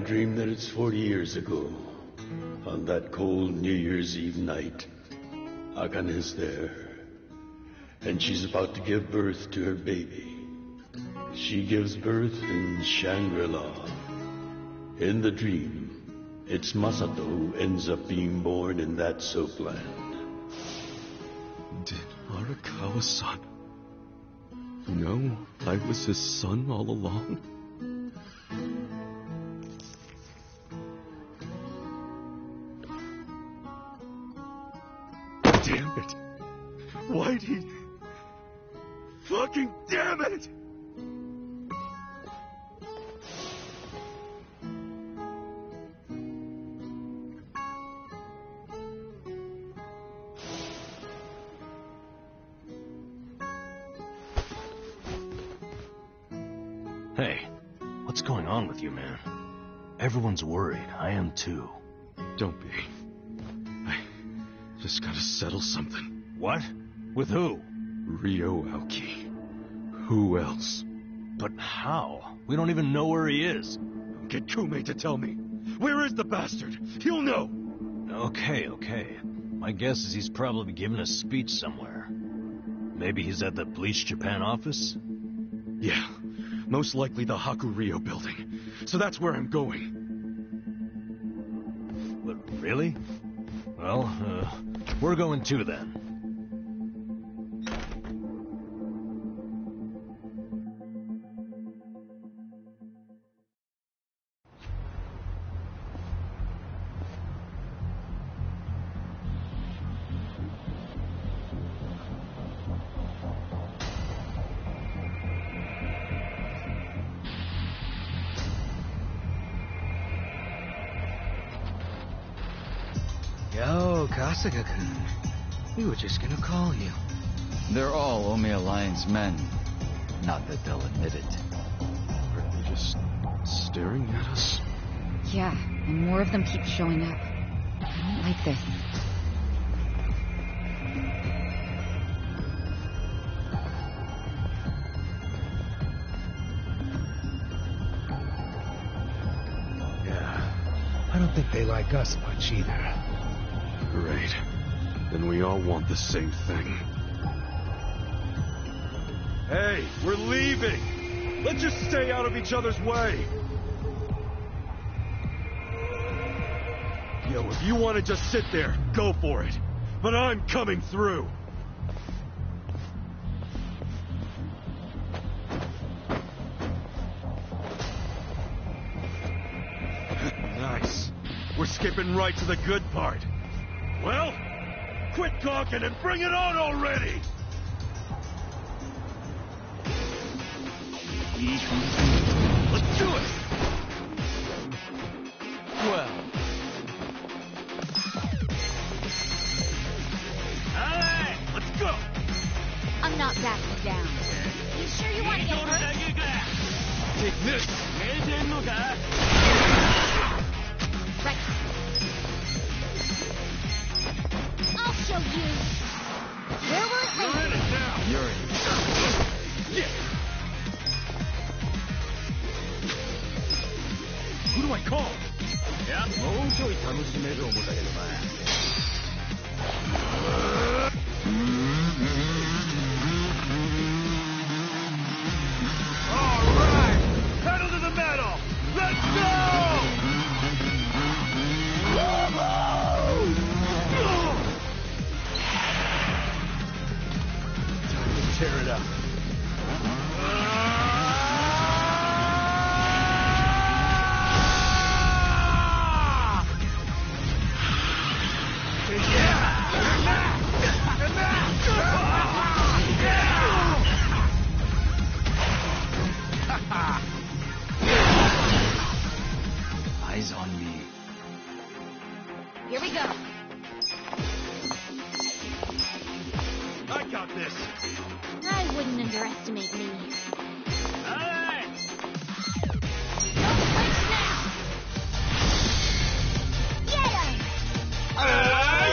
dream that it's 40 years ago, on that cold New Year's Eve night. Akane's there, and she's about to give birth to her baby. She gives birth in Shangri-La. In the dream, it's Masato who ends up being born in that soapland. Did Arakawa-san know I was his son all along? Damn it! Why'd he... Fucking damn it! Hey, what's going on with you, man? Everyone's worried. I am too. Don't be. I just gotta settle something. What? With who? Ryo Aoki. Who else? But how? We don't even know where he is. Get Kume to tell me. Where is the bastard? He'll know. Okay. My guess is he's probably giving a speech somewhere. Maybe he's at the Bleach Japan office? Yeah. Most likely the Haku-Ryo building. So that's where I'm going. But really? Well, we're going too then. Yo, Kasuga-kun. We were just gonna call you. They're all Ome Alliance men. Not that they'll admit it. Are they just staring at us? Yeah, and more of them keep showing up. I don't like this. Yeah, I don't think they like us much either. Great. Then we all want the same thing. Hey, we're leaving! Let's just stay out of each other's way! Yo, if you want to just sit there, go for it. But I'm coming through! Nice. We're skipping right to the good part. Well, quit talking and bring it on already! Let's do it! Well. Alright, let's go! I'm not backing down. You sure you want to get hurt? Take this! Right. I'll show you. Where will it You're in it now! You're in it. Yeah! Who do I call? Yeah? Alright! Pedal to the metal! Let's go! Time to tear it up. Eyes on me. Here we go. I got this. I wouldn't underestimate me. Alright! Don't flinch now! Get him!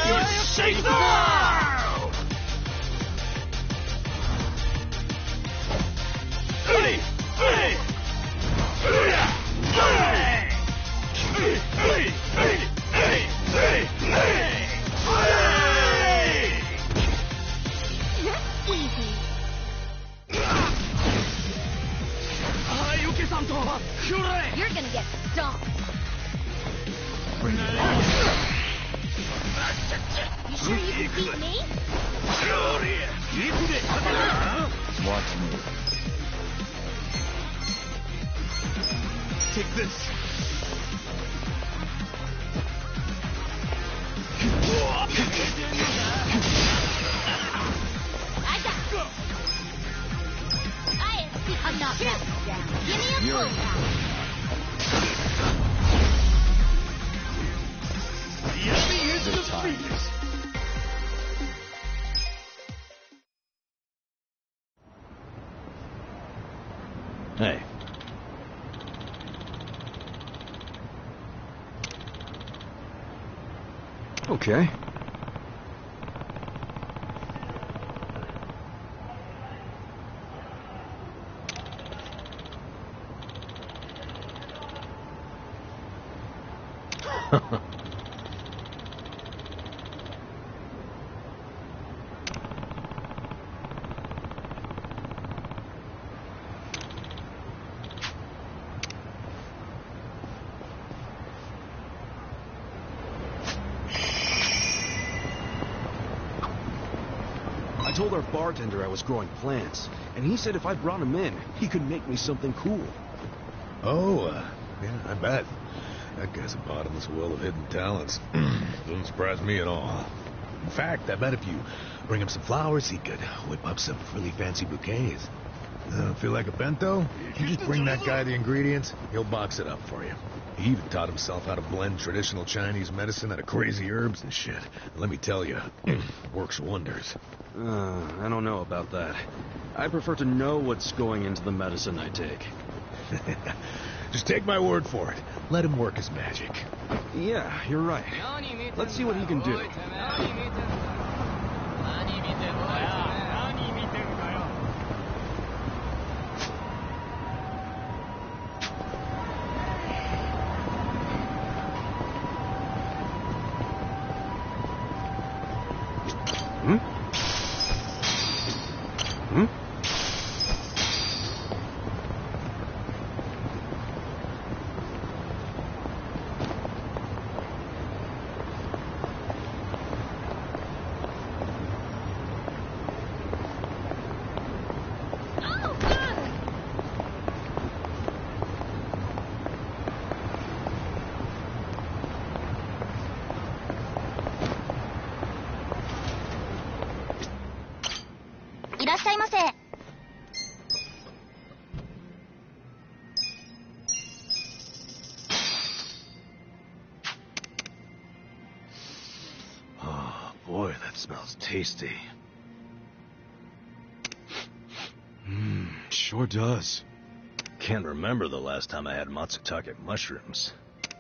You shake the You sure you can beat me? Watch me. Take this. I'm not backing down. Give me a full pound. Good times. Hey. Okay. I told our bartender I was growing plants, and he said if I brought him in, he could make me something cool. Oh, yeah, I bet. That guy's a bottomless well of hidden talents. Doesn't surprise me at all. In fact, I bet if you bring him some flowers, he could whip up some really fancy bouquets. Feel like a bento? You just bring that guy the ingredients, he'll box it up for you. He even taught himself how to blend traditional Chinese medicine out of crazy herbs and shit. And let me tell you, works wonders. I don't know about that. I prefer to know what's going into the medicine I take. Just take my word for it. Let him work his magic. Yeah, you're right. Let's see what he can do. Hmm? Hmm? Boy, that smells tasty. Sure does. Can't remember the last time I had matsutake mushrooms.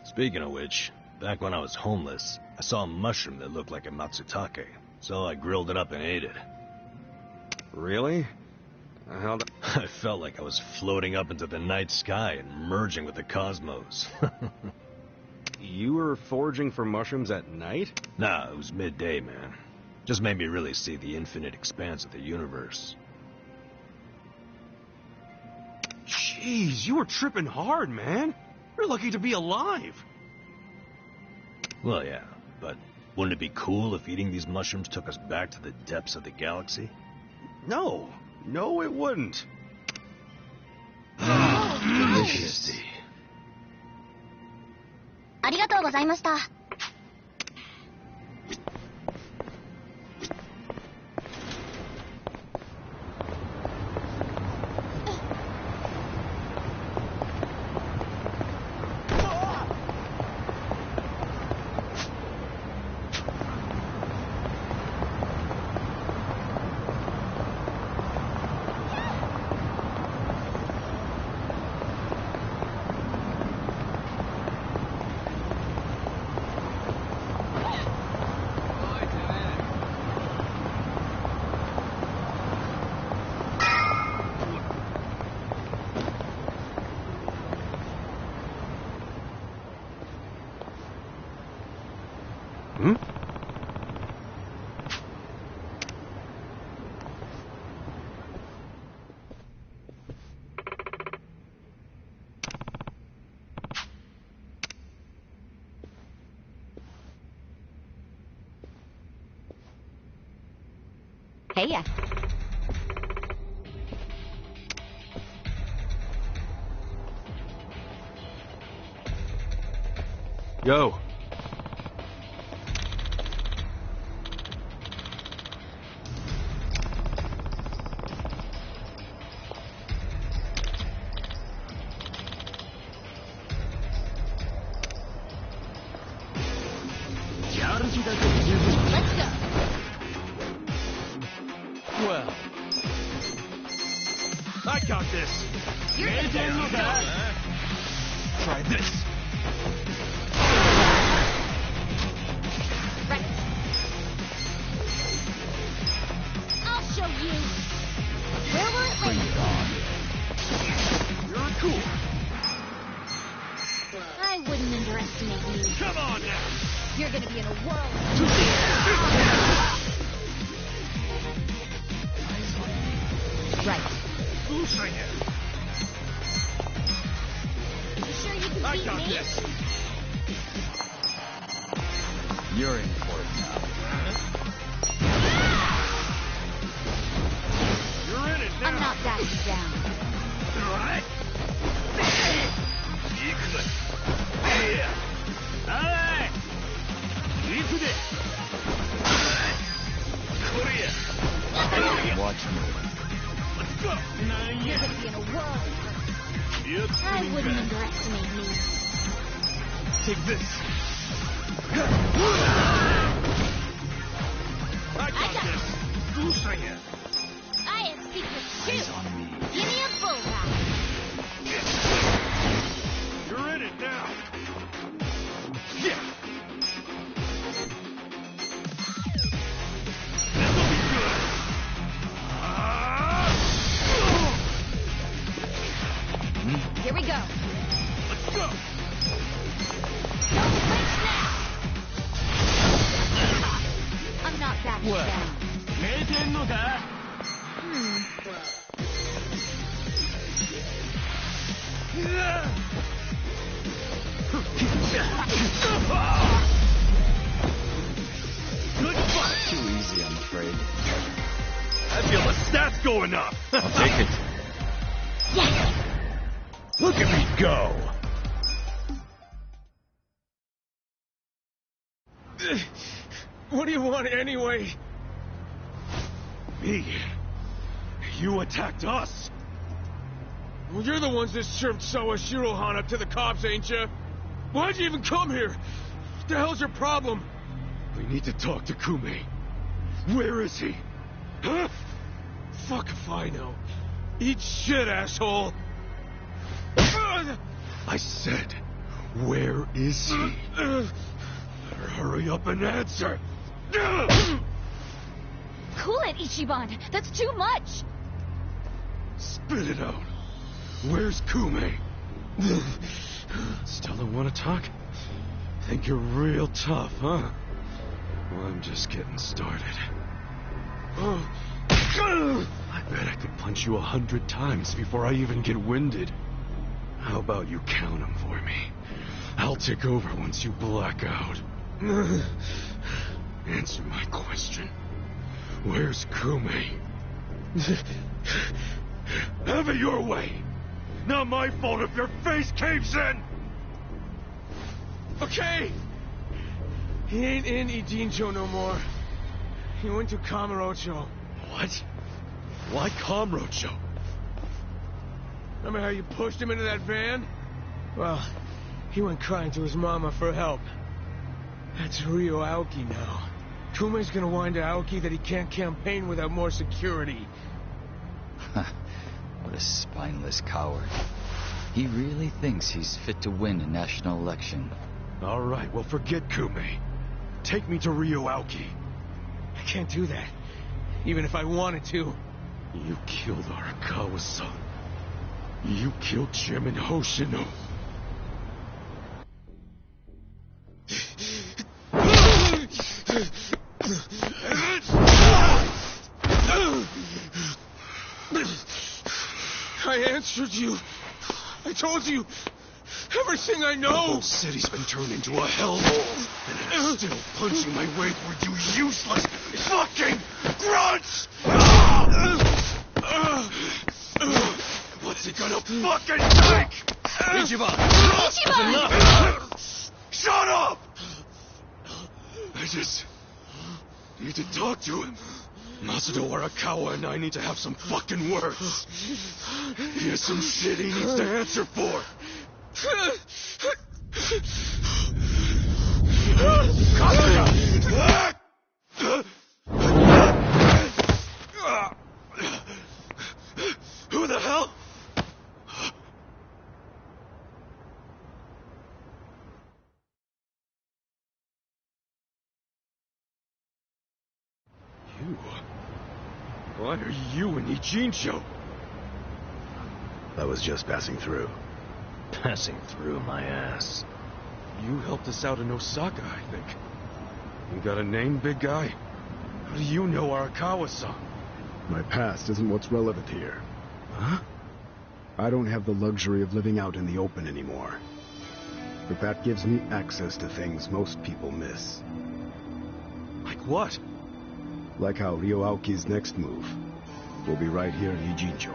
Speaking of which, back when I was homeless, I saw a mushroom that looked like a matsutake, so I grilled it up and ate it. Really? I felt like I was floating up into the night sky and merging with the cosmos. You were foraging for mushrooms at night? Nah, it was midday, man. Just made me really see the infinite expanse of the universe. Jeez, you were tripping hard, man. You're lucky to be alive. Well, yeah, but wouldn't it be cool if eating these mushrooms took us back to the depths of the galaxy? No, it wouldn't. Delicious. ありがとうございました。Hmm? Hey, ya. Yo. Let's go. Well, I got this. You're gonna get Try this. right. I'll show you. Where will it land? You're cool. I wouldn't underestimate you. Come on now. You're gonna be in a whirl. Right. Who's saying it? You sure you can I beat got me? this. You're in for it now. You're in it now. I'm not backing down. Right? Watch me. Let's go. You're gonna be in a whirl. I wouldn't underestimate me. Take this. I got this. Who's saying it? I have secrets too. Eyes on me. Give me a bullseye. You're in it now. Yeah. This'll be good. Here we go. Let's go. Don't flinch now. I'm not backing down. Good fight. Too easy, I'm afraid. I feel the stats going up. I'll take it. Yes. Look at me go. What do you want anyway? Me? You attacked us? Well, you're the ones that served Sawa Shirohan up to the cops, ain't you? Why'd you even come here? What the hell's your problem? We need to talk to Kume. Where is he? Huh? Fuck if I know. Eat shit, asshole. I said, where is he? Better hurry up and answer. Cool it, Ichiban. That's too much. Spit it out. Where's Kume? Still don't want to talk? Think you're real tough, huh? Well, I'm just getting started. I bet I could punch you 100 times before I even get winded. How about you count them for me? I'll take over once you black out. Answer my question. Where's Kume? Have it your way. Not my fault if your face caves in. Okay. He ain't in Ijincho no more. He went to Kamurocho. What? Why Kamurocho? Remember how you pushed him into that van? Well, he went crying to his mama for help. That's Ryo Aoki now. Kume's gonna whine to Aoki that he can't campaign without more security. What a spineless coward. He really thinks he's fit to win a national election. All right, well, forget Kume. Take me to Ryo Aoki. I can't do that. Even if I wanted to. You killed Arakawa-san. You killed Chairman Hoshino. I answered you. I told you everything I know. The whole city's been turned into a hellhole, and I'm still punching my way through you useless fucking Grunts! What's it gonna fucking take? Ichiban! That's enough! Shut up! I just need to talk to him. Masudo Arakawa and I need to have some fucking words. He has some shit he needs to answer for. Kasuga! Who the hell? You? Why are you in Ijincho? I was just passing through. Passing through my ass. You helped us out in Osaka, I think. You got a name, big guy? How do you know Arakawa-san? My past isn't what's relevant here. Huh? I don't have the luxury of living out in the open anymore. But that gives me access to things most people miss. Like what? Like how Ryo Aoki's next move will be right here in Ijincho.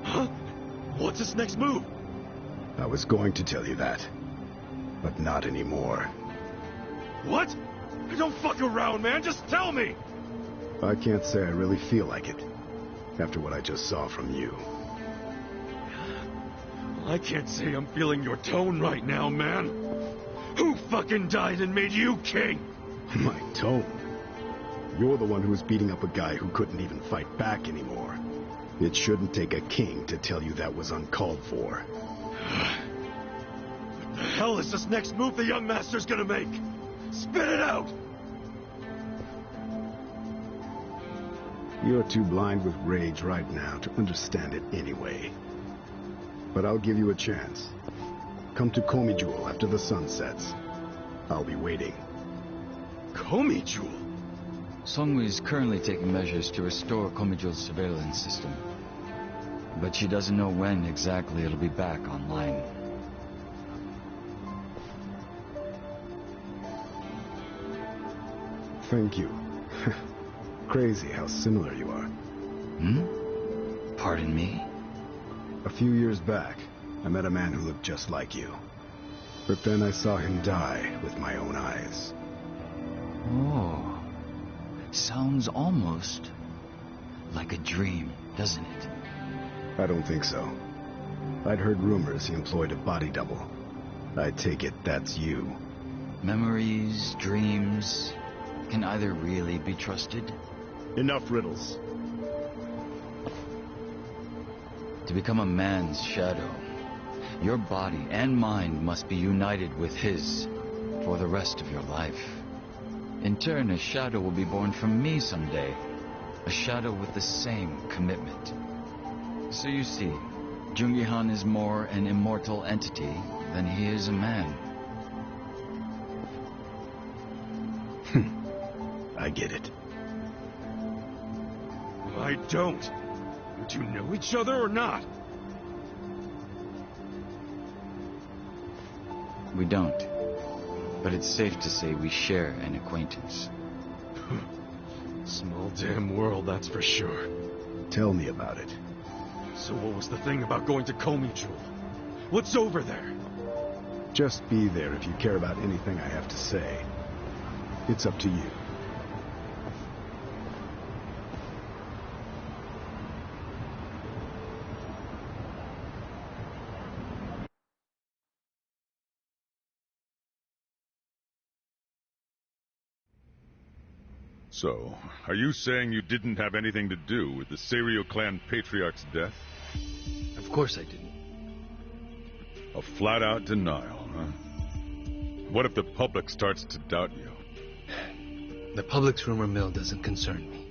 Huh? What's his next move? I was going to tell you that, but not anymore. What? Don't fuck around, man. Just tell me. I can't say I really feel like it, after what I just saw from you. Well, I can't say I'm feeling your tone right now, man. Who fucking died and made you king? My tone? You're the one who was beating up a guy who couldn't even fight back anymore. It shouldn't take a king to tell you that was uncalled for. What the hell is this next move the young master's gonna make? Spit it out! You're too blind with rage right now to understand it anyway. But I'll give you a chance. Come to Komi Jewel after the sun sets. I'll be waiting. Komi Jewel? Songwoo is currently taking measures to restore Komijul's surveillance system. But she doesn't know when exactly it'll be back online. Thank you. Crazy how similar you are. Hmm? Pardon me? A few years back, I met a man who looked just like you. But then I saw him die with my own eyes. Oh. Sounds almost like a dream, doesn't it? I don't think so. I'd heard rumors he employed a body double. I take it that's you. Memories, dreams, can either really be trusted? Enough riddles. To become a man's shadow, your body and mind must be united with his for the rest of your life. In turn, a shadow will be born from me someday. A shadow with the same commitment. So you see, Jungi-han is more an immortal entity than he is a man. I get it. I don't. You two know each other or not? We don't. But it's safe to say we share an acquaintance. Small damn world, that's for sure. Tell me about it. So what was the thing about going to Komi Jewel? What's over there? Just be there if you care about anything I have to say. It's up to you. So, are you saying you didn't have anything to do with the Seiryo clan patriarch's death? Of course I didn't. A flat-out denial, huh? What if the public starts to doubt you? The public's rumor mill doesn't concern me.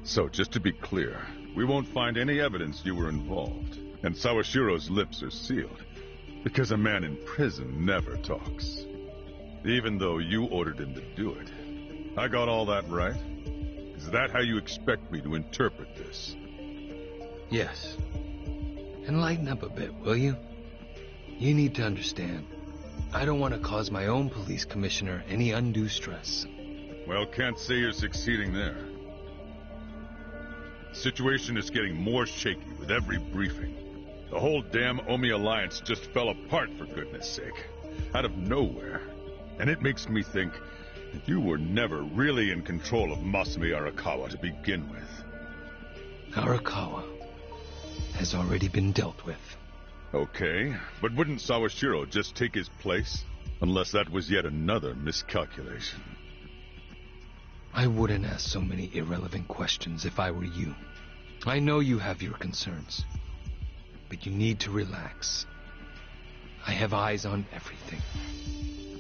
So, just to be clear, we won't find any evidence you were involved, and Sawashiro's lips are sealed, because a man in prison never talks. Even though you ordered him to do it. I got all that right? Is that how you expect me to interpret this? Yes. Enlighten up a bit, will you? You need to understand. I don't want to cause my own police commissioner any undue stress. Well, can't say you're succeeding there. situation is getting more shaky with every briefing. The whole damn Omi alliance just fell apart, for goodness sake. Out of nowhere. And it makes me think that you were never really in control of Masumi Arakawa to begin with. Arakawa has already been dealt with. Okay, but wouldn't Sawashiro just take his place? Unless that was yet another miscalculation. I wouldn't ask so many irrelevant questions if I were you. I know you have your concerns, but you need to relax. I have eyes on everything.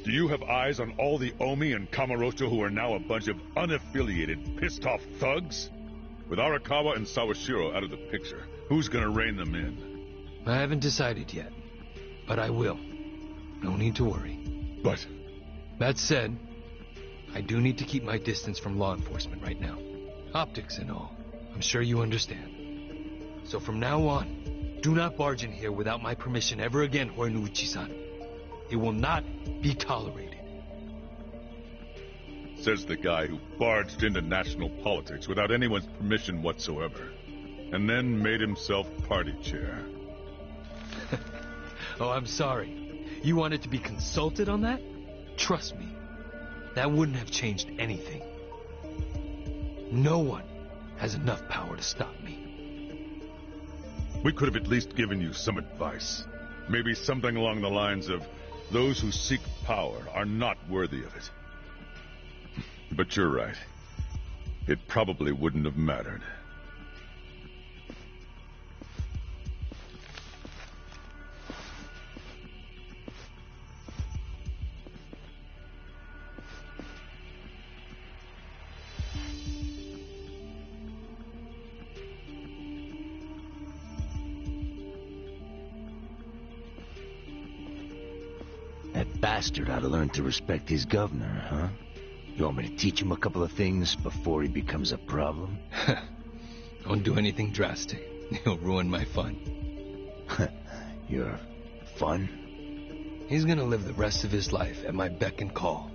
Do you have eyes on all the Omi and Kamurocho who are now a bunch of unaffiliated, pissed-off thugs? With Arakawa and Sawashiro out of the picture, who's gonna rein them in? I haven't decided yet, but I will. No need to worry. But... That said, I do need to keep my distance from law enforcement right now. Optics and all. I'm sure you understand. So from now on, do not barge in here without my permission ever again, Horiguchi-san. It will not be tolerated. Says the guy who barged into national politics without anyone's permission whatsoever, and then made himself party chair. Oh, I'm sorry. You wanted to be consulted on that? Trust me, that wouldn't have changed anything. No one has enough power to stop me. We could have at least given you some advice. Maybe something along the lines of, those who seek power are not worthy of it. But you're right. It probably wouldn't have mattered. That bastard ought to learn to respect his governor, huh? You want me to teach him a couple of things before he becomes a problem? Don't do anything drastic. He'll ruin my fun. Your fun? He's gonna live the rest of his life at my beck and call.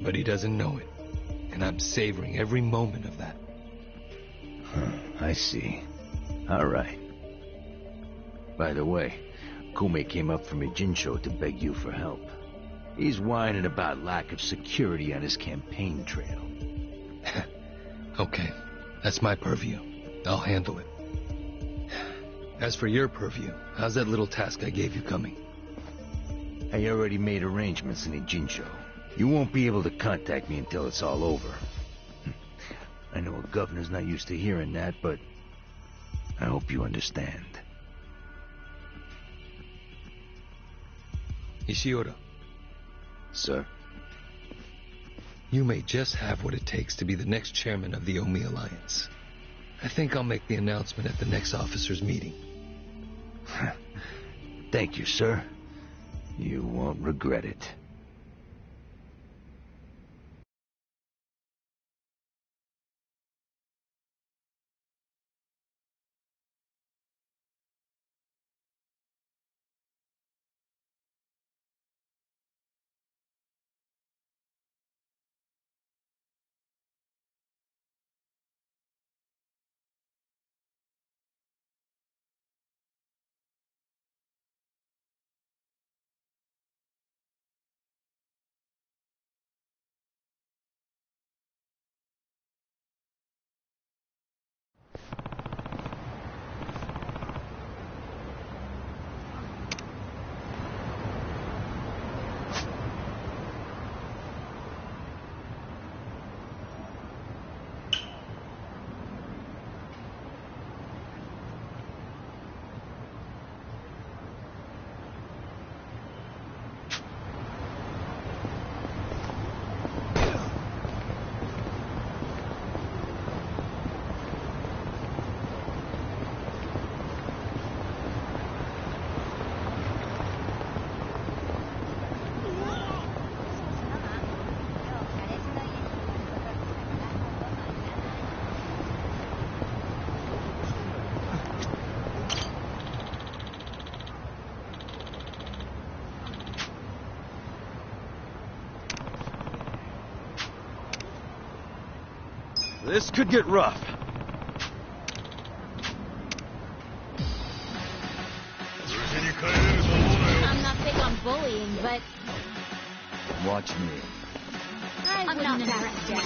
But he doesn't know it. And I'm savoring every moment of that. I see. All right. By the way, Kume came up from Ijincho to beg you for help. He's whining about lack of security on his campaign trail. Okay, that's my purview. I'll handle it. As for your purview, how's that little task I gave you coming? I already made arrangements in Ijincho. You won't be able to contact me until it's all over. I know a governor's not used to hearing that, but I hope you understand. Ishiura. Sir? You may just have what it takes to be the next chairman of the Omi Alliance. I think I'll make the announcement at the next officers' meeting. Thank you, sir. You won't regret it. This could get rough. but... Watch me. I'm not back down.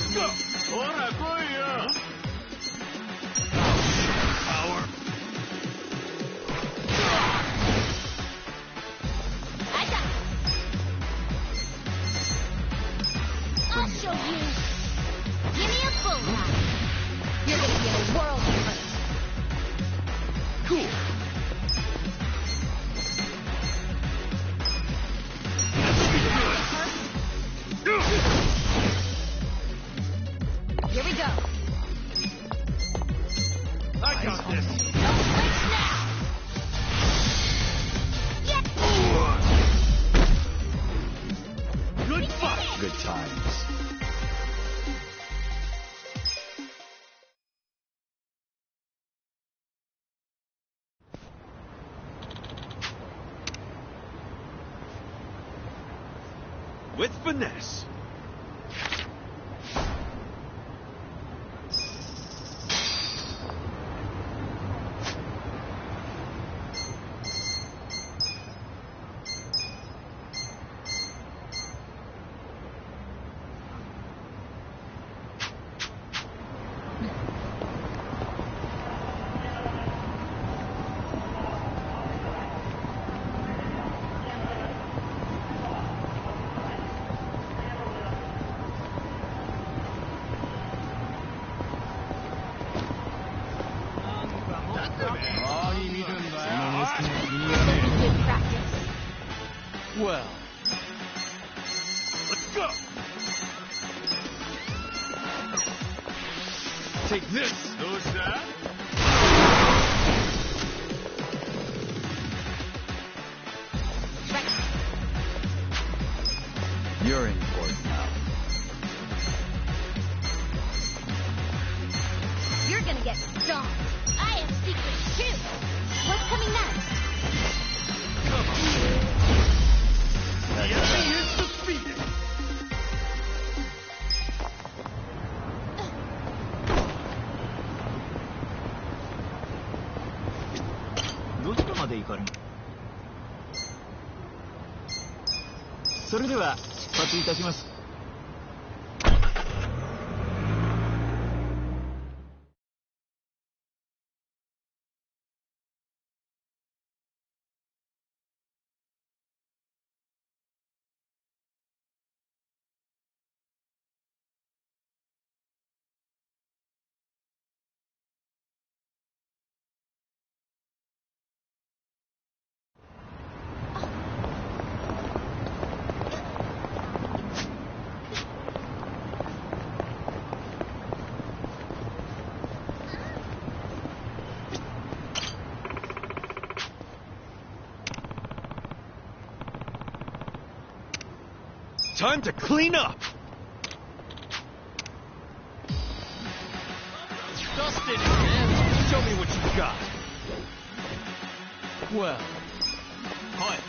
Power. I got it. I'll show you. Give me a full ride. You're gonna get a world of hurt. Cool. Here we go. I got this. Don't flinch now. Yeah. Good fight. Good times. With finesse. Good practice. Well. Let's go. Take this. Who's that? You're in for it now. You're gonna get stomped. I have secrets too. What's coming next? The enemy is defeated. Time to clean up. Dusted it, man. Show me what you got. Well.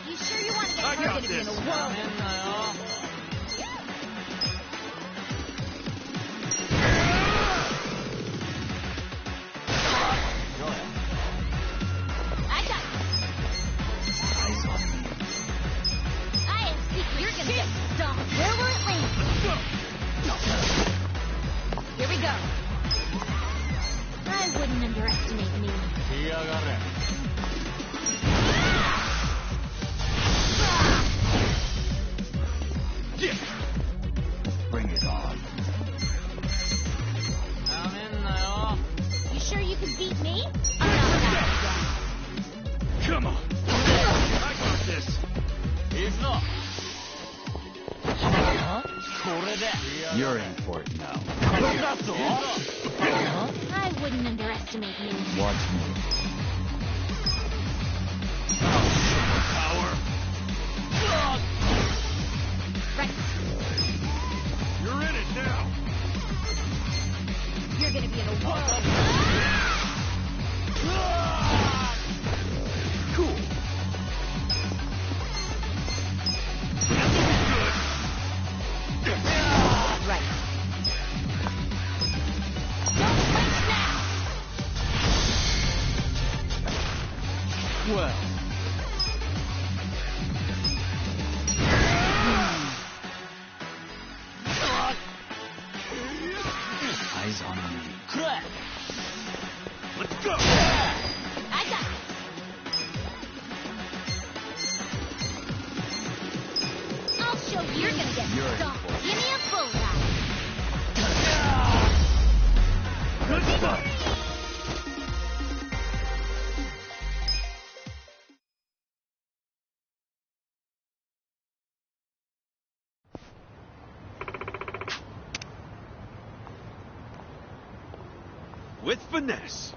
You sure you want to get I hurt got to be in a this. world? I got it. Eyes on me. I have secrets. You're gonna get stomped. Where will it land? Here we go. I wouldn't underestimate me. Yeah. Bring it on. You sure you can beat me? I'm not back down. Come on. I got this. You're in for it now. I wouldn't underestimate me. Watch me. Power. Right. You're in it now. You're gonna be in a world. Cool. Right. Don't flinch now. Well. Stop. Give me a bullseye. Good spot. With finesse.